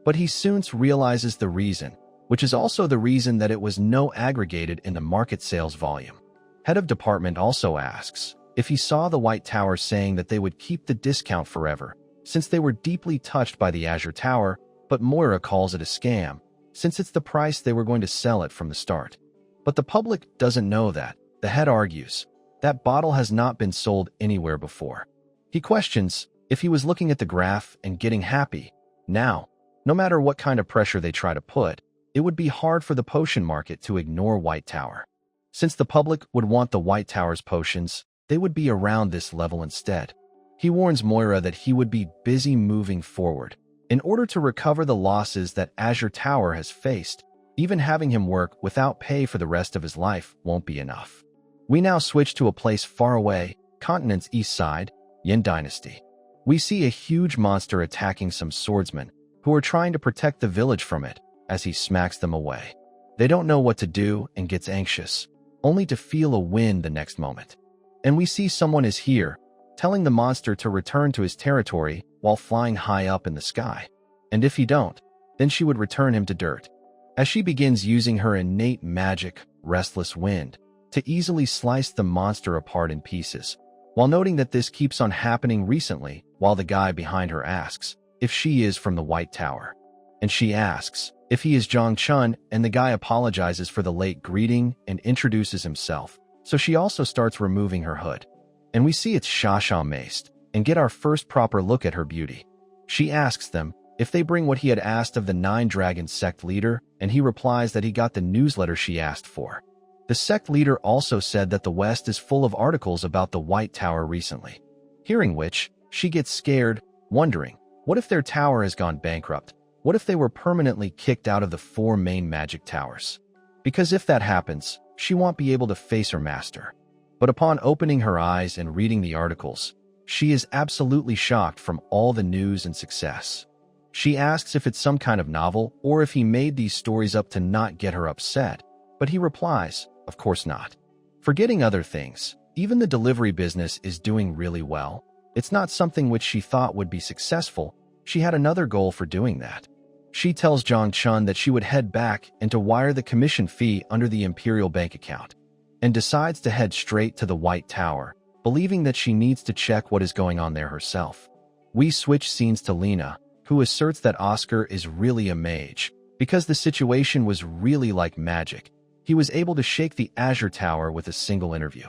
But he soon realizes the reason, which is also the reason that it was no aggregated in the market sales volume. Head of department also asks if he saw the White Tower saying that they would keep the discount forever, since they were deeply touched by the Azure Tower, but Moira calls it a scam, since it's the price they were going to sell it from the start. But the public doesn't know that. The head argues that bottle has not been sold anywhere before. He questions if he was looking at the graph and getting happy. Now, no matter what kind of pressure they try to put, it would be hard for the potion market to ignore White Tower. Since the public would want the White Tower's potions, they would be around this level instead. He warns Moira that he would be busy moving forward. In order to recover the losses that Azure Tower has faced, even having him work without pay for the rest of his life won't be enough. We now switch to a place far away, continent's east side, Yin Dynasty. We see a huge monster attacking some swordsmen, who are trying to protect the village from it, as he smacks them away. They don't know what to do and gets anxious, only to feel a wind the next moment. And we see someone is here, telling the monster to return to his territory while flying high up in the sky. And if he don't, then she would return him to dirt. As she begins using her innate magic, restless wind, to easily slice the monster apart in pieces, while noting that this keeps on happening recently, while the guy behind her asks if she is from the White Tower. And she asks if he is Zhang Chun, and the guy apologizes for the late greeting and introduces himself, so she also starts removing her hood. And we see it's Shasha maced, and get our first proper look at her beauty. She asks them if they bring what he had asked of the Nine Dragons sect leader, and he replies that he got the newsletter she asked for. The sect leader also said that the West is full of articles about the White Tower recently. Hearing which, she gets scared, wondering, what if their tower has gone bankrupt? What if they were permanently kicked out of the 4 main magic towers? Because if that happens, she won't be able to face her master. But upon opening her eyes and reading the articles, she is absolutely shocked from all the news and success. She asks if it's some kind of novel or if he made these stories up to not get her upset, but he replies, of course not. Forgetting other things, even the delivery business is doing really well. It's not something which she thought would be successful. She had another goal for doing that. She tells Zhang Chun that she would head back and to wire the commission fee under the Imperial bank account, and decides to head straight to the White Tower, believing that she needs to check what is going on there herself. We switch scenes to Lena, who asserts that Oscar is really a mage, because the situation was really like magic. He was able to shake the Azure Tower with a single interview.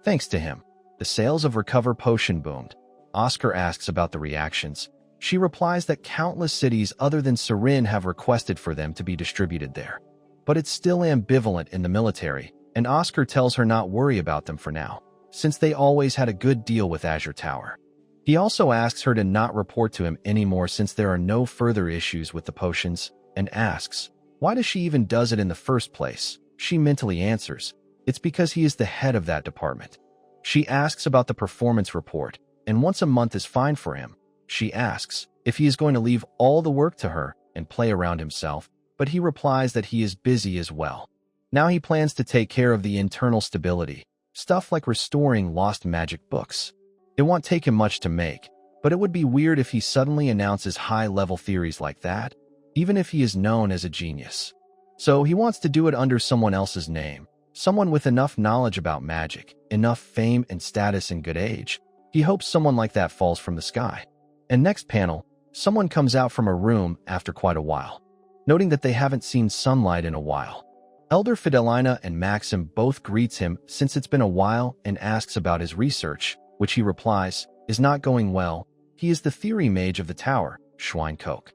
Thanks to him, the sales of Recover Potion boomed. Oscar asks about the reactions. She replies that countless cities other than Sarin have requested for them to be distributed there. But it's still ambivalent in the military, and Oscar tells her not worry about them for now, since they always had a good deal with Azure Tower. He also asks her to not report to him anymore since there are no further issues with the potions, and asks, why does she even does it in the first place? She mentally answers, it's because he is the head of that department. She asks about the performance report, and once a month is fine for him. She asks if he is going to leave all the work to her and play around himself, but he replies that he is busy as well. Now he plans to take care of the internal stability, stuff like restoring lost magic books. It won't take him much to make, but it would be weird if he suddenly announces high-level theories like that, even if he is known as a genius. So he wants to do it under someone else's name, someone with enough knowledge about magic, enough fame and status and good age. He hopes someone like that falls from the sky. And next panel, someone comes out from a room after quite a while, noting that they haven't seen sunlight in a while. Elder Fidelina and Maxim both greets him since it's been a while and asks about his research, which he replies is not going well. He is the theory mage of the tower, Schweinkoch.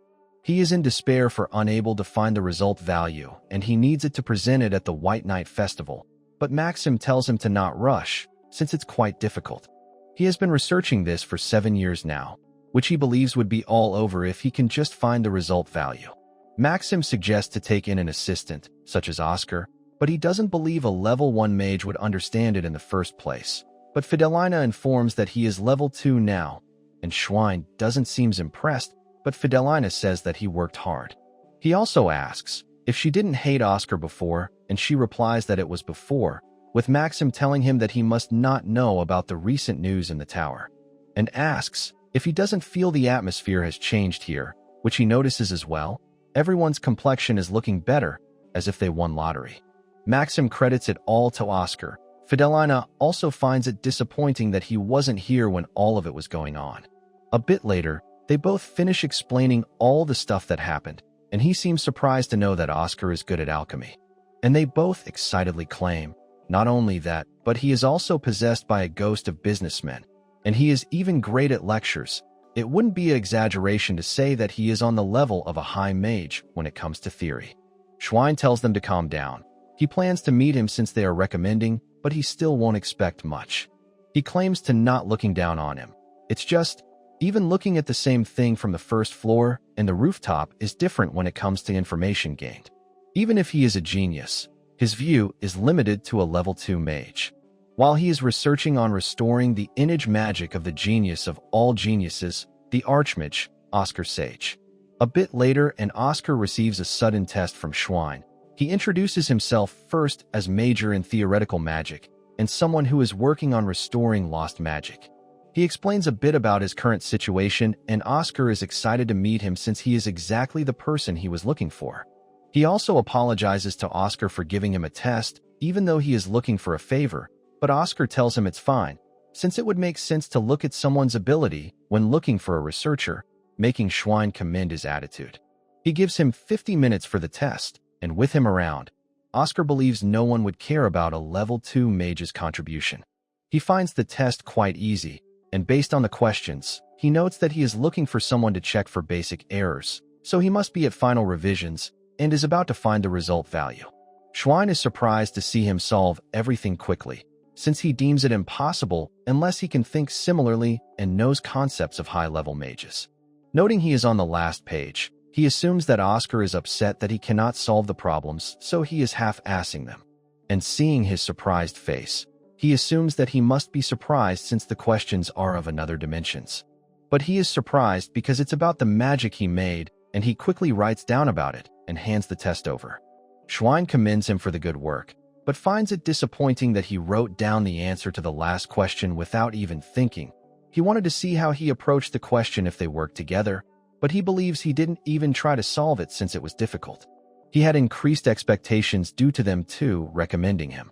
He is in despair for unable to find the result value, and he needs it to present it at the White Night Festival. But Maxim tells him to not rush, since it's quite difficult. He has been researching this for 7 years now, which he believes would be all over if he can just find the result value. Maxim suggests to take in an assistant, such as Oscar, but he doesn't believe a level 1 mage would understand it in the first place. But Fidelina informs that he is level 2 now, and Schwein doesn't seem impressed, but Fidelina says that he worked hard. He also asks if she didn't hate Oscar before, and she replies that it was before, with Maxim telling him that he must not know about the recent news in the tower, and asks if he doesn't feel the atmosphere has changed here, which he notices as well, Everyone's complexion is looking better, as if they won lottery. Maxim credits it all to Oscar. Fidelina also finds it disappointing that he wasn't here when all of it was going on. A bit later, they both finish explaining all the stuff that happened, and he seems surprised to know that Oscar is good at alchemy. And they both excitedly claim, not only that, but he is also possessed by a ghost of businessmen, and he is even great at lectures. It wouldn't be an exaggeration to say that he is on the level of a high mage when it comes to theory. Schwein tells them to calm down. He plans to meet him since they are recommending, but he still won't expect much. He claims to not looking down on him. It's just, even looking at the same thing from the first floor and the rooftop is different when it comes to information gained. Even if he is a genius, his view is limited to a level 2 mage. While he is researching on restoring the innate magic of the genius of all geniuses, the Archmage, Oscar Sage. A bit later, and Oscar receives a sudden test from Schwein. He introduces himself first as major in theoretical magic and someone who is working on restoring lost magic. He explains a bit about his current situation, and Oscar is excited to meet him since he is exactly the person he was looking for. He also apologizes to Oscar for giving him a test, even though he is looking for a favor, but Oscar tells him it's fine, since it would make sense to look at someone's ability when looking for a researcher, making Schwein commend his attitude. He gives him 50 minutes for the test, and with him around, Oscar believes no one would care about a level 2 mage's contribution. He finds the test quite easy, and based on the questions, he notes that he is looking for someone to check for basic errors, so he must be at final revisions, and is about to find the result value. Schwein is surprised to see him solve everything quickly, since he deems it impossible unless he can think similarly and knows concepts of high-level mages. Noting he is on the last page, he assumes that Oscar is upset that he cannot solve the problems, so he is half-assing them. And seeing his surprised face, he assumes that he must be surprised since the questions are of another dimensions. But he is surprised because it's about the magic he made, and he quickly writes down about it and hands the test over. Schwein commends him for the good work, but finds it disappointing that he wrote down the answer to the last question without even thinking. He wanted to see how he approached the question if they worked together, but he believes he didn't even try to solve it since it was difficult. He had increased expectations due to them too recommending him.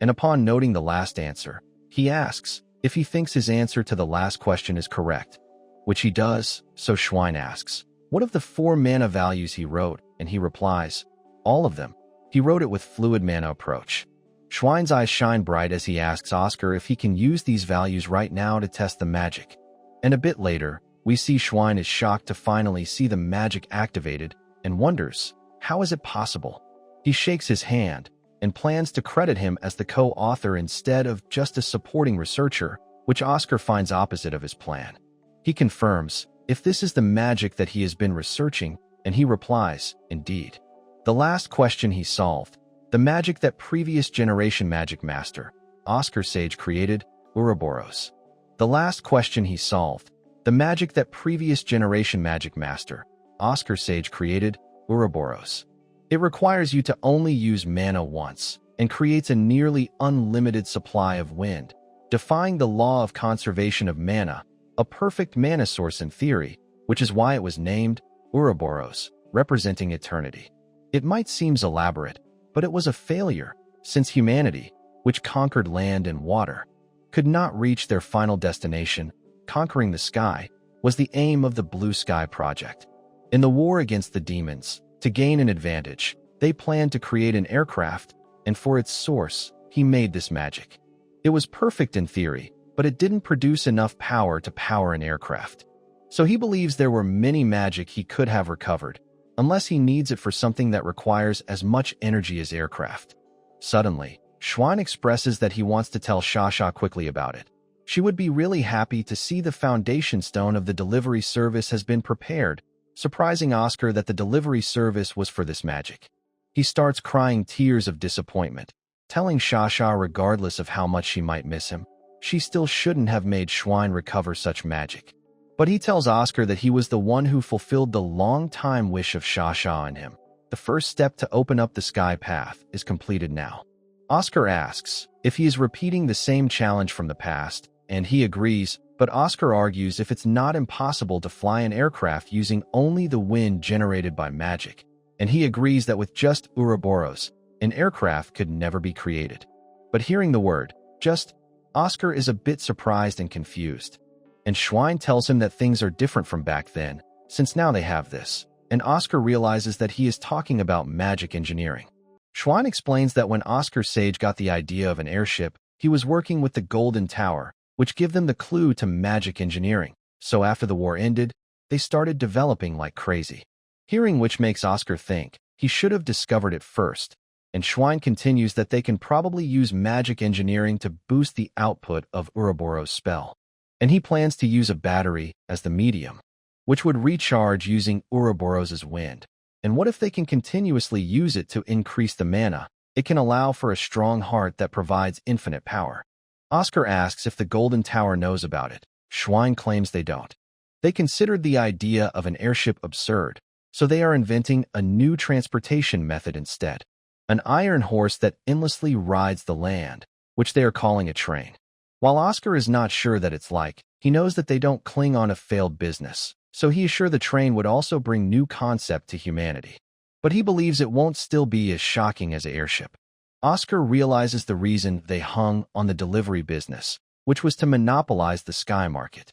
And upon noting the last answer, he asks if he thinks his answer to the last question is correct, which he does, so Schwein asks, what of the 4 mana values he wrote, and he replies, all of them. He wrote it with fluid mana approach. Schwein's eyes shine bright as he asks Oscar if he can use these values right now to test the magic. And a bit later, we see Schwein is shocked to finally see the magic activated and wonders, how is it possible? He shakes his hand and plans to credit him as the co-author instead of just a supporting researcher, which Oscar finds opposite of his plan. He confirms if this is the magic that he has been researching, and he replies, indeed. The last question he solved, the magic that previous generation magic master, Oscar Sage created, Ouroboros. The last question he solved, the magic that previous generation magic master, Oscar Sage created, Ouroboros. It requires you to only use mana once, and creates a nearly unlimited supply of wind, defying the law of conservation of mana, a perfect mana source in theory, which is why it was named Ouroboros, representing eternity. It might seem elaborate, but it was a failure, since humanity, which conquered land and water, could not reach their final destination. Conquering the sky was the aim of the Blue Sky Project. In the war against the demons, to gain an advantage, they planned to create an aircraft, and for its source, he made this magic. It was perfect in theory, but it didn't produce enough power to power an aircraft. So he believes there were many magic he could have recovered, unless he needs it for something that requires as much energy as aircraft. Suddenly, Schwein expresses that he wants to tell Shasha quickly about it. She would be really happy to see the foundation stone of the delivery service has been prepared, surprising Oscar that the delivery service was for this magic. He starts crying tears of disappointment, telling Shasha regardless of how much she might miss him, she still shouldn't have made Schwein recover such magic. But he tells Oscar that he was the one who fulfilled the long-time wish of Shasha and him. The first step to open up the sky path is completed now. Oscar asks if he is repeating the same challenge from the past, and he agrees, but Oscar argues if it's not impossible to fly an aircraft using only the wind generated by magic, and he agrees that with just Ouroboros, an aircraft could never be created. But hearing the word, just, Oscar is a bit surprised and confused. And Schwein tells him that things are different from back then, since now they have this, and Oscar realizes that he is talking about magic engineering. Schwein explains that when Oscar Sage got the idea of an airship, he was working with the Golden Tower, which gave them the clue to magic engineering. So after the war ended, they started developing like crazy. Hearing which makes Oscar think he should have discovered it first, and Schwein continues that they can probably use magic engineering to boost the output of Ouroboros' spell. And he plans to use a battery as the medium, which would recharge using Ouroboros' wind. And what if they can continuously use it to increase the mana? It can allow for a strong heart that provides infinite power. Oscar asks if the Golden Tower knows about it. Schwein claims they don't. They considered the idea of an airship absurd, so they are inventing a new transportation method instead. An iron horse that endlessly rides the land, which they are calling a train. While Oscar is not sure that it's like, he knows that they don't cling on a failed business, so he is sure the train would also bring new concept to humanity. But he believes it won't still be as shocking as an airship. Oscar realizes the reason they hung on the delivery business, which was to monopolize the sky market.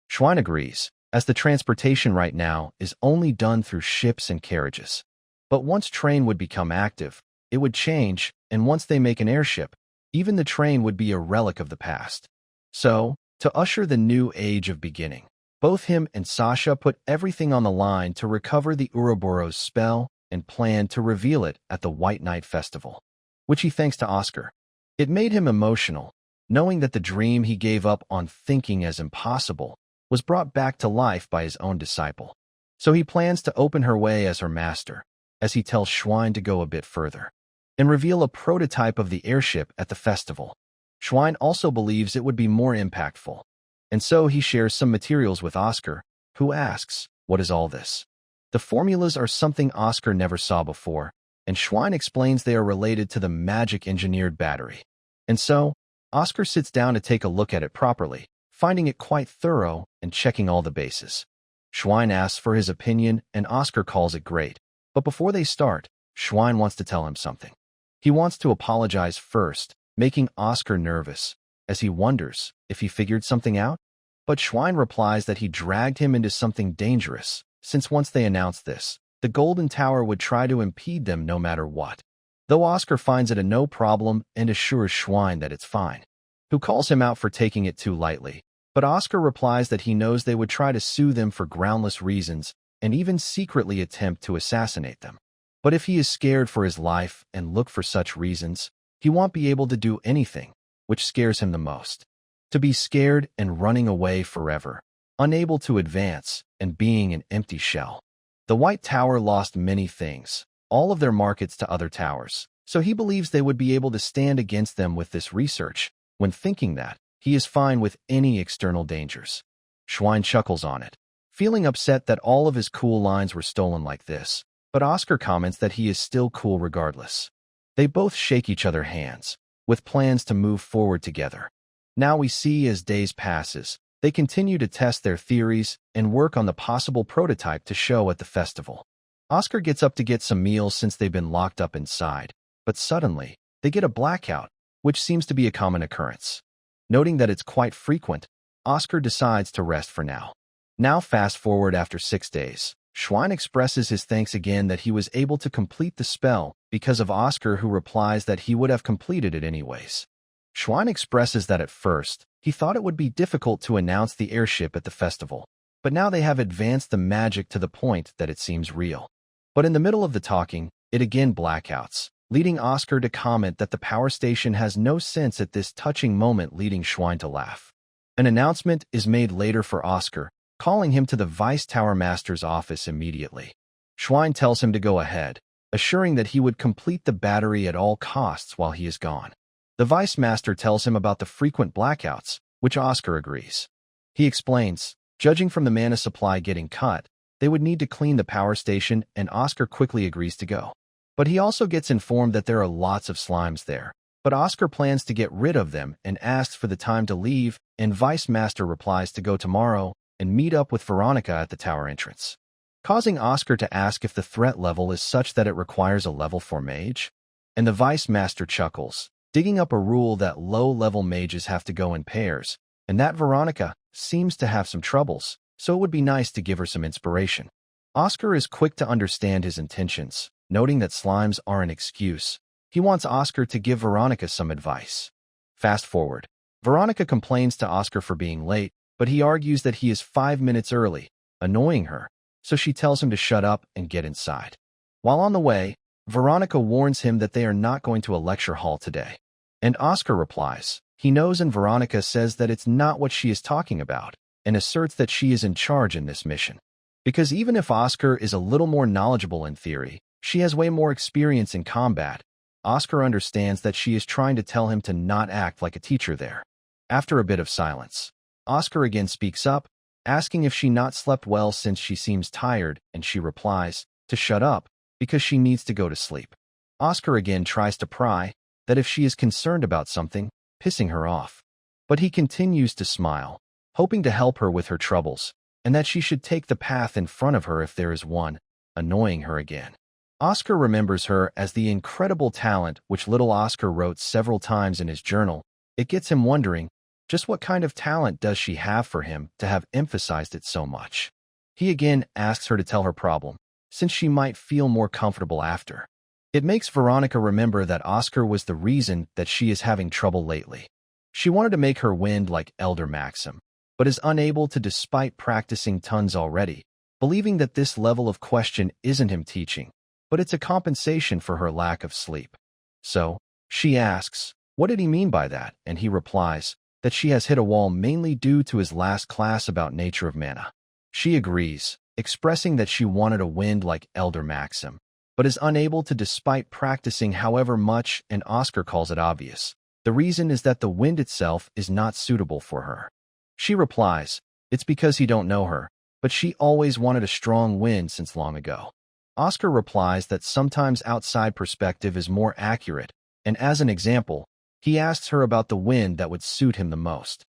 Schwein agrees, as the transportation right now is only done through ships and carriages. But once train would become active, it would change, and once they make an airship, even the train would be a relic of the past. So, to usher the new age of beginning, both him and Sasha put everything on the line to recover the Ouroboros spell and plan to reveal it at the White Night Festival, which he thanks to Oscar. It made him emotional, knowing that the dream he gave up on thinking as impossible was brought back to life by his own disciple. So he plans to open her way as her master, as he tells Schwein to go a bit further and reveal a prototype of the airship at the festival. Schwein also believes it would be more impactful, and so he shares some materials with Oscar, who asks, "What is all this?" The formulas are something Oscar never saw before, and Schwein explains they are related to the magic-engineered battery. And so, Oscar sits down to take a look at it properly, finding it quite thorough and checking all the bases. Schwein asks for his opinion, and Oscar calls it great. But before they start, Schwein wants to tell him something. He wants to apologize first, making Oscar nervous, as he wonders if he figured something out. But Schwein replies that he dragged him into something dangerous, since once they announced this, the Golden Tower would try to impede them no matter what. Though Oscar finds it a no problem and assures Schwein that it's fine, who calls him out for taking it too lightly. But Oscar replies that he knows they would try to sue them for groundless reasons and even secretly attempt to assassinate them. But if he is scared for his life and look for such reasons, he won't be able to do anything, which scares him the most. To be scared and running away forever, unable to advance, and being an empty shell. The White Tower lost many things, all of their markets to other towers, so he believes they would be able to stand against them with this research, when thinking that he is fine with any external dangers. Schwein chuckles on it, feeling upset that all of his cool lines were stolen like this, but Oscar comments that he is still cool regardless. They both shake each other hands, with plans to move forward together. Now we see as days passes, they continue to test their theories and work on the possible prototype to show at the festival. Oscar gets up to get some meals since they've been locked up inside, but suddenly, they get a blackout, which seems to be a common occurrence. Noting that it's quite frequent, Oscar decides to rest for now. Now fast forward after 6 days. Schwein expresses his thanks again that he was able to complete the spell because of Oscar, who replies that he would have completed it anyways. Schwein expresses that at first, he thought it would be difficult to announce the airship at the festival, but now they have advanced the magic to the point that it seems real. But in the middle of the talking, it again blackouts, leading Oscar to comment that the power station has no sense at this touching moment, leading Schwein to laugh. An announcement is made later for Oscar, calling him to the Vice Tower Master's office immediately. Schwein tells him to go ahead, assuring that he would complete the battery at all costs while he is gone. The Vice Master tells him about the frequent blackouts, which Oscar agrees. He explains, judging from the mana supply getting cut, they would need to clean the power station, and Oscar quickly agrees to go. But he also gets informed that there are lots of slimes there, But Oscar plans to get rid of them and asks for the time to leave, and Vice Master replies to go tomorrow and meet up with Veronica at the tower entrance, causing Oscar to ask if the threat level is such that it requires a level 4 mage. And the Vice Master chuckles, digging up a rule that low-level mages have to go in pairs, and that Veronica seems to have some troubles, so it would be nice to give her some inspiration. Oscar is quick to understand his intentions, noting that slimes are an excuse. He wants Oscar to give Veronica some advice. Fast forward. Veronica complains to Oscar for being late, but he argues that he is 5 minutes early, annoying her, so she tells him to shut up and get inside. While on the way, Veronica warns him that they are not going to a lecture hall today. And Oscar replies, he knows, and Veronica says that it's not what she is talking about, and asserts that she is in charge in this mission. Because even if Oscar is a little more knowledgeable in theory, she has way more experience in combat. Oscar understands that she is trying to tell him to not act like a teacher there. After a bit of silence, Oscar again speaks up, asking if she not slept well since she seems tired, and she replies to shut up because she needs to go to sleep. Oscar again tries to pry that if she is concerned about something, pissing her off. But he continues to smile, hoping to help her with her troubles, and that she should take the path in front of her if there is one, annoying her again. Oscar remembers her as the incredible talent which little Oscar wrote several times in his journal. It gets him wondering, just what kind of talent does she have for him to have emphasized it so much? He again asks her to tell her problem, since she might feel more comfortable after. It makes Veronica remember that Oscar was the reason that she is having trouble lately. She wanted to make her wind like Elder Maxim, but is unable to despite practicing tons already, believing that this level of question isn't him teaching, but it's a compensation for her lack of sleep. So, she asks, what did he mean by that? And he replies that she has hit a wall mainly due to his last class about nature of mana. She agrees, expressing that she wanted a wind like Elder Maxim, but is unable to despite practicing however much, and Oscar calls it obvious. The reason is that the wind itself is not suitable for her. She replies, it's because he don't know her, but she always wanted a strong wind since long ago. Oscar replies that sometimes outside perspective is more accurate, and as an example, he asks her about the wind that would suit him the most.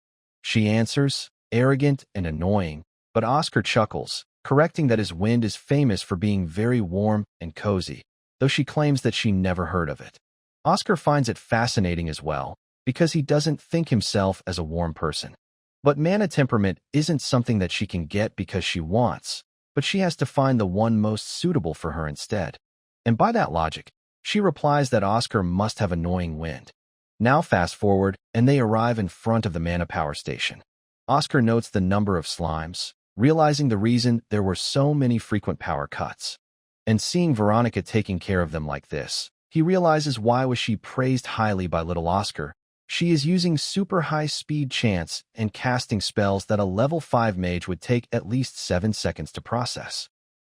She answers, arrogant and annoying, but Oscar chuckles, correcting that his wind is famous for being very warm and cozy, though she claims that she never heard of it. Oscar finds it fascinating as well, because he doesn't think himself as a warm person. But mana temperament isn't something that she can get because she wants, but she has to find the one most suitable for her instead. And by that logic, she replies that Oscar must have annoying wind. Now fast forward, and they arrive in front of the mana power station. Oscar notes the number of slimes, realizing the reason there were so many frequent power cuts. And seeing Veronica taking care of them like this, he realizes why was she praised highly by little Oscar. She is using super high-speed chance and casting spells that a level 5 mage would take at least 7 seconds to process.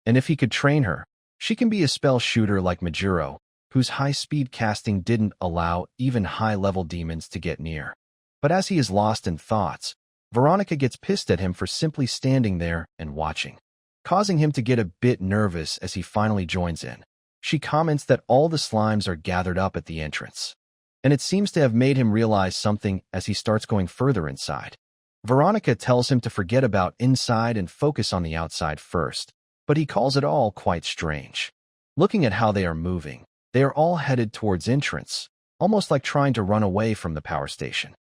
And if he could train her, she can be a spell shooter like Majuro, whose high-speed casting didn't allow even high-level demons to get near. But as he is lost in thoughts, Veronica gets pissed at him for simply standing there and watching, causing him to get a bit nervous as he finally joins in. She comments that all the slimes are gathered up at the entrance, and it seems to have made him realize something as he starts going further inside. Veronica tells him to forget about inside and focus on the outside first, but he calls it all quite strange. Looking at how they are moving, they are all headed towards entrance, almost like trying to run away from the power station.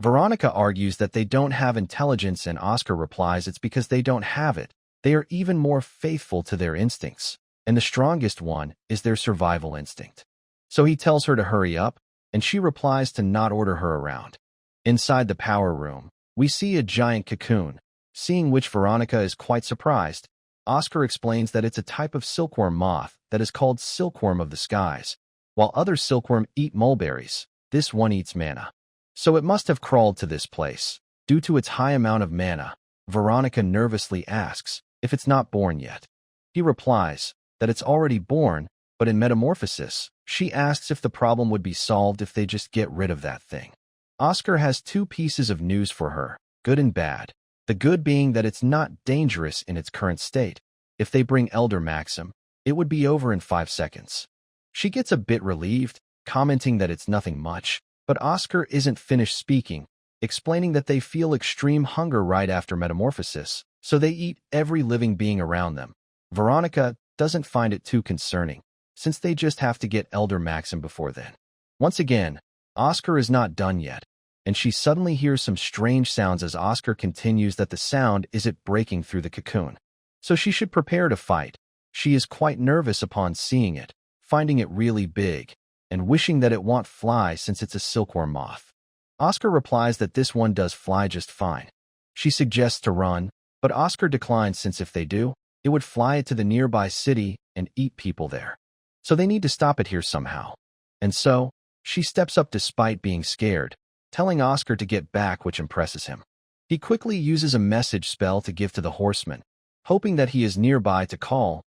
Veronica argues that they don't have intelligence, and Oscar replies it's because they don't have it. They are even more faithful to their instincts, and the strongest one is their survival instinct. So he tells her to hurry up, and she replies to not order her around. Inside the power room, we see a giant cocoon, seeing which Veronica is quite surprised. Oscar explains that it's a type of silkworm moth that is called silkworm of the skies. While other silkworm eat mulberries, this one eats mana. So it must have crawled to this place. Due to its high amount of mana, Veronica nervously asks if it's not born yet. He replies that it's already born, but in metamorphosis, she asks if the problem would be solved if they just get rid of that thing. Oscar has 2 pieces of news for her, good and bad. The good being that it's not dangerous in its current state. If they bring Elder Maxim, it would be over in 5 seconds. She gets a bit relieved, commenting that it's nothing much, But Oscar isn't finished speaking, explaining that they feel extreme hunger right after metamorphosis, so they eat every living being around them. Veronica doesn't find it too concerning, since they just have to get Elder Maxim before then. Once again, Oscar is not done yet, and she suddenly hears some strange sounds as Oscar continues that the sound is it breaking through the cocoon. So she should prepare to fight. She is quite nervous upon seeing it, finding it really big, and wishing that it won't fly since it's a silkworm moth. Oscar replies that this one does fly just fine. She suggests to run, but Oscar declines since if they do, it would fly it to the nearby city and eat people there. So they need to stop it here somehow. And so, she steps up despite being scared, telling Oscar to get back, which impresses him. He quickly uses a message spell to give to the horseman, hoping that he is nearby to call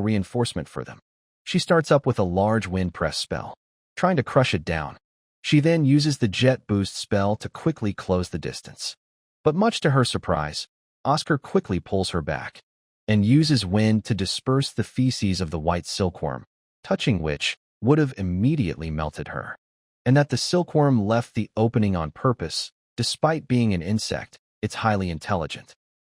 reinforcement for them. She starts up with a large wind press spell, trying to crush it down. She then uses the jet boost spell to quickly close the distance. But much to her surprise, Oscar quickly pulls her back and uses wind to disperse the feces of the white silkworm, touching which would have immediately melted her. And that the silkworm left the opening on purpose, despite being an insect, it's highly intelligent.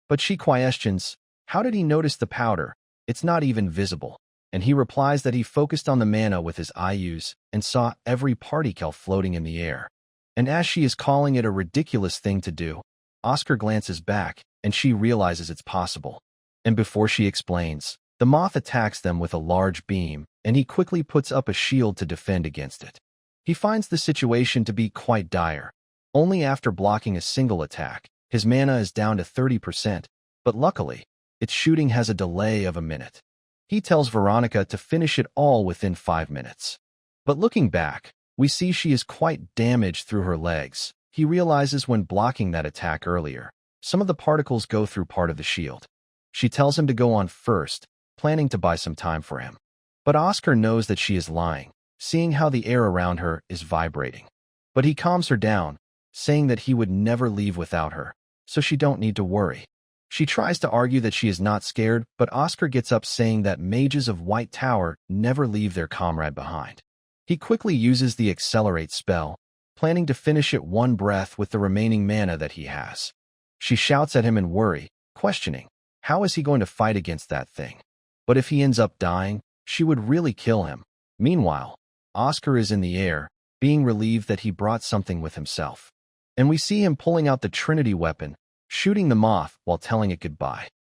But she questions, how did he notice the powder? It's not even visible. And he replies that he focused on the mana with his IUs and saw every particle floating in the air. And as she is calling it a ridiculous thing to do, Oscar glances back and she realizes it's possible. And before she explains, the moth attacks them with a large beam, and he quickly puts up a shield to defend against it. He finds the situation to be quite dire. Only after blocking a single attack, his mana is down to 30%, but luckily, its shooting has a delay of a minute. He tells Veronica to finish it all within 5 minutes. But looking back, we see she is quite damaged through her legs. He realizes when blocking that attack earlier, some of the particles go through part of the shield. She tells him to go on first, planning to buy some time for him. But Oscar knows that she is lying, seeing how the air around her is vibrating. But he calms her down, saying that he would never leave without her, so she don't need to worry. She tries to argue that she is not scared, but Oscar gets up saying that mages of White Tower never leave their comrade behind. He quickly uses the Accelerate spell, planning to finish it one breath with the remaining mana that he has. She shouts at him in worry, questioning, how is he going to fight against that thing? But if he ends up dying, she would really kill him. Meanwhile, Oscar is in the air, being relieved that he brought something with himself. And we see him pulling out the Trinity weapon, shooting the moth while telling it goodbye.